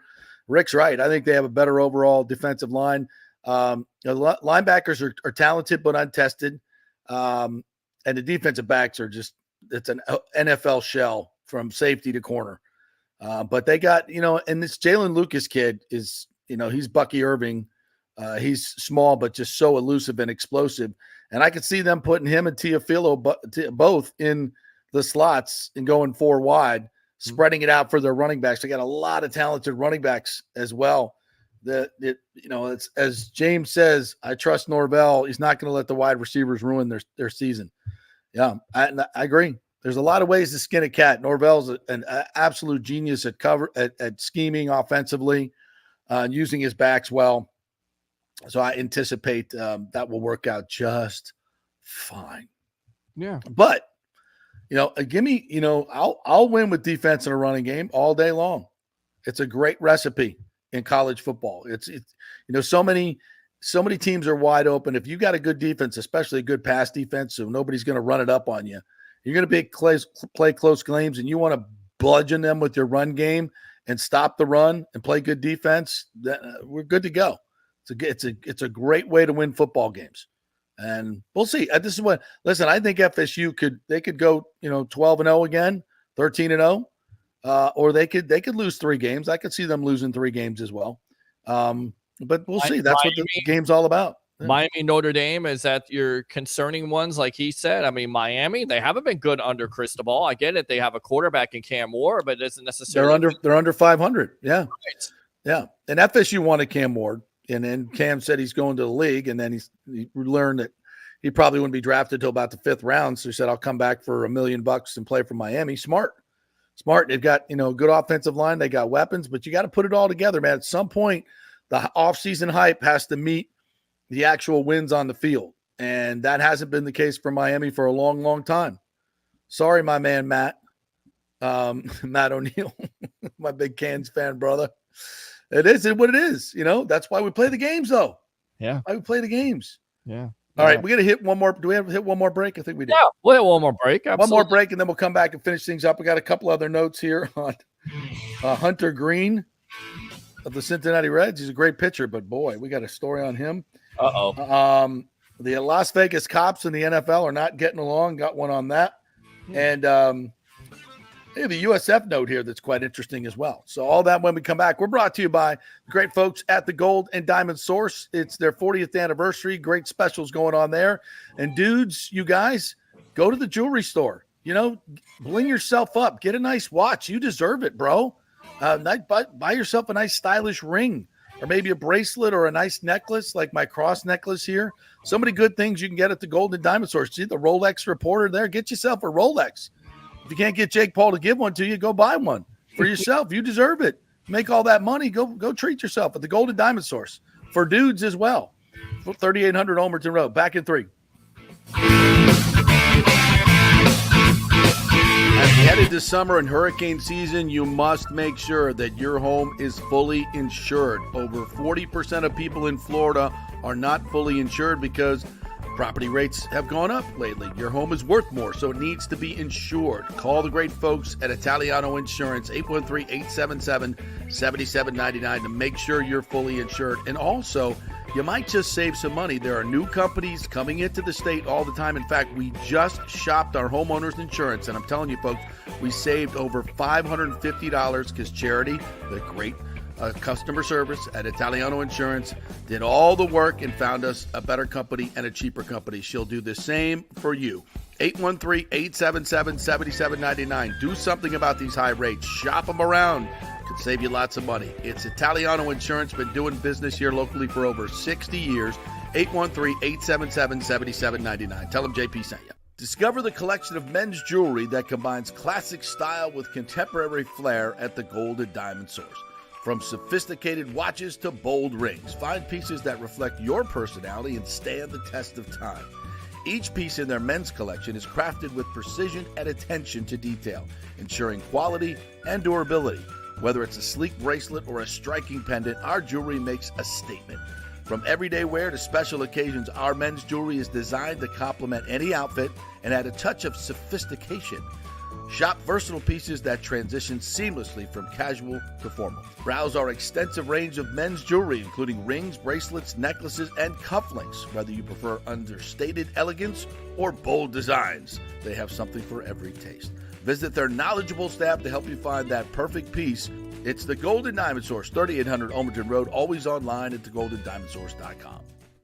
Rick's right. I think they have a better overall defensive line. Linebackers are talented but untested. And the defensive backs are it's an NFL shell from safety to corner. But they got, and this Jalen Lucas kid is, he's Bucky Irving. He's small, but just so elusive and explosive. And I could see them putting him and Teofilo both in the slots and going 4 wide, spreading it out for their running backs. They got a lot of talented running backs as well. It's as James says, I trust Norvell. He's not going to let the wide receivers ruin their season. Yeah, I agree. There's a lot of ways to skin a cat. Norvell's an absolute genius at scheming offensively and using his backs well. So I anticipate that will work out just fine. Yeah. But, give me, I'll win with defense in a running game all day long. It's a great recipe in college football. It's so many teams are wide open. If you got a good defense, especially a good pass defense, so nobody's going to run it up on you, you're going to play close games, and you want to bludgeon them with your run game and stop the run and play good defense, we're good to go. It's a great way to win football games, and we'll see. I think FSU could go 12-0 again, 13-0, or they could lose 3 games. I could see them losing 3 games as well. But we'll see. That's what the game's all about. Yeah. Miami, Notre Dame, is that your concerning ones? Like he said, I mean, Miami, they haven't been good under Cristobal. I get it. They have a quarterback in Cam Ward, but it isn't necessarily. They're under 500. Yeah. Right. Yeah. And FSU wanted Cam Ward. And then Cam said he's going to the league, and then he learned that he probably wouldn't be drafted until about the 5th round. So he said, I'll come back for $1 million and play for Miami. Smart. They've got, good offensive line. They got weapons, but you got to put it all together, man. At some point, the offseason hype has to meet the actual wins on the field. And that hasn't been the case for Miami for a long, long time. Sorry, my man, Matt. Matt O'Neill, my big Canes fan, brother. It is what it is. That's why we play the games, though. Yeah. Why we play the games. Yeah. All right. We got to hit one more. Do we have to hit one more break? I think we do. Yeah. We'll hit one more break. Absolutely. One more break, and then we'll come back and finish things up. We got a couple other notes here on Hunter Green of the Cincinnati Reds. He's a great pitcher, but boy, we got a story on him. Uh-oh. The Las Vegas cops and the NFL are not getting along. Got one on that. And they have a USF note here that's quite interesting as well. So all that when we come back. We're brought to you by the great folks at the Gold and Diamond Source. It's their 40th anniversary. Great specials going on there. And dudes, you guys, go to the jewelry store. Bling yourself up. Get a nice watch. You deserve it, bro. Buy yourself a nice stylish ring, or maybe a bracelet or a nice necklace like my cross necklace here. So many good things you can get at the Gold and Diamond Source. See the Rolex reporter there? Get yourself a Rolex. If you can't get Jake Paul to give one to you, go buy one for yourself. You deserve it. Make all that money. Go treat yourself at the Gold and Diamond Source for dudes as well. 3800 Olmerton Road. Back in 3. As we head into summer and hurricane season, you must make sure that your home is fully insured. Over 40% of people in Florida are not fully insured because property rates have gone up lately. Your home is worth more, so it needs to be insured. Call the great folks at Italiano Insurance, 813-877-7799 to make sure you're fully insured. And also, you might just save some money. There are new companies coming into the state all the time. In fact, we just shopped our homeowners insurance, and I'm telling you, folks, we saved over $550 because Charity, the great customer service at Italiano Insurance, did all the work and found us a better company and a cheaper company. She'll do the same for you. 813-877-7799. Do something about these high rates. Shop them around. Could save you lots of money. It's Italiano Insurance. Been doing business here locally for over 60 years. 813-877-7799. Tell them JP sent you. Discover the collection of men's jewelry that combines classic style with contemporary flair at the Gold and Diamond Source. From sophisticated watches to bold rings, find pieces that reflect your personality and stand the test of time. Each piece in their men's collection is crafted with precision and attention to detail, ensuring quality and durability. Whether it's a sleek bracelet or a striking pendant, our jewelry makes a statement. From everyday wear to special occasions, our men's jewelry is designed to complement any outfit and add a touch of sophistication. Shop versatile pieces that transition seamlessly from casual to formal. Browse our extensive range of men's jewelry, including rings, bracelets, necklaces, and cufflinks. Whether you prefer understated elegance or bold designs, they have something for every taste. Visit their knowledgeable staff to help you find that perfect piece. It's the Golden Diamond Source, 3800 Almaden Road, always online at thegoldendiamondsource.com.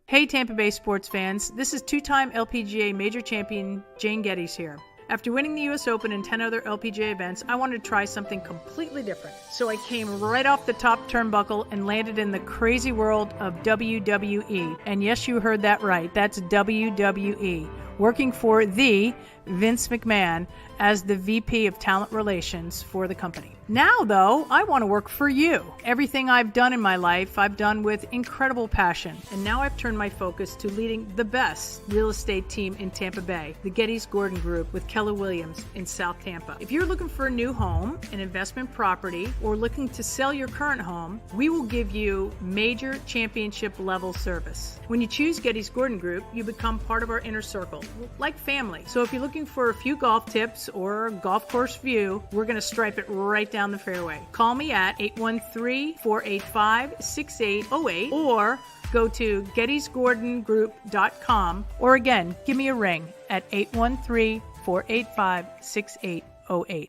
Hey Tampa Bay sports fans, this is two-time LPGA major champion Jane Geddes here. After winning the US Open and 10 other LPGA events, I wanted to try something completely different. So I came right off the top turnbuckle and landed in the crazy world of WWE. And yes, you heard that right. That's WWE. Working for the Vince McMahon as the VP of Talent Relations for the company. Now, though, I want to work for you. Everything I've done in my life, I've done with incredible passion. And now I've turned my focus to leading the best real estate team in Tampa Bay, the Geddes Gordon Group with Keller Williams in South Tampa. If you're looking for a new home, an investment property, or looking to sell your current home, we will give you major championship level service. When you choose Geddes Gordon Group, you become part of our inner circle, like family. So if you're looking for a few golf tips or a golf course view, we're going to stripe it right down the fairway. Call me at 813-485-6808 or go to gettysgordongroup.com, or again, give me a ring at 813-485-6808.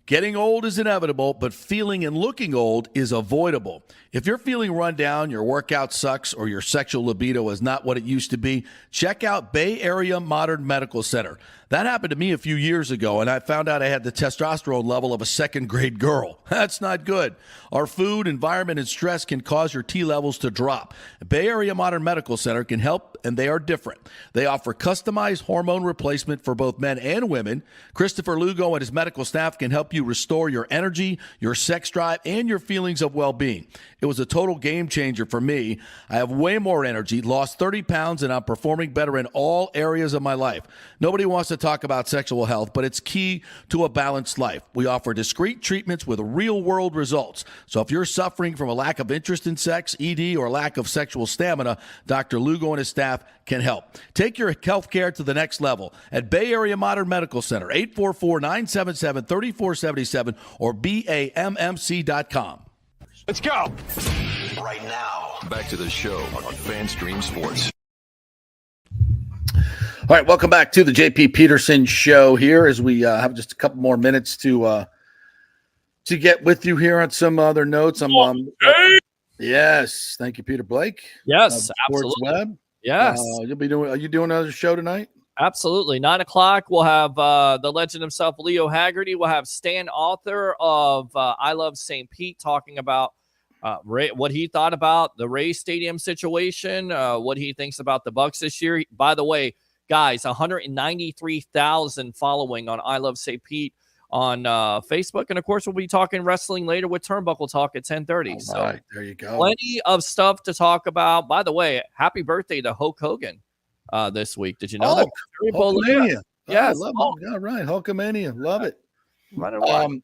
Getting old is inevitable, but feeling and looking old is avoidable. If you're feeling run down, your workout sucks, or your sexual libido is not what it used to be, check out Bay Area Modern Medical Center. That happened to me a few years ago, and I found out I had the testosterone level of a second-grade girl. That's not good. Our food, environment, and stress can cause your T levels to drop. Bay Area Modern Medical Center can help, and they are different. They offer customized hormone replacement for both men and women. Christopher Lugo and his medical staff can help you restore your energy, your sex drive, and your feelings of well-being. It was a total game changer for me. I have way more energy, lost 30 pounds, and I'm performing better in all areas of my life. Nobody wants to talk about sexual health, but it's key to a balanced life. We offer discreet treatments with real-world results. So if you're suffering from a lack of interest in sex, ED, or lack of sexual stamina, Dr. Lugo and his staff can help. Take your health care to the next level at Bay Area Modern Medical Center, 844-977-3477 or BAMMC.com. Let's go. Right now, back to the show on FanStream Sports. All right, welcome back to the JP Peterson Show here as we have just a couple more minutes to get with you here on some other notes. Yes, thank you, Peter Blake. Yes, Sports absolutely. Web. Yes. Are you doing another show tonight? Absolutely. 9 o'clock, we'll have the legend himself, Leo Haggerty. We'll have Stan, author of I Love St. Pete, talking about what he thought about the Rays Stadium situation, what he thinks about the Bucs this year. By the way, guys, 193,000 following on I Love St. Pete on Facebook. And, of course, we'll be talking wrestling later with Turnbuckle Talk at 10:30. All so right, there you go. Plenty of stuff to talk about. By the way, happy birthday to Hulk Hogan this week. Did you know that? Hulkamania. Yes. I love it. Yeah, right. Hulkamania. Love it. Right away.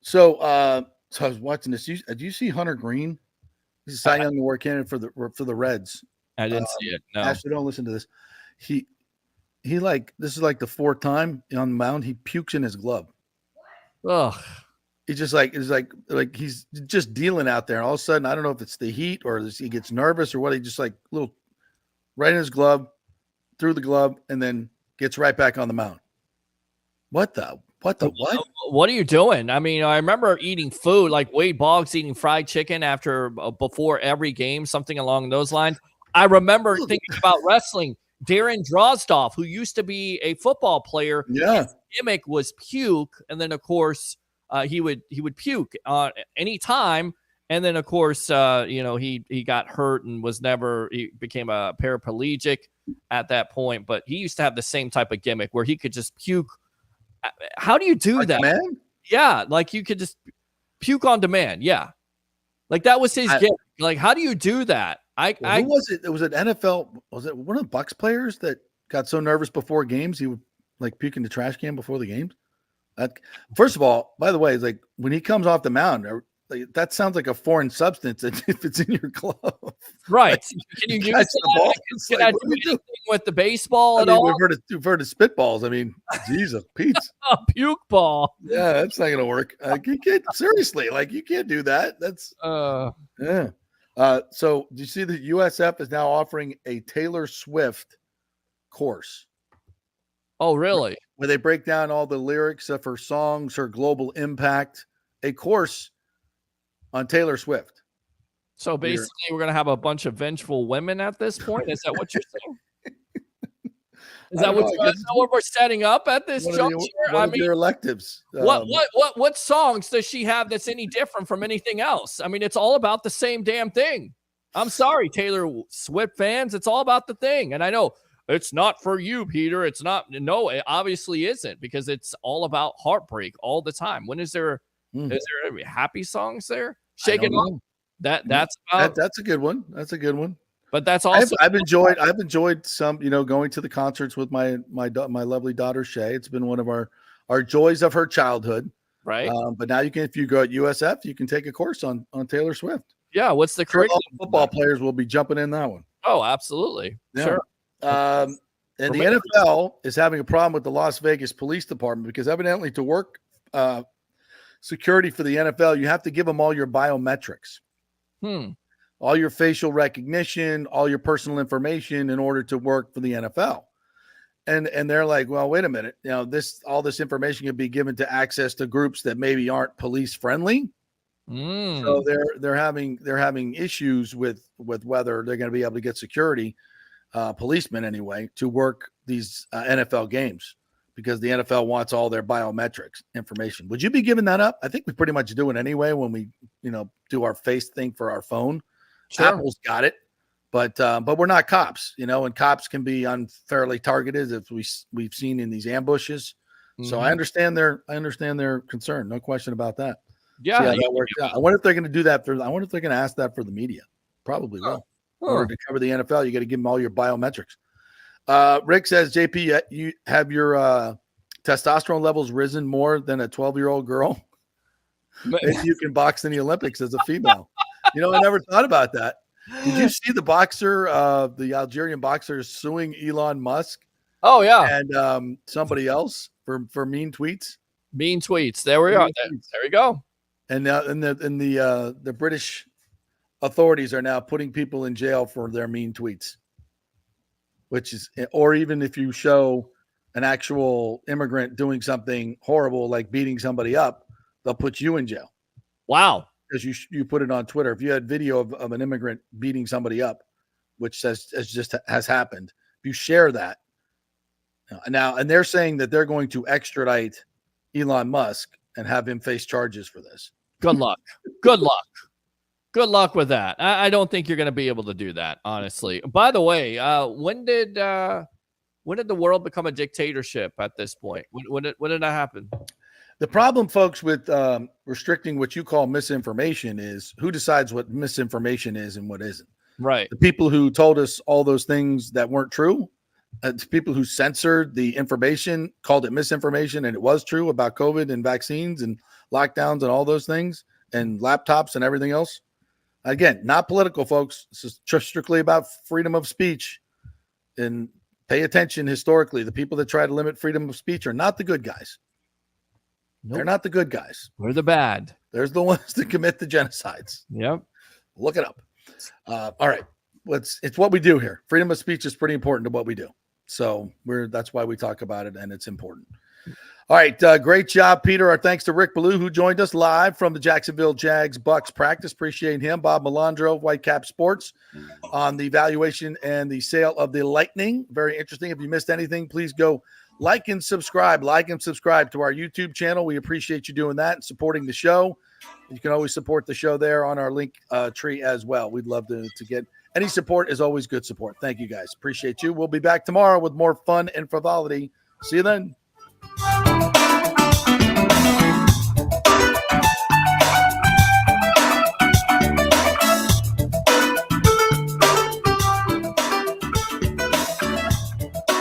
So I was watching this. Did you see Hunter Green? He's a Cy Young Award candidate for the Reds. I didn't see it. No. Actually, don't listen to this. He this is like the fourth time on the mound. He pukes in his glove. Ugh. He's just like he's just dealing out there. And all of a sudden, I don't know if it's the heat or he gets nervous or what. He just like little right in his glove, through the glove, and then gets right back on the mound. What the? What the what? What are you doing? I mean, I remember eating food like Wade Boggs eating fried chicken before every game, something along those lines. I remember thinking about wrestling. Darren Drozdoff, who used to be a football player, his gimmick was puke, and then of course he would puke any time, and then of course he got hurt and he became a paraplegic at that point. But he used to have the same type of gimmick where he could just puke. How do you do that? Man? Yeah, like you could just puke on demand. Yeah, like that was his gimmick. Like, how do you do that? Who was it? It was an NFL. Was it one of the Bucs players that got so nervous before games he would like puke in the trash can before the games? First of all, by the way, it's like when he comes off the mound, that sounds like a foreign substance if it's in your glove. Right? Can you use the ball? Can I do anything with the baseball at all? We've heard of spitballs. I mean, Jesus, Pete. A puke ball. Yeah, that's not gonna work. You can't seriously. Like you can't do that. That's yeah. So do you see that USF is now offering a Taylor Swift course? Oh, really? Where they break down all the lyrics of her songs, her global impact, a course on Taylor Swift. So basically, we're going to have a bunch of vengeful women at this point. Is that what you're saying? Is that what we're setting up at this juncture? I mean, your electives. What songs does she have that's any different from anything else? I mean, it's all about the same damn thing. I'm sorry, Taylor Swift fans. It's all about the thing. And I know it's not for you, Peter. It's not. No, it obviously isn't, because it's all about heartbreak all the time. When is there any happy songs there? Shake It Off. That's a good one. That's a good one. But that's also I've enjoyed some, going to the concerts with my lovely daughter Shay. It's been one of our joys of her childhood. Right. But now if you go at USF, you can take a course on Taylor Swift. Yeah. What's the curriculum? All football players will be jumping in that one. Oh, absolutely. Yeah. Sure. And the NFL is having a problem with the Las Vegas Police Department because evidently to work security for the NFL, you have to give them all your biometrics. All your facial recognition, all your personal information in order to work for the NFL. And they're like, well, wait a minute. All this information can be given to access to groups that maybe aren't police friendly. So they're having issues with whether they're going to be able to get security, policemen anyway, to work these NFL games because the NFL wants all their biometrics information. Would you be giving that up? I think we pretty much do it anyway when we, do our face thing for our phone. Sure. Apple's got it, but we're not cops, and cops can be unfairly targeted as we've seen in these ambushes. So I understand their concern. No question about that. Yeah, that works out. I wonder if they're going to do that I wonder if they're going to ask that for the media. Probably will. In order to cover the NFL, you got to give them all your biometrics. Rick says, JP, you have your testosterone levels risen more than a 12-year-old girl? Maybe you can box in the Olympics as a female. I never thought about that. Did you see the boxer, the Algerian boxer suing Elon Musk? Oh, yeah. And somebody else for mean tweets? Mean tweets. There we are. There we go. And the British authorities are now putting people in jail for their mean tweets, or even if you show an actual immigrant doing something horrible, like beating somebody up, they'll put you in jail. Wow. Because you put it on Twitter. If you had video of an immigrant beating somebody up, which has happened, if you share that now, and they're saying that they're going to extradite Elon Musk and have him face charges for this. Good luck. Good luck. Good luck with that. I don't think you're going to be able to do that, honestly. By the way, when did the world become a dictatorship at this point? When did that happen? The problem, folks, with restricting what you call misinformation is who decides what misinformation is and what isn't. Right. The people who told us all those things that weren't true, the people who censored the information, called it misinformation, and it was true about COVID and vaccines and lockdowns and all those things and laptops and everything else. Again, not political, folks. This is strictly about freedom of speech. And pay attention historically. The people that try to limit freedom of speech are not the good guys. Nope. They're not the good guys. We're the bad. There's the ones that commit the genocides. Yep. Look it up. All right. It's what we do here. Freedom of speech is pretty important to what we do. So that's why we talk about it, and it's important. All right, great job, Peter. Our thanks to Rick Ballou, who joined us live from the Jacksonville Jags Bucs practice. Appreciate him. Bob Melandro, Whitecap Sports, on the valuation and the sale of the Lightning. Very interesting. If you missed anything, please go like and subscribe. Like and subscribe to our YouTube channel. We appreciate you doing that and supporting the show. You can always support the show there on our link tree as well. We'd love to get any support. Is always good support. Thank you, guys. Appreciate you. We'll be back tomorrow with more fun and frivolity. See you then.